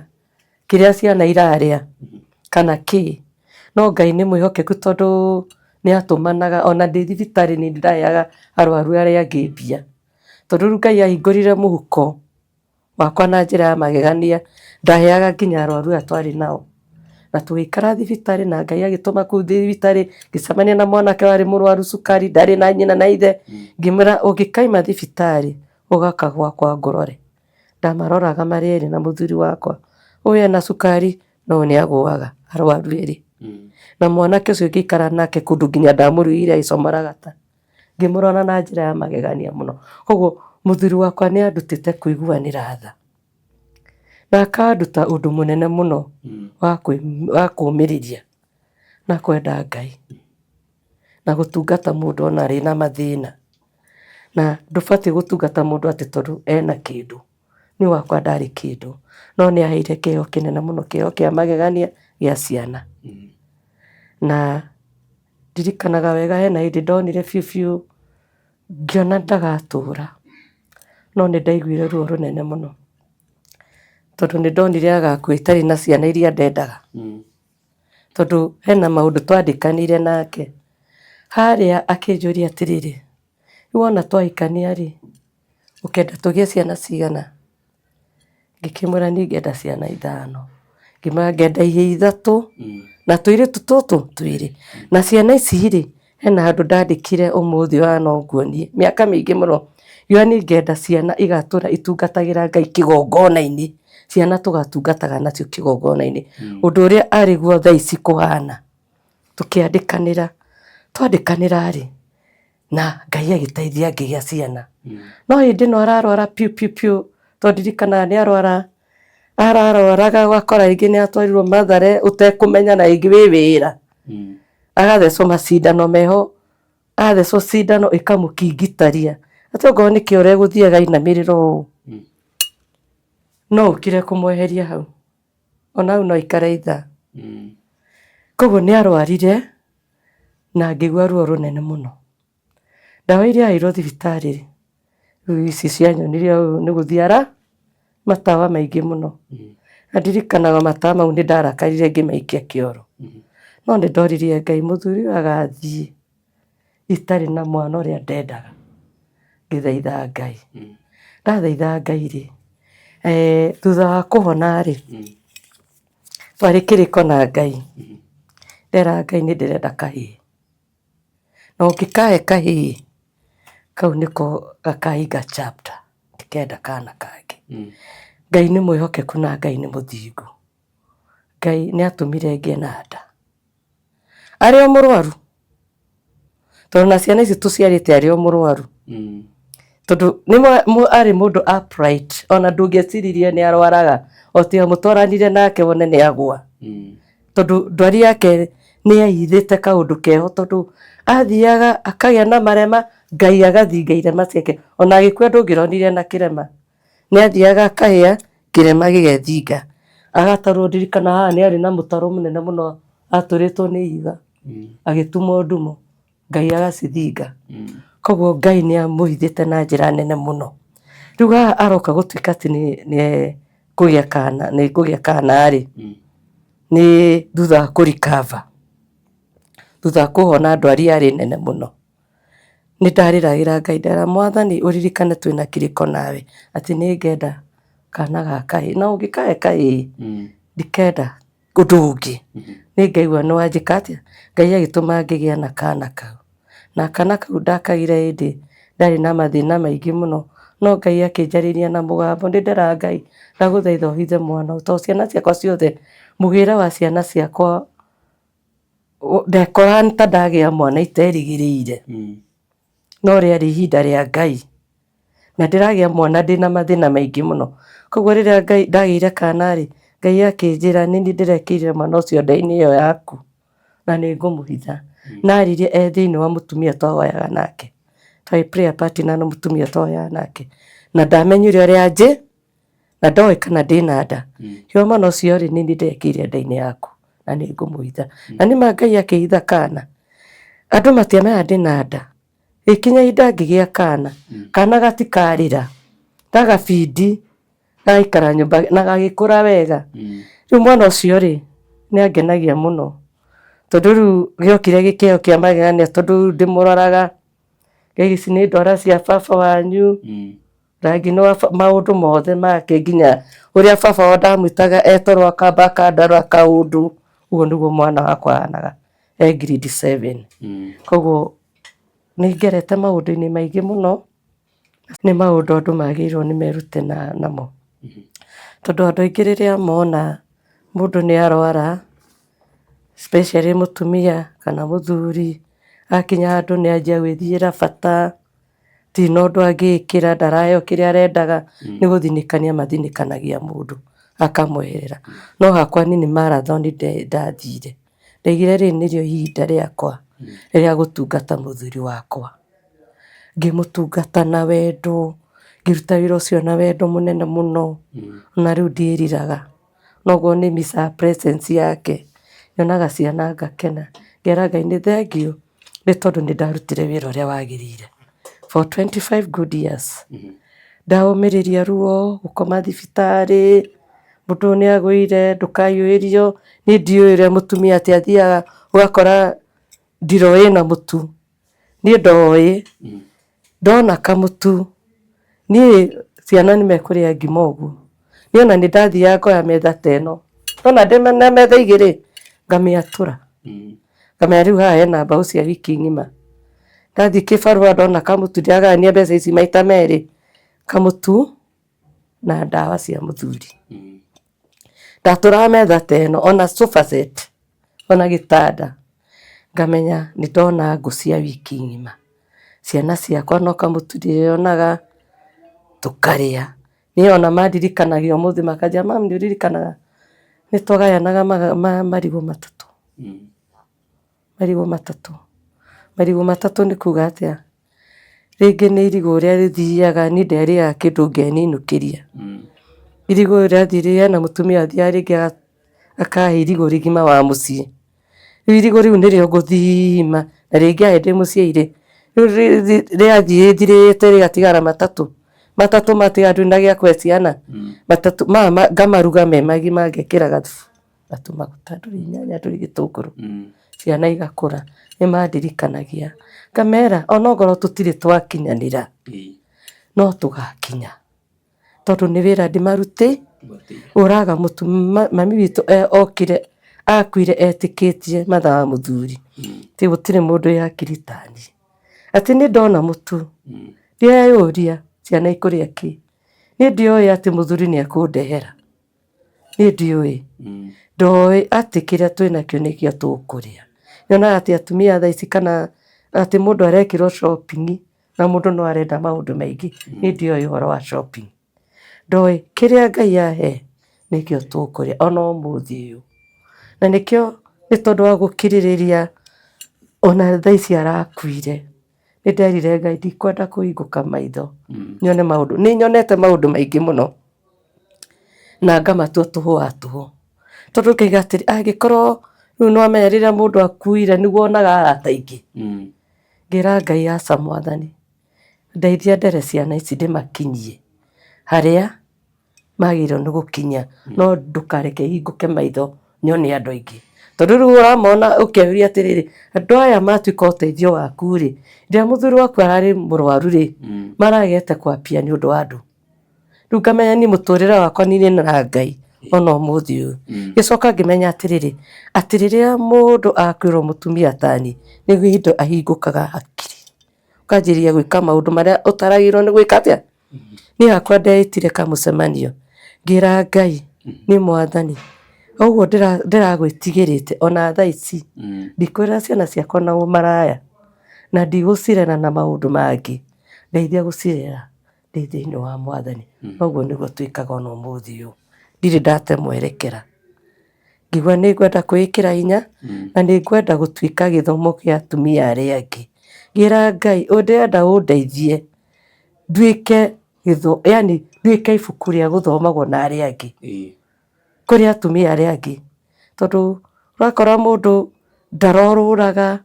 kĩrĩa ciana irarĩa kana kĩ no Ngai nĩ mwĩhokeku tondũ nĩ atũmanaga ona ndĩ thibitarĩ nĩ ndĩraheaga arwaru arĩa angĩ mbia tondũ Ngai ahingũrire mũhuko wakwa na njĩra ya magegania ndaheaga nginya arwaru aya twarĩ nao na tũgĩikara thibitarĩ na Ngai agĩtũma kũu thibitarĩ ngĩcemania na mwanake warĩ mũrwaru cukari ndarĩ na nyina na ithe ngĩmwĩra ũngĩkaima thibitarĩ ũgaka gwakwa ngũrore ndamaroraga marĩ erĩ na mũthuri wakwa ũyũ ena cukari no nĩ agũaga arwaru erĩ na mwanake ũcio ngĩikara nake kũndũ nginya ndamũruire aicomaragata ngĩmũrona na njĩra ya magegania mũno koguo mũthuri wakwa nĩ andutĩte kũiguanĩra tha na akanduta ũndũ mũnene mũno wa kũũmĩrĩria na kwenda Ngai na gũtungata mũndũ ona arĩ na mathĩna na ndũbatiĩ gũtungata mũndũ atĩ tondũ ena kĩndũ nĩ wakwa ndarĩ kĩndũ no nĩ aheire kĩheo kĩnene mũno kĩheo kĩa magegania gĩa ciana na ndirikanaga wega hena hĩndĩ ndonire biũ ngĩona ndagatũra no nĩ ndaiguire ruo rũnene mũno tondũ nĩ ndonire agakua itarĩ na ciana iria ndendaga tondũ hena maũndũ twandĩkanire nake harĩa akĩnjũria atĩrĩrĩ wona twahikania ũkenda tũgĩe ciana cigana ngĩkĩmwĩra niĩ ngenda ciana 5 ngĩmwĩra ngenda ihĩĩ 3 na tũirĩtu tũtũ 2 na ciana ici hena handũ ndandĩkire ũmũthĩ wa nonguonie mĩaka mĩingĩ mũno niĩ ngenda ciana igatũra itungatagĩra Ngai kĩgongona-inĩ ciana tũgatungataga nacio kĩgongona-inĩ ũndũ ũrĩa arĩ guo thaa ici kũhana twandĩkanĩra na Ngai agĩteithia ngĩgĩa ciana no hĩndĩ no ararwara piu tondũ ndirikanaga nĩ ararwaraga gwakora rĩngĩ nĩ atwarirwo Mathare ũtekũmenya na rĩngĩ wĩ wĩra agathecwo macindano meho athecwo cindano ĩkamũkingitaria atĩ okorwo nĩkĩo ũregũthiaga inamĩrĩro ũũ no ũkire kũmweheria hau ona hau no ikare ithaa koguo nĩ arwarire na ngĩigua ruo rũnene mũno ndawa iria aheirwo thibitarĩ rĩu ici cianyonirie nĩ gũthiara matawa maingĩ mũno na ndirikanaga matawa mau nĩ ndarakarire ngĩmaikia kĩoro no nĩ ndoririe Ngai mũthuri agathiĩ itarĩ na mwana ũrĩa ndendaga ngĩthaitha Ngai ndathaitha Ngai thutha wa kũhona twarĩ kĩrĩko na Ngai ndera Ngai nĩ ndĩrenda kahĩĩ na ũngĩkahe kahĩĩ kau nĩko gakahinga chapter ndikenda kana kangĩ Ngai nĩ mwĩhokeku na Ngai nĩ mũthingu Ngai nĩ atũmire ngĩe na nda arĩ o mũrwaru tondũ na ciana ici tũciarĩte arĩ o mũrwaru tondũ arĩ mũndũ upright ona ndũngĩciririe nĩ arwaraga o tiga mũtwaranire nake wone nĩ agwa tondũ ndwari yake nĩ yaithĩte kaũndũ keho tondũ athiaga akagĩa na marema Ngai agathinga irema ciake ona agĩkua ndũngĩronire na kĩrema nĩ athiaga akahĩa kĩrema gĩgethinga agatarwo ndirikana haha nĩ arĩ na mũtaro mũnene mũno atũrĩtwo nĩ iga agĩtumwo ndumo Ngai agacithinga koguo Ngai nĩ amũhithĩte na njĩra nene mũno. Rĩu haha aroka gũtuĩka atĩ nĩ kũgĩa kana rĩ nĩ thutha wa kũrikava, thutha wa kũhona ndwari yarĩ nene mũno. Nĩ ndarĩragĩra Ngai ndera Mwathani ũririkane twĩna kĩrĩko nawe atĩ nĩ ngenda kana ga kahĩĩ na ũngĩkahe kahĩĩ ndikenda ũndũ ũngĩ. Nĩ ngaigua nĩ wanjĩka atĩa Ngai agĩtũma ngĩgĩa na kana kau, na kana kau ndakagire hĩndĩ ndarĩ na mathĩna maingĩ mũno, no Ngai akĩnjarĩria na mũgambo nĩ ndera Ngai ndagũthaitha ũhithe mwana tondũ ciana ciakwa ciothe mũgĩra wa ciana ciakwa ndekora ta ndagĩa mwana iterĩgĩrĩire no rĩarĩ ihinda rĩa Ngai na ndĩragĩa mwana ndĩna mathĩna maingĩ mũno. Koguo rĩrĩa Ngai ndagĩire kana rĩ Ngai akĩnjĩra nĩ ndĩrekĩire mwana ũcio nda-inĩ ĩyo yaku na nĩ ngũmũhitha. Naririe thĩinĩ wa mũtumia twahoyaga nake, twarĩ prayer partner na mũtumia twahoyaga nake na ndamenyire ũrĩa njĩ na ndoĩ kana ndĩna nda. Hiũ mwana ũcio rĩ nĩ ndĩrekĩire nda-inĩ yaku na nĩ ngũmũhitha. Na nĩma Ngai akĩhitha kana. Andũ matiamenyaga ndĩna nda. Gĩkinya ihinda ngĩgĩa kana gatikarĩra ndagabindi gagaikara nyũmba na gagĩkũra wega. Rĩu mwana ũcio rĩ nĩ angenagia mũno tondũ rĩu gĩokire gĩkĩheo kĩa magegania tondũ ndĩmũroraga ici nĩ ndwara cia baba wanyu rangi nĩ wa maũndũ mothe make nginya ũrĩa baba wao ndamwĩtaga etoro akamba akandarũa kaũndũ. Ũguo nĩguo mwana wakwa ahanaga grade 7. Koguo nĩ ngerete maũndũ-inĩ maingĩ mũno, nĩ maũndũ andũ magĩrĩirwo nĩ merute namo tondũ andũ aingĩ rĩrĩa mona mũndũ nĩ arwara especially mũtumia kana mũthuri akinya handũ nĩ anjia gwĩthiĩra bata ti na ũndũ angĩkĩra ndaraheo kĩrĩa arendaga nĩ gũthinĩkania mathinĩkanagia mũndũ akamweherera. No hakwa nini marathon ndathire ndaigire rĩ nĩrĩo ihinda rĩakwa rĩrĩa gũtungata mũthuri wakwa, ngĩmũtungata na wendo, ngĩruta wĩra ũcio na wendo mũnene mũno na rĩu ndiĩriraga. Noguo nĩ miss presence yake nyonaga ciana ngakena ngera Ngai nĩ thank you nĩ tondũ nĩ ndarutire wĩra ũrĩa wagĩrĩire for 25 good years. Ndaũmĩrĩria ruo gũkoma thibitarĩ mũndũ nĩ agũire ndũkaiyũĩrio nĩ ndiũĩ ũrĩa mũtumia atĩ athiaga ũgakora ndiro ĩna mũtu niĩ ndoĩ ndona kamũtu niĩ ciana nĩ mekũrĩa ngima ũguo niĩ ona nĩ ndathiaga ngoya metha ta ĩno ndona ndĩmena metha igĩrĩ ngamĩatũra ngamenya rĩu haha hena mbaũ cia wiki ng'ima. Ndathiĩ kĩbarũa ndona kamũtu ndĩragayania mbeca ici maita merĩ, kamũtu na ndawa cia mũthuri. Ndatũraga metha ta ĩno ona sofa set ona gĩtanda ngamenya nĩ ndona ngũ cia wiki ng'ima. Ciana ciakwa no kamũtu ndĩonaga tũkarĩa. Niĩ ona mandirikanagia ũmũthĩ makanjĩra mami nĩ ũririkanaga nĩ twagayanaga marigũ matatũ. Marigũ matatũ nĩ kuuga atĩa? Rĩngĩ nĩ irigũ rĩrĩa rĩthiaga niĩ nderĩaga kĩndũ ngeninũkĩria. Irigũ rĩathiĩ na mũtumia athiaga rĩngĩ akahe irigũ rĩgima wa mũciĩ. Irigũ rĩu nĩrĩo ngũthima na rĩngĩ ahe ndĩ mũciĩ irĩ. Rĩu rĩathiĩ rĩthirĩte rĩgatigara matatũ matiga na gĩa kũhe ciana. Matatũ mama ngamaruga me magima ngekĩra gathubu gatumaguta ndũrĩ nyanya ndũrĩ gĩtũngũrũ. Ciana igakũra nĩ mandirikanagia ngamera onokorwo tũtirĩ twakinyanĩra no tũgakinya tondũ nĩ wĩra ndĩmarutĩ ũraga mũtu. Mami witũ okire akuire etĩkĩtie mathaa wa mũthuri tĩ gũtirĩ mũndũ yakiri tani atĩ nĩ ndona mũtu ndĩeyũria ciana ikũrĩa kĩ. Nĩ ndioĩ atĩ mũthuri nĩ ekũndehera, nĩ ndioĩ ndoĩ atĩ kĩrĩa twĩnakĩo nĩkĩo tũkũrĩa. Nyonaga atĩ atumia thaa ici kana atĩ mũndũ arekĩrwo shopping na mũndũ no arenda maũndũ maingĩ. Nĩ ndioĩ ũhoro wa shopping, ndoĩ kĩrĩa Ngai ahe nĩkĩo tũkũrĩa ona ũmũthĩ ũyũ. Na nĩkĩo nĩ tondũ wa gũkirĩrĩria ona thaa ici arakuire nĩ nderire Ngai ndikwenda kũhingũka maitho nyone maũndũ. Nĩ nyonete maũndũ maingĩ mũno na ngamatua tũhũ tondũ ngaiga atĩrĩ angĩkorwo Riu no amenya riria mundu akuire niguo onaga arata aingĩ. Ngira Ngai aca Mwathani ndeithia ndere ciana ici ndimakinyie haria magĩrĩirwo nĩ gũkinya, no ndũkareke hingũke maitho nyone andũ aingĩ. Tondũ rĩu ũramona ũkĩũria atĩrĩrĩ, andũ aya matuĩka ũteithio waku rĩ, rĩrĩa mũthuri waku ararĩ mũrwaru rĩ, maragete kwambia nĩ ũndũ wa andũ. Rĩu ngamenya niĩ mũtũrĩre wakwa nĩ na Ngai ona ũmũthĩ ũyũ. Gĩcoka ngĩmenya atĩrĩrĩ, atĩ rĩrĩa mũndũ akwĩrwo mũtumia tani nĩguo indo ahingũkaga hakiri, ũkanjĩrĩria gwĩka maũndũ marĩa ũtaragĩrĩirwo nĩ gwĩka atĩa. Niĩ hakwa ndeĩtire kamũcemanio ngĩra Ngai nĩ Mwathani, ũguo ndĩragwĩtigĩrĩte ona thaa ici ndikwĩra ciana ciakwa na ũmaraya na ndigũcirera na maũndũ mangĩ, ndeithia gũcirera ndĩ thĩinĩ wa Mwathani. Ũguo nĩguo twĩkaga ona ũmũthĩ ũyũ, ndirĩ ndate mwerekera. Ngĩigua nĩ ngwenda kwĩĩkĩra hinya na nĩ ngwenda gũtuĩka gĩthomo kĩa atumia arĩa angĩ. Ngĩra Ngai ndĩrenda ũndeithie nduĩke yani nduĩke ibuku rĩa gũthomagwo na arĩa angĩ kũrĩ atumia arĩa angĩ. Tondũ ũrakora mũndũ ndarorũraga,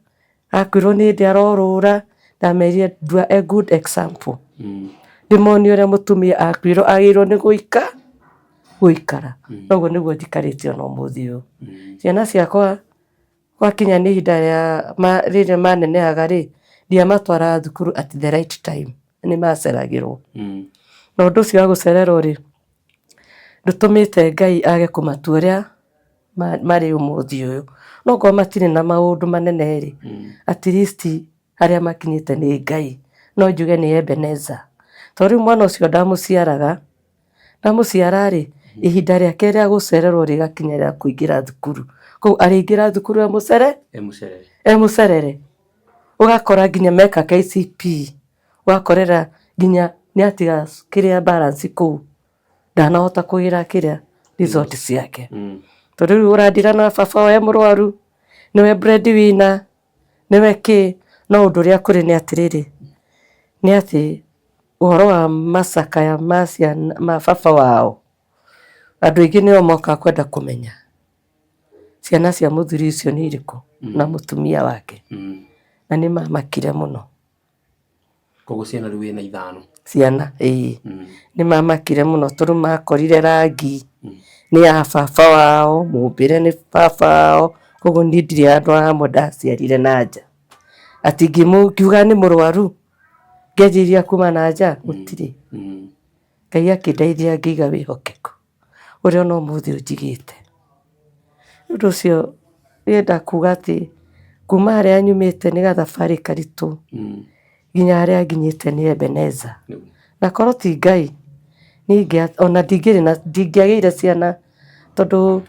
akwĩrwo nĩ ndĩ arorũra, ndamerire ndua a good example. Ndĩmonie ũrĩa mũtumia akwĩrwo agĩrĩirwo nĩ gũikara. Noguo nĩguo njikarĩte ona ũmũthĩ ũyũ. Ciana ciakwa gwakinya nĩ ihinda rĩrĩa manenehaga rĩ, ndiamatwaraga thukuru at the right time, nĩ maceragĩrwo. Na ũndũ ũcio wa gũcererwo rĩ, ndũtũmĩte Ngai age kũmatua ũrĩa marĩ ũmũthĩ ũyũ. No korwo matirĩ na maũndũ manene rĩ, at least harĩa makinyĩte nĩ Ngai. No njuge nĩ Ebeneza. Tondũ rĩu mwana ũcio ndamũciara rĩ, ihinda rĩake rĩa gũcererwo rĩgakinya rĩa kũingĩra thukuru. Kũu arĩingĩra thukuru mũcerere. Ũgakora nginya meka KCPE, ũgakorera nginya nĩ atiga kĩrĩa balance kũu, ndanahota kũgĩra kĩrĩa result ciake. Tondũ rĩu ũrandira na baba we mũrwaru, nĩwe breadwinner, nĩwe kĩ. No ũndũ ũrĩa kũrĩ nĩ atĩrĩrĩ, nĩ atĩ ũhoro wa macakaya ma baba wao, andũ aingĩ nĩo moka kwenda kũmenya ciana cia mũthuri ũcio nĩ irĩkũ na mũtumia wake. Na nĩ mamakire mũno. Koguo ciana rĩu wĩna 5. Ciana nĩ mamakire mũno tondũ makorire rangi nĩ ya baba wao, mũmbĩre nĩ baba wao. Koguo niĩ ndirĩ andũ amwe ndaciarire na nja atĩ ngiuga nĩ mũrwaru ngĩanjĩrĩria kuma na nja, gũtirĩ. Ngai akĩndeithia ngĩiga wĩhokeku ũrĩa ona ũmũthĩ njigĩte. Nĩ ũndũ ũcio ndĩrenda kuga atĩ kuma harĩa nyumĩte nĩ gathabarĩ karitũ nginya harĩa nginyĩte nĩ Ebeneza. Na korwo ti Ngai ona ndingĩagĩire ciana, tondũ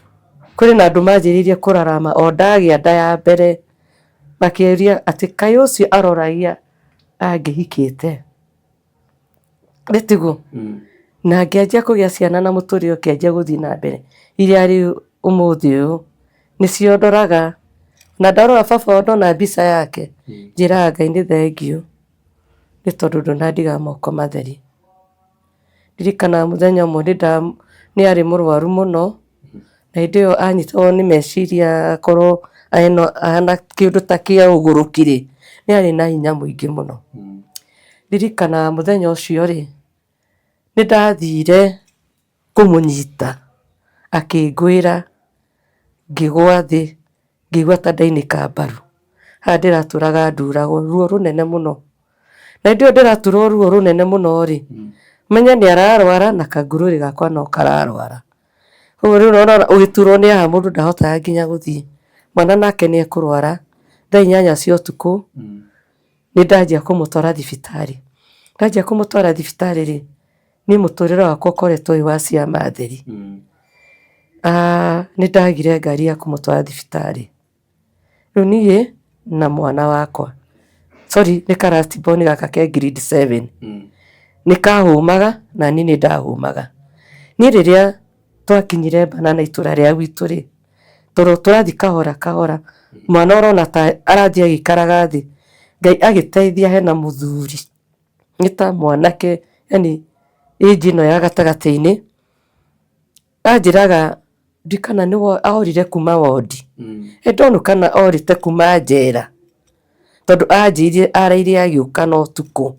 kũrĩ na andũ manjĩrĩirie kũrarama o ndagĩa nda ya mbere, makĩũria atĩ kaĩ ũcio aroragia angĩhikĩte nĩ tiguo. Na ngĩanjia kũgĩa ciana na mũtũrĩre ũkĩanjia gũthiĩ na mbere, iria rĩu ũmũthĩ ũyũ nĩcio ndoraga. Na ndarora baba ndona mbica yake, njĩraga Ngai nĩ thengiũ nĩ tondũ ndũnandiga moko matheri. Ndirikana mũthenya ũmwe nĩ arĩ mũrwaru mũno, na hĩndĩ ĩyo anyitwo nĩ meciria akorwo ahana kĩndũ ta kĩa ũgũrũki-rĩ, nĩ arĩ na hinya mũingĩ mũno. Ndirikana mũthenya ũcio rĩ, nĩ ndathire kũmũnyita akĩngwĩra, ngĩgwa thĩ, ngĩigua ta ndainĩka mbaru. Haha ndĩratũraga nduragwo ruo rũnene mũno. Na hĩndĩ ĩyo ndĩraturwo ruo rũnene mũno rĩ, menya nĩ ararwara na kangurũri gakwa no kararwara. Koguo rĩu ũrona ũgĩturwo nĩ haha mũndũ ndahotaga nginya gũthiĩ. Mwana nake nĩ ekũrwara, thaa 8 cia ũtukũ nĩ ndanjia kũmũtwara thibitarĩ. Ndanjia kũmũtwara thibitarĩ rĩ, niĩ mũtũrĩre wakwa ũkoretwo wĩ wa ciama theri. Nĩ ndagire ngari ya kũmũtwara thibitarĩ. Rĩu niĩ na mwana wakwa, sorry nĩ ka last born gaka ke grade 7, nĩ kahũmaga na niĩ nĩ ndahũmaga. Niĩ rĩrĩa twakinyire Banana itũra rĩa gwitũ rĩ, tũrathiĩ kahora kahora, mwana ũrona ta arathiĩ agĩikaraga thĩ. Ngai agĩteithia hena mũthuri nĩ ta mwanake, yani age ĩno ya gatagatĩ-inĩ, anjĩraga ndikana nĩ orire kuma wodi ndonu kana orite kuma njera tondu anjirie araire agiuka no tuko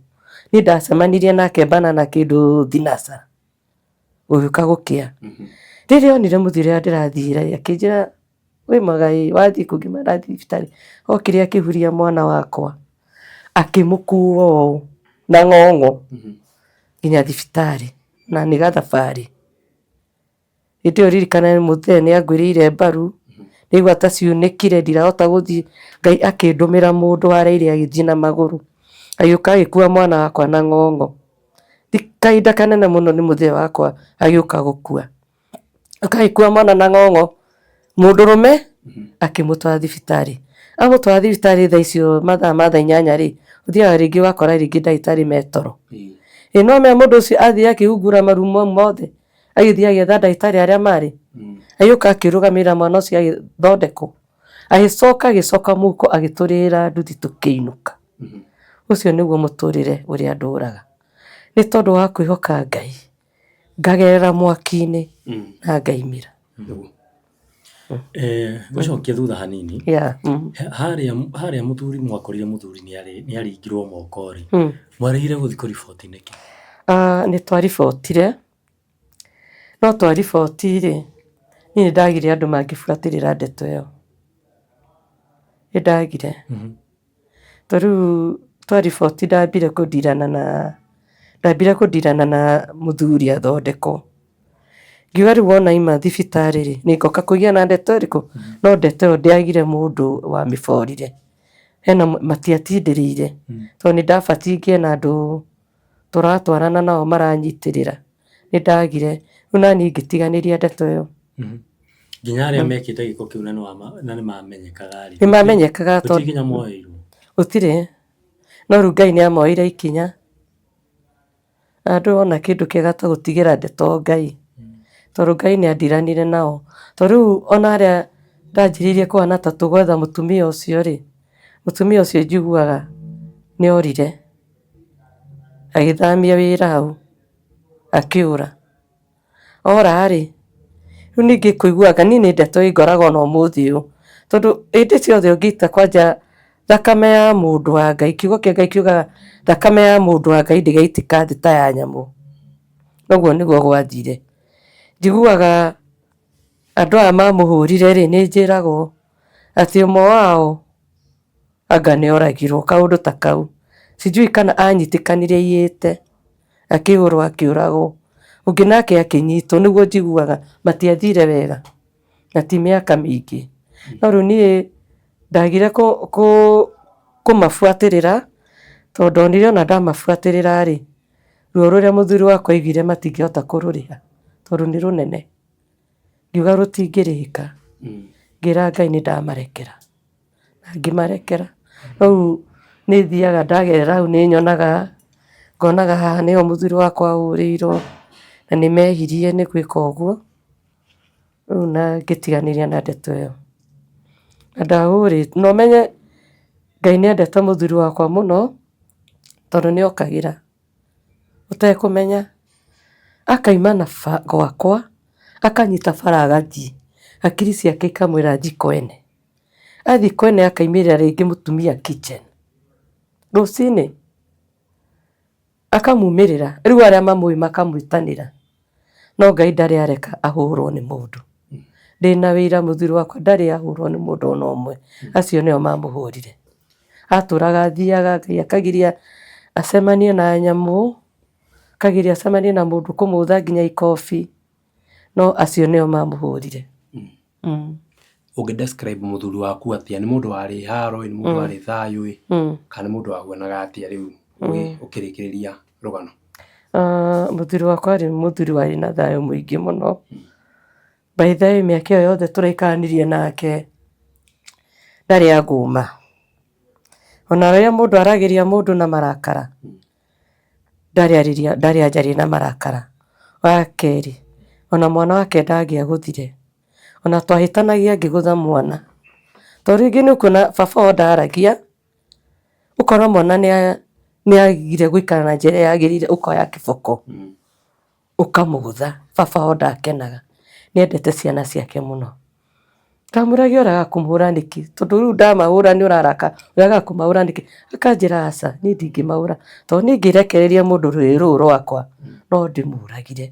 ni ndacemanirie nake banana kindu thinacara ugiuka gukia riria onire muthuri ndirathire akinjira we magai wathi kugima ndathi thibitari okire akihuria mwana wakwa akimukua na ng'ong'o nginya thibitari na ni gathabari ito ririkana muthee ni angwirire mbaru nigua ta ciunekire ndirahota guthii Ngai akindumira mundu araire agithii na maguru agiuka agikua mwana wakwa na ng'ong'o kahinda kanene muno ni muthee wakwa agiuka gukua akagikua mwana na ng'ong'o mundurume akimutwara thibitari amutwara thibitari thaa icio mathaa ma thaa 8 ri uthiaga ringi wakora ringi ndagitari metoro no me mundu ucio athii akihungura marumo mothe agithii agetha ndagitari aria mari agiuka akirugamira mwana ucio agithondeko agicoka muko agiturira nduthi tukiinuka ucio niguo muturire uria nduraga ni tondu wa kwihoka Ngai ngagerera mwaki-ini na ngaimira gucokia thutha hanini haria muthuri mwakorire muthuri ni aringirwo moko ri mwarigire guthi kuriboti niki ni twaribotire no twaribotire ni ndagire andu mangibuatirira ndeto iyo ndagire toru twariboti ndambire kudirana na muthuri athondeko ngiuga riu wona ima thibitari ri ningoka kugia na ndeto iriku no ndeto iyo ndiagire mundu wa miborire hena matiatindirire to ni ndabati ngie na andu turatwarana nao maranyitirira ni ndagire nani ngitiganiria ndeto iyo nginya aria mekite giko kiu na ni mamenyekaga ri ni mamenyekaga to nginya moiru utire no Ngai ni amoire ikinya andu ona kindu kiega ta gutigira ndeto Ngai tondu Ngai ni andiranire nao to riu ona aria ndanjiririe kuona ta tugwetha mutumia ucio ri mutumia ucio njiguaga ni orire agithamia wira au akiura ora ri riu ningi kuiguaga nini ndeto ingoragwo no muthi u tondu indi ciothe ungita kwanja thakame ya mundu wa Ngai kiugo kia Ngai kiuga thakame ya mundu wa Ngai ndigaitika thita ya nyamu noguo niguo gwathire njiguaga andu aya mamuhurire ri ni njiragwo ati umwe wao anga ni oragirwo kaundu ta kau sijui kana anyitikanire iite akihurwo akiuragwo ungi nake akinyitwo niguo njiguaga matiathire wega na ti miaka mingi no riu ni ndagire kumabuatirira tondu onire ona ndamabuatirira ri ruo ruria muthuri wakwa aigire matingihota kururiha tondu ni runene ngiuga rutingirika ngira Ngai ni ndamarekera na ngimarekera riu ni thiaga ndagerera au ni nyonaga ngonaga haha niho muthuri wakwa uriirwo na ni mehirie ni gwika uguo riu na ngitiganiria na ndeto iyo na ndauri no menye Ngai ni endete muthuri wakwa muno tondu ni okagira utekumenya akaima na gwakwa akanyita bara agathii akiri ciake ikamwira jikoene athi kwene akaimirira ringi mutumia kitchen rucini akamumirira riu aria mamui makamwitanira no Ngai ndari areka ahurwo ni mundu ndina wira muthuri wakwa ndari ahurwo ni mundu ona umwe acio nio mamuhurire aturaga thiaga Ngai akagiria acemanie na nyamu akagiria acemanie na mundu kumutha nginya ikofi no acio nio mamuhurire ugi describe muthuri waku atia ni mundu wari haro ni mundu wari thayu kana mundu waguonaga atia riu ukirikiriria rugano muthuri wakwa ari muthuri wari na thayu muingi muno by the way miaka iyo yothe turaikanirie nake ndari aguma ona riria mundu aragiria mundu na marakara ndari ajaria na marakara wa keri ona mwana wake ndangiaguthire ona twahitanagia ngigutha mwana to ringi ni kuna baba ndaragia ukora mwana ni agire guikara na njira yagirire ukoya kiboko ukamugutha baba ndakenaga nĩendete ciana ciake mũno. Kamũragia ũraga kũmũhũra nĩkĩ? Tondũ rĩu ndamahũra nĩ ũraraka, ũraga kũmahũra nĩkĩ? Akanjĩra aca, niĩ ndingĩmahũra tondũ niĩ ngĩrekereria mũndũ rũĩ rwakwa no ndĩmũragire.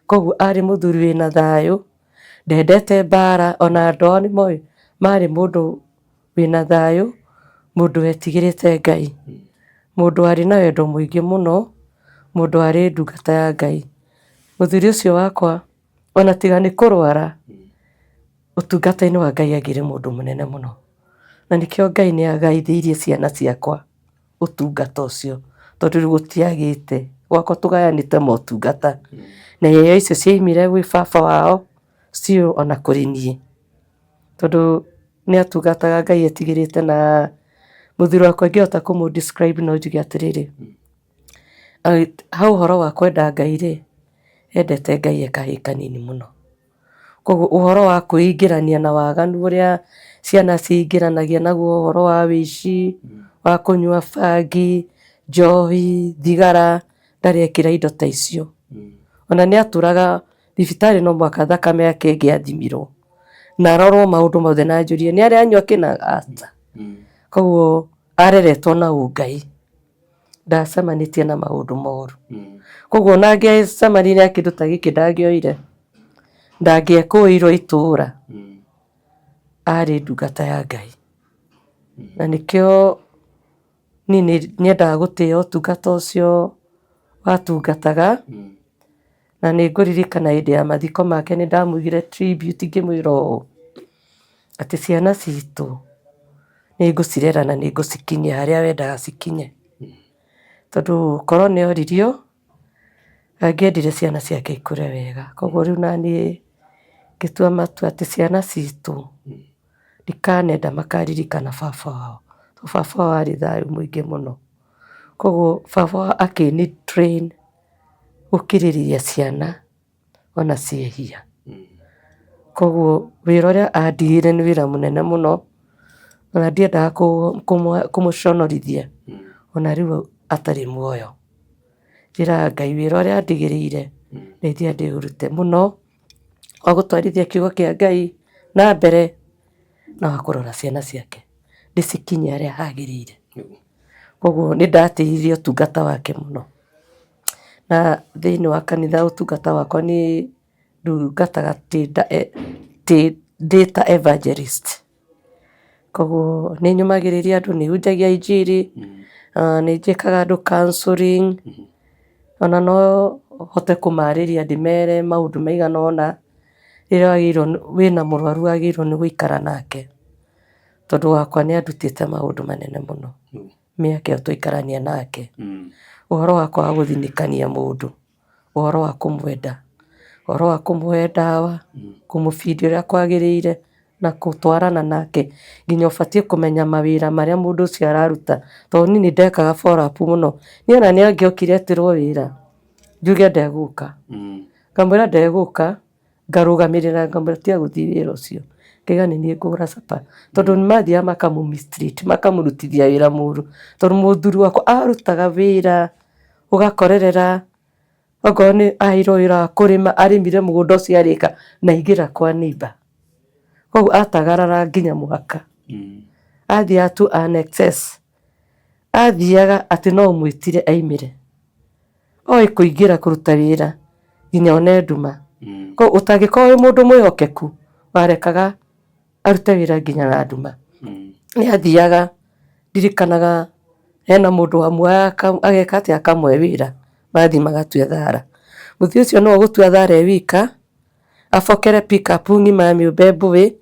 Koguo arĩ mũthuri wĩna thayũ, ndendete mbara, ona andũ ao nĩmoĩ marĩ mũndũ wĩna thayũ, mũndũ wetigĩrĩte Ngai, mũndũ arĩ na wendo mũingĩ mũno, mũndũ arĩ ndungata ya Ngai. Mũthuri ũcio wakwa ona tiga nĩ kũrwara, ũtungata-inĩ wa Ngai agĩrĩ mũndũ mũnene mũno, na nĩkĩo Ngai nĩ agaithĩirie ciana ciakwa ũtungata ũcio, tondũ rĩu gũtiagĩte, gwakwa tũgayanĩte motungata, na iheo icio ciaimire gwĩ baba wao ciũ ona kũrĩ niĩ, tondũ nĩ atungataga Ngai etigĩrĩte. Na mũthuri wakwa ngĩhota kũmũ describe no njuge atĩrĩrĩ, hau ũhoro wa kwenda Ngai rĩ, endete Ngai kahĩĩ kanini mũno. Koguo ũhoro wa kwĩingĩrania na waganu ũrĩa ciana ciĩingĩranagia naguo, ũhoro wa wĩici, wa kũnyua bangi, njohi, thigara, ndarekĩra indo ta icio. Ona nĩ atũraga thibitarĩ no mũhaka thakame yake ĩngĩathimirwo na arorwo maũndũ mothe na njũrie nĩ arĩ anyua kĩna aca. Koguo areretwo na ũngai, ndacemanĩtie na maũndũ moru. Koguo ona angĩacemania na kĩndũ ta gĩkĩ ndangĩoire, ndangĩekũĩirwo itũũra, arĩ ndungata ya Ngai. Na nĩkĩo niĩ nyendaga gũtĩĩa ũtungata ũcio watungataga, na nĩ ngũririkana hĩndĩ ya mathiko make nĩ ndamũigire tribute ngĩmwĩra ũũ atĩ ciana citũ nĩ ngũcirera na nĩ ngũcikinyia harĩa wendaga cikinye, tondũ korwo nĩ oririo angĩendire ciana ciake ikũre wega. Koguo rĩu naniĩ ngĩtua matua atĩ ciana citũ ndikanenda makaririkana baba wao, tondũ baba wao arĩ thayũ mũingĩ mũno. Koguo baba wao akĩni train gũkirĩrĩria ciana ona ciehia. Koguo wĩra ũrĩa andigĩire nĩ wĩra mũnene mũno, ona ndiendaga kũmũconorithia ona rĩu atarĩ muoyo. Njĩraga Ngai wĩra ũrĩa andigĩrĩire ndeithia ndĩũrute mũno, wa gũtwarithia kiugo kĩa Ngai na mbere na wa kũrora ciana ciake ndĩcikinye harĩa hagĩrĩire. Koguo nĩ ndatĩĩire ũtungata wake mũno, na thĩinĩ wa kanitha ũtungata wakwa nĩ ndungataga ndĩ ta evangelist. Koguo nĩ nyumagĩrĩria andũ, nĩ hunjagia injiri, nĩ njĩkaga andũ counseling, ona no hote kũmarĩria ndĩmere maũndũ maigana ũna rĩrĩa wĩna mũrwaru wagĩrĩirwo nĩ gũikara nake, tondũ wakwa nĩ andutĩte maũndũ manene mũno mĩaka ĩyo twaikarania nake. Ũhoro wakwa wa gũthinĩkania mũndũ, ũhoro wa kũmwenda, ũhoro wa kũmũhe ndawa, kũmũbindi ũrĩa kwagĩrĩire na gũtwarana nake, nginya ũbatiĩ kũmenya mawĩra marĩa mũndũ ũcio araruta, tondũ niĩ nĩ ndekaga follow up mũno. Niĩ ona nĩ angĩokire eterwo wĩra njuge ndegũka, ngamwĩra ndegũka, ngarũgamĩrĩra ngamwĩra tiga gũthiĩ wĩra ũcio, ngaiga nĩ niĩ ngũgũra supper, tondũ nĩ mathiaga makamũ-mistreat, makamũrutithia wĩra mũru. Tondũ mũthuri wakwa arutaga wĩra ũgakorerera, okorwo nĩ aheirwo wĩra wa kũrĩma arĩmire mũgũnda ũcio arĩka na aingĩra kwa neighbor. Koguo atagarara nginya mũhaka, athiaga tu an excess, athiaga atĩ no mwĩtire aimĩre, oĩ kũingĩra kũruta wĩra nginya one nduma. Koguo ũtangĩkorwo wĩ mũndũ mwĩhokeku warekaga arute wĩra nginya na nduma. Nĩ athiaga, ndirikanaga hena mũndũ wamuoya ageka atĩ akamwe wĩra, mathi magatua thara. Mũthĩ ũcio no gũtua thara e wika, abokere pick up ng'ima mĩũmbe mbũĩ,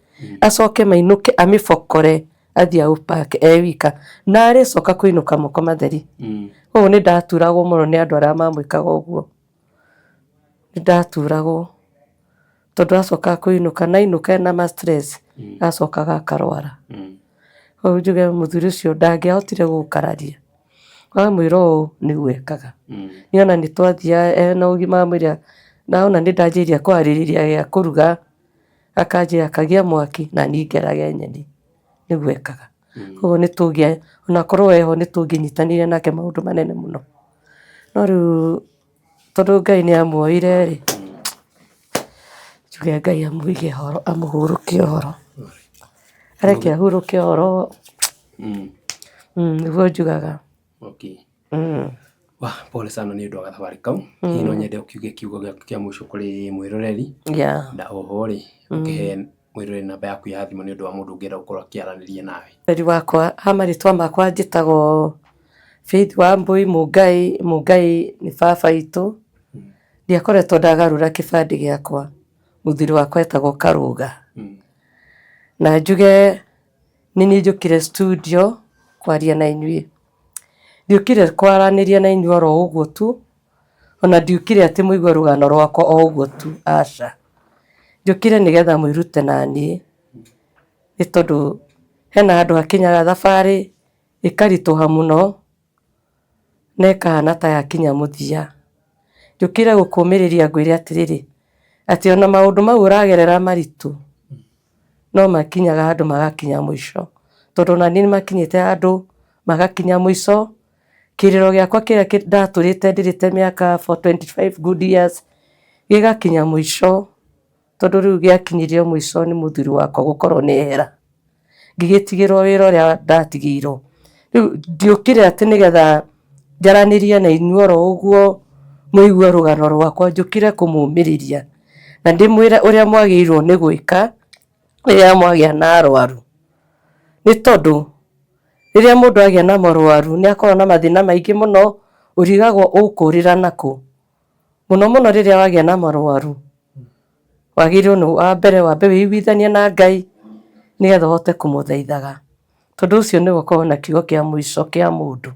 acoke mainũke amĩbokore athiĩ aũpake e wika, na arĩcoka kũinũka moko matheri. Koguo nĩ ndaturagwo mũno nĩ andũ arĩa mamwĩkaga ũguo, nĩ ndaturagwo tondũ acoka kũinũka na ainũka ena ma stress, acokaga akarwara. Koguo njuge mũthuri ũcio ndangĩahotire gũkararia, wamwĩra ũũ nĩguo ekaga. Niĩ ona nĩ twathiaga ena ũgima wa mwĩrĩ, na ona nĩ ndanjĩrĩria kwarĩrĩria gĩa kũruga, akanjĩra akagia mwaki na niĩ ngerage nyeni, nĩguo ekaga. Koguo nĩ tũngĩa, ona korwo eho nĩ tũngĩnyitanĩire nake maũndũ manene mũno. No rĩu tondũ Ngai nĩ amuoire rĩ, njuge Ngai amũige horo, amũhurũkie horo, areke ahurũke horo, nĩguo njugaga. Pole sana nĩ ũndũ wa gathabarĩ kau. Hihi no nyende ũkiuge kiugo gĩaku kĩa mũico kũrĩ mwĩroreri, na oho rĩ ũkĩhe mwĩroreri namba yaku ya thimũ nĩ ũndũ wa mũndũ ũngĩenda gũkorwo akĩaranĩria nawe. Mwĩroreri wakwa, ha marĩtwa makwa njĩtagwo Faith Wambui Mũngai. Mũngai nĩ baba witũ. Ndiakoretwo ndagarũra kĩbandĩ gĩakwa. Mũthuri wakwa etagwo Karũga. Na njuge nĩ niĩ njũkire studio kwaria na inyuĩ. Ndiũkire kwaranĩria na inyuĩ oro ũguo tu, ona ndiũkire atĩ mũigue rũgano rwakwa o ũguo tu, aca. Njũkire nĩgetha mwĩrute na niĩ, nĩ tondũ hena andũ hakinyaga thabarĩ ĩkaritũha mũno na ĩkahana ta yakinya mũthia. Njũkire gũkũmĩrĩria ngwĩre atĩrĩrĩ, atĩ ona maũndũ mau ũragerera maritũ no makinyaga handũ magakinya mũico, tondũ ona niĩ nĩmakinyĩte handũ magakinya mũico. Kĩrĩro gĩakwa kĩrĩa ndatũrĩte ndĩrĩte mĩaka for 25 good years gĩgakinya mũico, tondũ rĩu gĩakinyirio mũico nĩ mũthuri wakwa gũkorwo nĩ ehera, ngĩgĩtigĩrwo wĩra ũrĩa ndatigĩirwo. Rĩu ndiũkire atĩ nĩgetha njaranĩrie na inyuĩ oro ũguo mũigue rũgano rwakwa, njũkire kũmũmĩrĩria na ndĩmwĩre ũrĩa mwagĩrĩirwo nĩ gwĩka rĩrĩa mwagĩa na arwaru. Nĩ tondũ rĩrĩa mũndũ agĩa na mũrwaru nĩ akoragwo na mathĩna maingĩ mũno, ũrigagwo ũkũrĩra nakũ. Mũno mũno rĩrĩa wagĩa na mũrwaru wagĩrĩirwo nĩ wambe wĩiguithanie na Ngai nĩgetha ũhote kũmũthaithaga, tondũ ũcio nĩguo ũkoragwo na kiugo kĩa mũico kĩa mũndũ.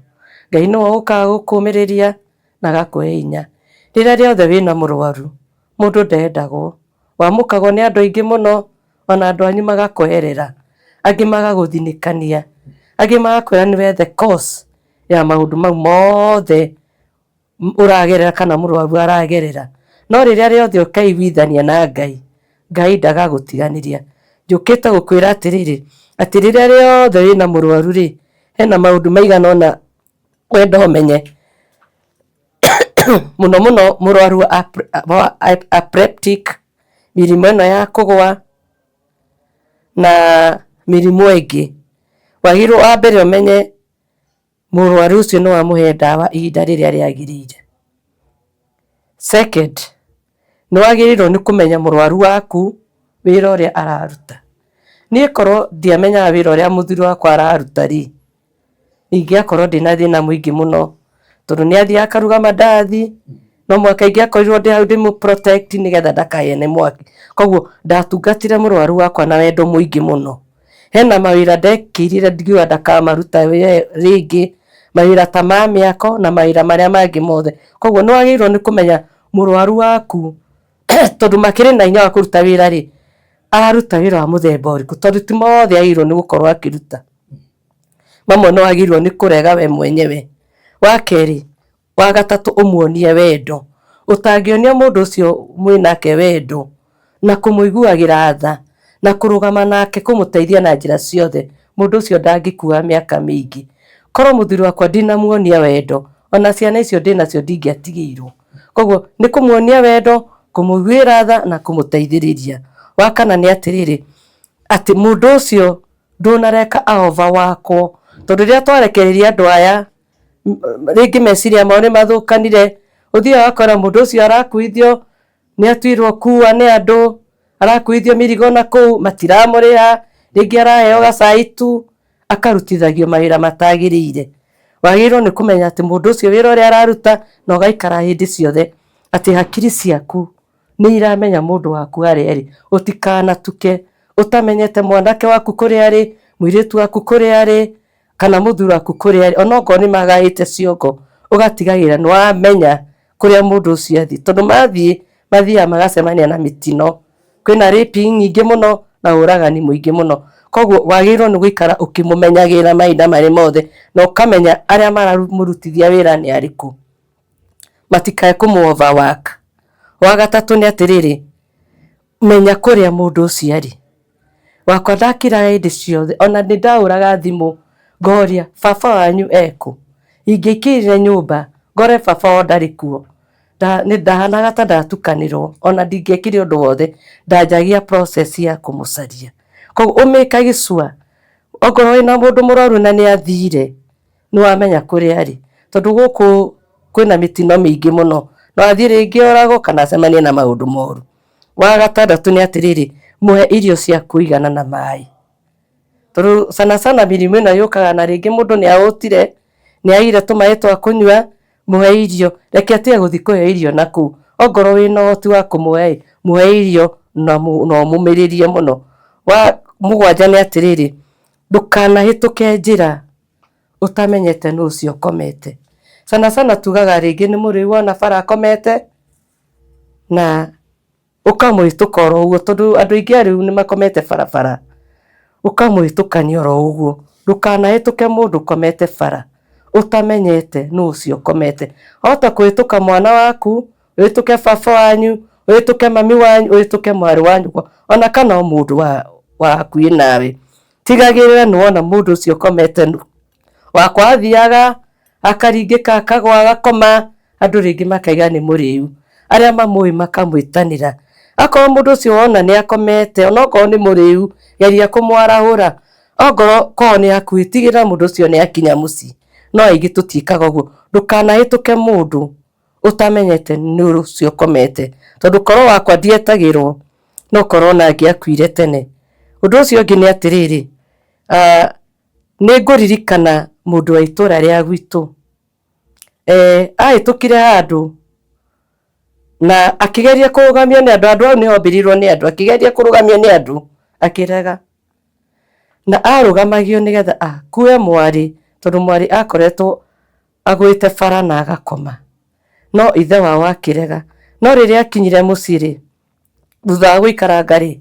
Ngai nĩwe ũkaga gũkũmĩrĩria na agakũhe hinya. Rĩrĩa rĩothe wĩna mũrwaru mũndũ ndendagwo, wamũkagwo nĩ andũ aingĩ mũno, ona andũ anyu magakweherera, angĩ magagũthinĩkania, angĩ magakwĩra nĩwe the cause ya maũndũ mau mothe ũragerera kana mũrwaru aragerera. No rĩrĩa rĩothe ũkaiguithania na Ngai, Ngai ndagagũtiganĩria. Njũkĩte gũkwĩra atĩrĩrĩ, atĩ rĩrĩa rĩothe wĩna mũrwaru rĩ, hena maũndũ maigana ona wenda ũmenye. Mũno mũno mũrwaru wa epileptic, mĩrimũ ĩno ya kũgwa na mĩrimũ ĩngĩ, wagĩrĩirwo wa mbere ũmenye mũrwaru ũcio nĩ wamũhe ndawa ihinda rĩrĩa rĩagĩrĩire. Second, nĩ wagĩrĩirwo nĩ kũmenya mũrwaru waku wĩra ũrĩa araruta. Niĩ korwo ndiamenyaga wĩra ũrĩa mũthuri wakwa araruta rĩ, ingĩakorwo ndĩna thĩna mũingĩ mũno, tondũ nĩ athiaga akaruga mandathi, no mwaka ingĩakorirwo ndĩ hau ndĩmũ protect nĩgetha ndakahĩe nĩ mwaki. Koguo ndatungatire mũrwaru wakwa na wendo mũingĩ mũno. Hena mawĩra ndekĩrire ngiuga ndakamaruta rĩngĩ, mawĩra ta ma mĩako na mawĩra marĩa mangĩ mothe. Koguo nĩ wagĩrĩirwo nĩ kũmenya mũrwaru waku tondũ makĩrĩ na hinya wa kũruta wĩra rĩ, araruta wĩra wa mũthemba ũrĩkũ, tondũ ti mothe agĩrĩirwo nĩ gũkorwo akĩruta. Mamwe nĩ wagĩrĩirwo nĩ kũrega we mwenyewe. Wa kerĩ, wa gatatũ ũmuonie wendo. Ũtangĩonia mũndũ ũcio mwĩnake wendo na kũmũiguagĩra tha na kũrũgama nake kũmũteithia na njĩra ciothe, mũndũ ũcio ndangĩkua mĩaka mĩingĩ. Korwo mũthuri wakwa ndinamuonia wendo, ona ciana icio ndĩnacio ndingĩatigĩirwo. Koguo nĩ kũmuonia wendo, kũmũiguĩra tha na kũmũteithĩrĩria. Wa kana nĩ atĩrĩrĩ, atĩ mũndũ ũcio ndũnareka wakwo, tondũ rĩrĩa twarekereria andũ aya rĩngĩ meciria mao nĩ mathũkanire, ũthiaga wakora mũndũ ũcio arakuithio, nĩ atuirwo kuua nĩ andũ, arakuithio mĩrigo na kũu matiramũrĩha, rĩngĩ araheo gacai tu, akarutithagio mawĩra matagĩrĩire. Wagĩrĩirwo nĩ kũmenya atĩ mũndũ ũcio wĩra ũrĩa araruta na ũgaikara hĩndĩ ciothe atĩ hakiri ciaku nĩ iramenya mũndũ waku harĩa arĩ. Ũtikanatuke ũtamenyete mwanake waku kũrĩa arĩ, mũirĩtu waku kũrĩa arĩ, kana mũthuri waku kũrĩa arĩ, ona okorwo nĩ magaĩte ciongo, ũgatigagĩrĩra nĩ wamenya kũrĩa mũndũ ũcio athiĩ, tondũ mathiaga magacemania na mĩtino. Kwĩna rape nyingĩ mũno na ũragani mũingĩ mũno. Koguo wagĩrĩirwo nĩ gũikara ũkĩmũmenyagĩrĩra mahinda marĩ mothe, na ũkamenya arĩa maramũrutithia wĩra nĩ arĩkũ, matikae kũmũ-overwork. Wa gatatũ nĩ atĩrĩrĩ, menya kũrĩa mũndũ ũcio arĩ. Wakwa ndakĩraga hĩndĩ ciothe, ona nĩ ndahũraga thimũ ngoria baba wanyu ekũ, ingĩingĩrire nyũmba ngore baba wao ndarĩ kuo, nĩ ndahanaga ta ndatukanĩrwo, ona ndingĩekire ũndũ wothe, ndanjagia process ya kũmũcaria. Koguo ũmĩkaga sure okorwo wĩna mũndũ mũrwaru na nĩ athire, nĩ wamenya kũrĩa arĩ, tondũ gũkũ kwĩna mĩtino mĩingĩ mũno, no athiĩ rĩngĩ oragwo kana acemanie na maũndũ moru. Wa gatandatũ nĩ atĩrĩrĩ, mũhe irio cia kũigana na maĩ, tondũ sana mĩrimũ ĩno yũkaga na rĩngĩ mũndũ nĩ ahũtire, nĩ aire tũmaĩ twa kũnyua, mũhe irio, reke atige gũthiĩ kũhe irio nakũu. Ongorwo wĩna ũhoti wa kũmũhe, mũhe irio na ũmũmĩrĩrie mũno. Wa mũgwanja nĩ atĩrĩrĩ, ndũkanahĩtũke njĩra ũtamenyete nũ ũcio ũkomete. Sana tugaga rĩngĩ nĩ mũrĩu wona bara akomete na ũkamũhĩtũka oro ũguo, tondũ andũ aingĩ a rĩu nĩ makomete barabara, ũkamũhĩtũkania oro ũguo. Ndũkanahĩtũke mũndũ ũkomete bara ũtamenyete nũ ũcio ũkomete. Wahota kũhĩtũka mwana waku, ũhĩtũke baba wanyu, ũhĩtũke mami wanyu, ũhĩtũke mwarĩ wanyu, ona kana o mũndũ wa hakuhĩ nawe, tigagĩrĩra nĩ wona mũndũ ũcio ũkomete. Wakwa athiaga akaringĩka akagwa agakoma, andũ rĩngĩ makaiga nĩ mũrĩu, arĩa mamũĩ makamwĩtanĩra. Akorwo mũndũ ũcio wona nĩ akomete, onokorwo nĩ mũrĩu, geria kũmwarahũra. Ongorwo korwo nĩ hakuhĩ, tigĩrĩra mũndũ ũcio nĩ akinya mũciĩ. No aingĩ tũtiĩkaga ũguo. Ndũkanahĩtũke mũndũ ũtamenyete nĩ ũcio ũkomete, tondũ korwo wakwa ndietagĩrwo, no korwo nangĩ akuire tene. Ũndũ ũcio ũngĩ nĩ atĩrĩrĩ, nĩ ngũririkana mũndũ wa itũũra rĩa gwitũ, ahĩtũkire handũ na akĩgeria kũrũgamio nĩ andũ, andũ ao nĩ ombĩrirwo nĩ andũ, akĩgeria kũrũgamio nĩ andũ akĩrega, na arũgamagio nĩgetha akue mwarĩ, tondũ mwarĩ akoretwo agwĩte bara na agakoma, no ithe wao akĩrega. No rĩrĩa akinyire mũciĩ-rĩ, thutha wa gũikaranga-rĩ,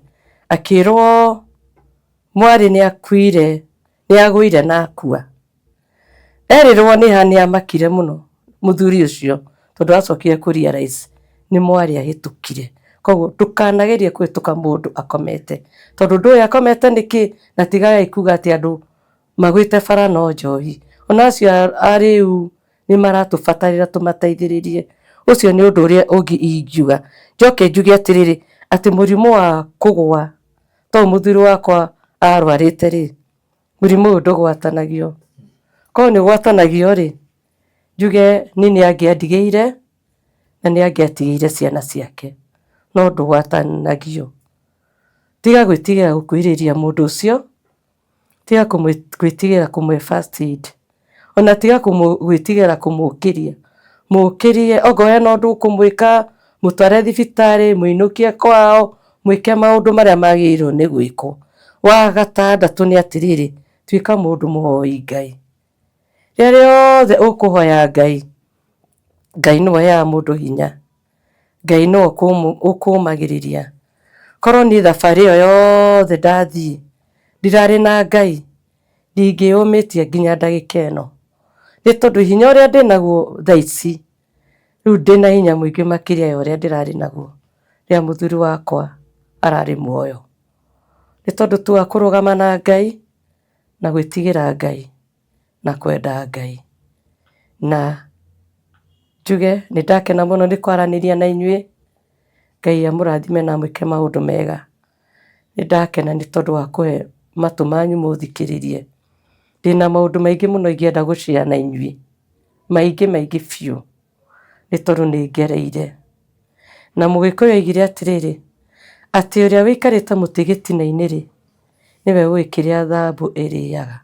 akĩrwo mwarĩ nĩ akuire, nĩ agũire na akua. Erirwo nĩ amakire mũno mũthuri ũcio, tondũ acokire kũ realize nĩ mwarĩ ahĩtũkire. Koguo ndũkanagerie kũhĩtũka mũndũ akomete, tondũ ndũĩ akomete nĩkĩ, na tigai kuga atĩ andũ magwĩte bara no njohi. Ona acio a rĩu nĩ maratũbatarĩra tũmateithĩrĩrie. Ũcio nĩ ũndũ ũrĩa ũngĩ ingiuga. Njoke njuge atĩrĩrĩ, atĩ mũrimũ wa kũgũa, to mũthuri wakwa arwarĩte-rĩ, mũrimũ ũyũ ndũgwatanagio. Korwo nĩ ũgwatanagio-rĩ, njuge nĩ angĩandigĩire na nĩ angĩatigĩire ciana ciake, no ndũgwatanagio. Tiga gwĩtigĩra gũkuhĩrĩria mũndũ ũcio, tiga gwĩtigĩra kũmũhe first aid, ona tiga gwĩtigĩra kũmũũkĩria. Mũũkĩrie, ongorwo hena ũndũ ũkũmwĩka, mũtware thibitarĩ, mũinũkie kwao, mwĩke maũndũ marĩa magĩrĩirwo nĩ gwĩkwo. Wa gatandatũ nĩ atĩrĩrĩ, tuĩka mũndũ mũhoi Ngai. Rĩrĩa rĩothe ũkũhoya Ngai, Ngai nĩwe ũheaga mũndũ hinya, Ngai nĩwe ũkũmagĩrĩria. Korwo niĩ thabarĩ ĩyo yothe ndathiĩ ndirarĩ na Ngai, ndingĩyũmĩtie nginya ndagĩka ĩno, nĩ tondũ hinya ũrĩa ndĩnaguo thaa ici, rĩu ndĩna hinya mũingĩ makĩria ya ũrĩa ndĩrarĩ naguo rĩrĩa mũthuri wakwa ararĩ muoyo. Nĩ tondũ tu wa kũrũgama na Ngai na gwĩtigĩra Ngai na kwenda Ngai. Na njuge nĩ ndakena mũno nĩ kwaranĩria na inyuĩ. Ngai amũrathime na mwĩke maũndũ mega. Nĩ ndakena nĩ tondũ wa kũhe matũ manyu mũthikĩrĩrie. Ndĩna maũndũ maingĩ mũno ingĩenda gũshare na inyuĩ, maingĩ biũ, nĩ tondũ nĩ ngereire. Na Mũgĩkũyũ oigire atĩrĩrĩ, atĩ ũrĩa wĩikarĩte mũtĩ gĩtina-inĩ-rĩ, nĩwe ũĩ kĩrĩa thambũ ĩrĩaga.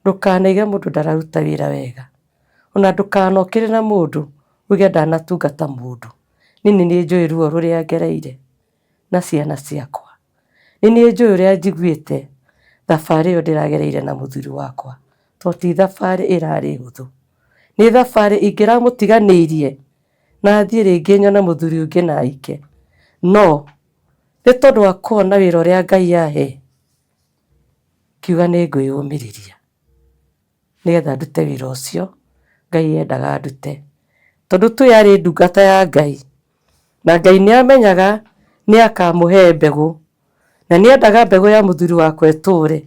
Ndũkanaige mũndũ ndararuta wĩra wega, ona ndũkanokĩre na mũndũ uge ndanatungata mũndũ. Nini nĩ njũĩ ruo rũrĩa ngereire na ciana ciakwa. Nini njũĩ ũrĩa njiguĩte thabarĩ ĩyo ndĩragereire na mũthuri wakwa, to ti thabarĩ ĩrarĩ hũthũ. Nĩ thabarĩ ingĩramũtiganĩirie na thiĩ rĩngĩ nyone mũthuri ũngĩ na aike, no nĩ tondũ wa kuona wĩra ũrĩa Ngai ahe, kiuga nĩ ngwĩyũmĩrĩria nĩgetha ndute wĩra ũcio Ngai endaga ndute, tondũ tu yarĩ ndungata ya Ngai, na Ngai nĩ amenyaga nĩ akamũhe mbegũ, na nĩ endaga mbegũ ya mũthuri wakwa ĩtũũre,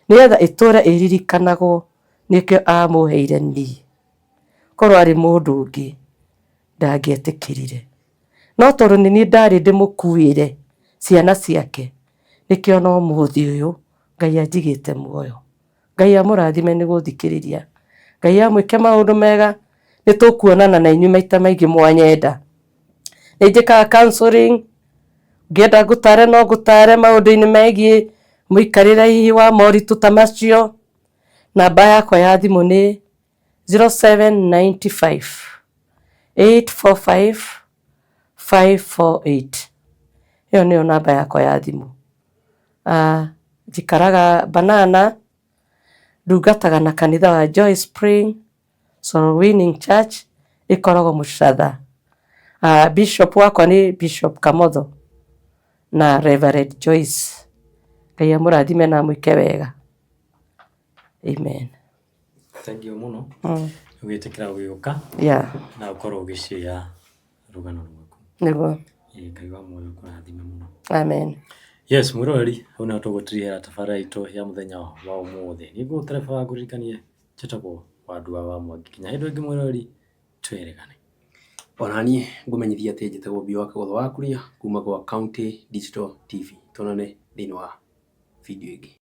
nĩgetha ĩtũũre ĩririkanagwo nĩkĩo amũheire niĩ. Korwo arĩ mũndũ ũngĩ ndangĩetĩkĩrire, no tondũ nĩ niĩ ndarĩ ndĩmũkuĩre ciana ciake, nĩkĩo no mũthĩ ũyũ Ngai anjigĩte muoyo. Ngai amũrathime nĩ gũthikĩrĩria, Ngai amwĩke maũndũ mega. Nĩ tũkuonana na inyuĩ maita maingĩ mwanyenda. Nĩ njĩkaga counseling, ngĩenda ngũtare no ngũtare maũndũ-inĩ megiĩ mũikarĩre hihi wa moritũ ta macio. Namba yakwa ya thimũ nĩ 0795 845 548. Ĩyo nĩyo namba yakwa ya thimũ. Njikaraga Banana, ndungataga na kanitha wa Joy Spring Soul Winning Church, ĩkoragwo Mũcatha. Bishop wakwa nĩ Bishop Kamotho na Reverend Joyce. Ngai amũrathime na amwĩke wega. Amen. Thank you muno. Ũgĩtĩkĩra gũgĩũka na ũkorwo ũgĩcĩa rũgano rwaku. Nĩguo. Ngai wa muoyo kũrathime muno. Amen. Yes, mwĩroreri, hau nĩho tũgũtiria tabarĩra itũ ya mũthenya wa ũmũthĩ. Nĩ ngũgũtereba wa kũririkanie njĩtagwo Wandua wa Mwangi. Kinya hĩndĩ ĩngĩ mwĩroreri, twĩrĩgane. Ona niĩ ngũmenyithia atĩ njĩtagwo Bio wa Kĩgũtho wa Kuria kuma gwa County Digital TV. Tuonane thĩinĩ wa video ĩngĩ.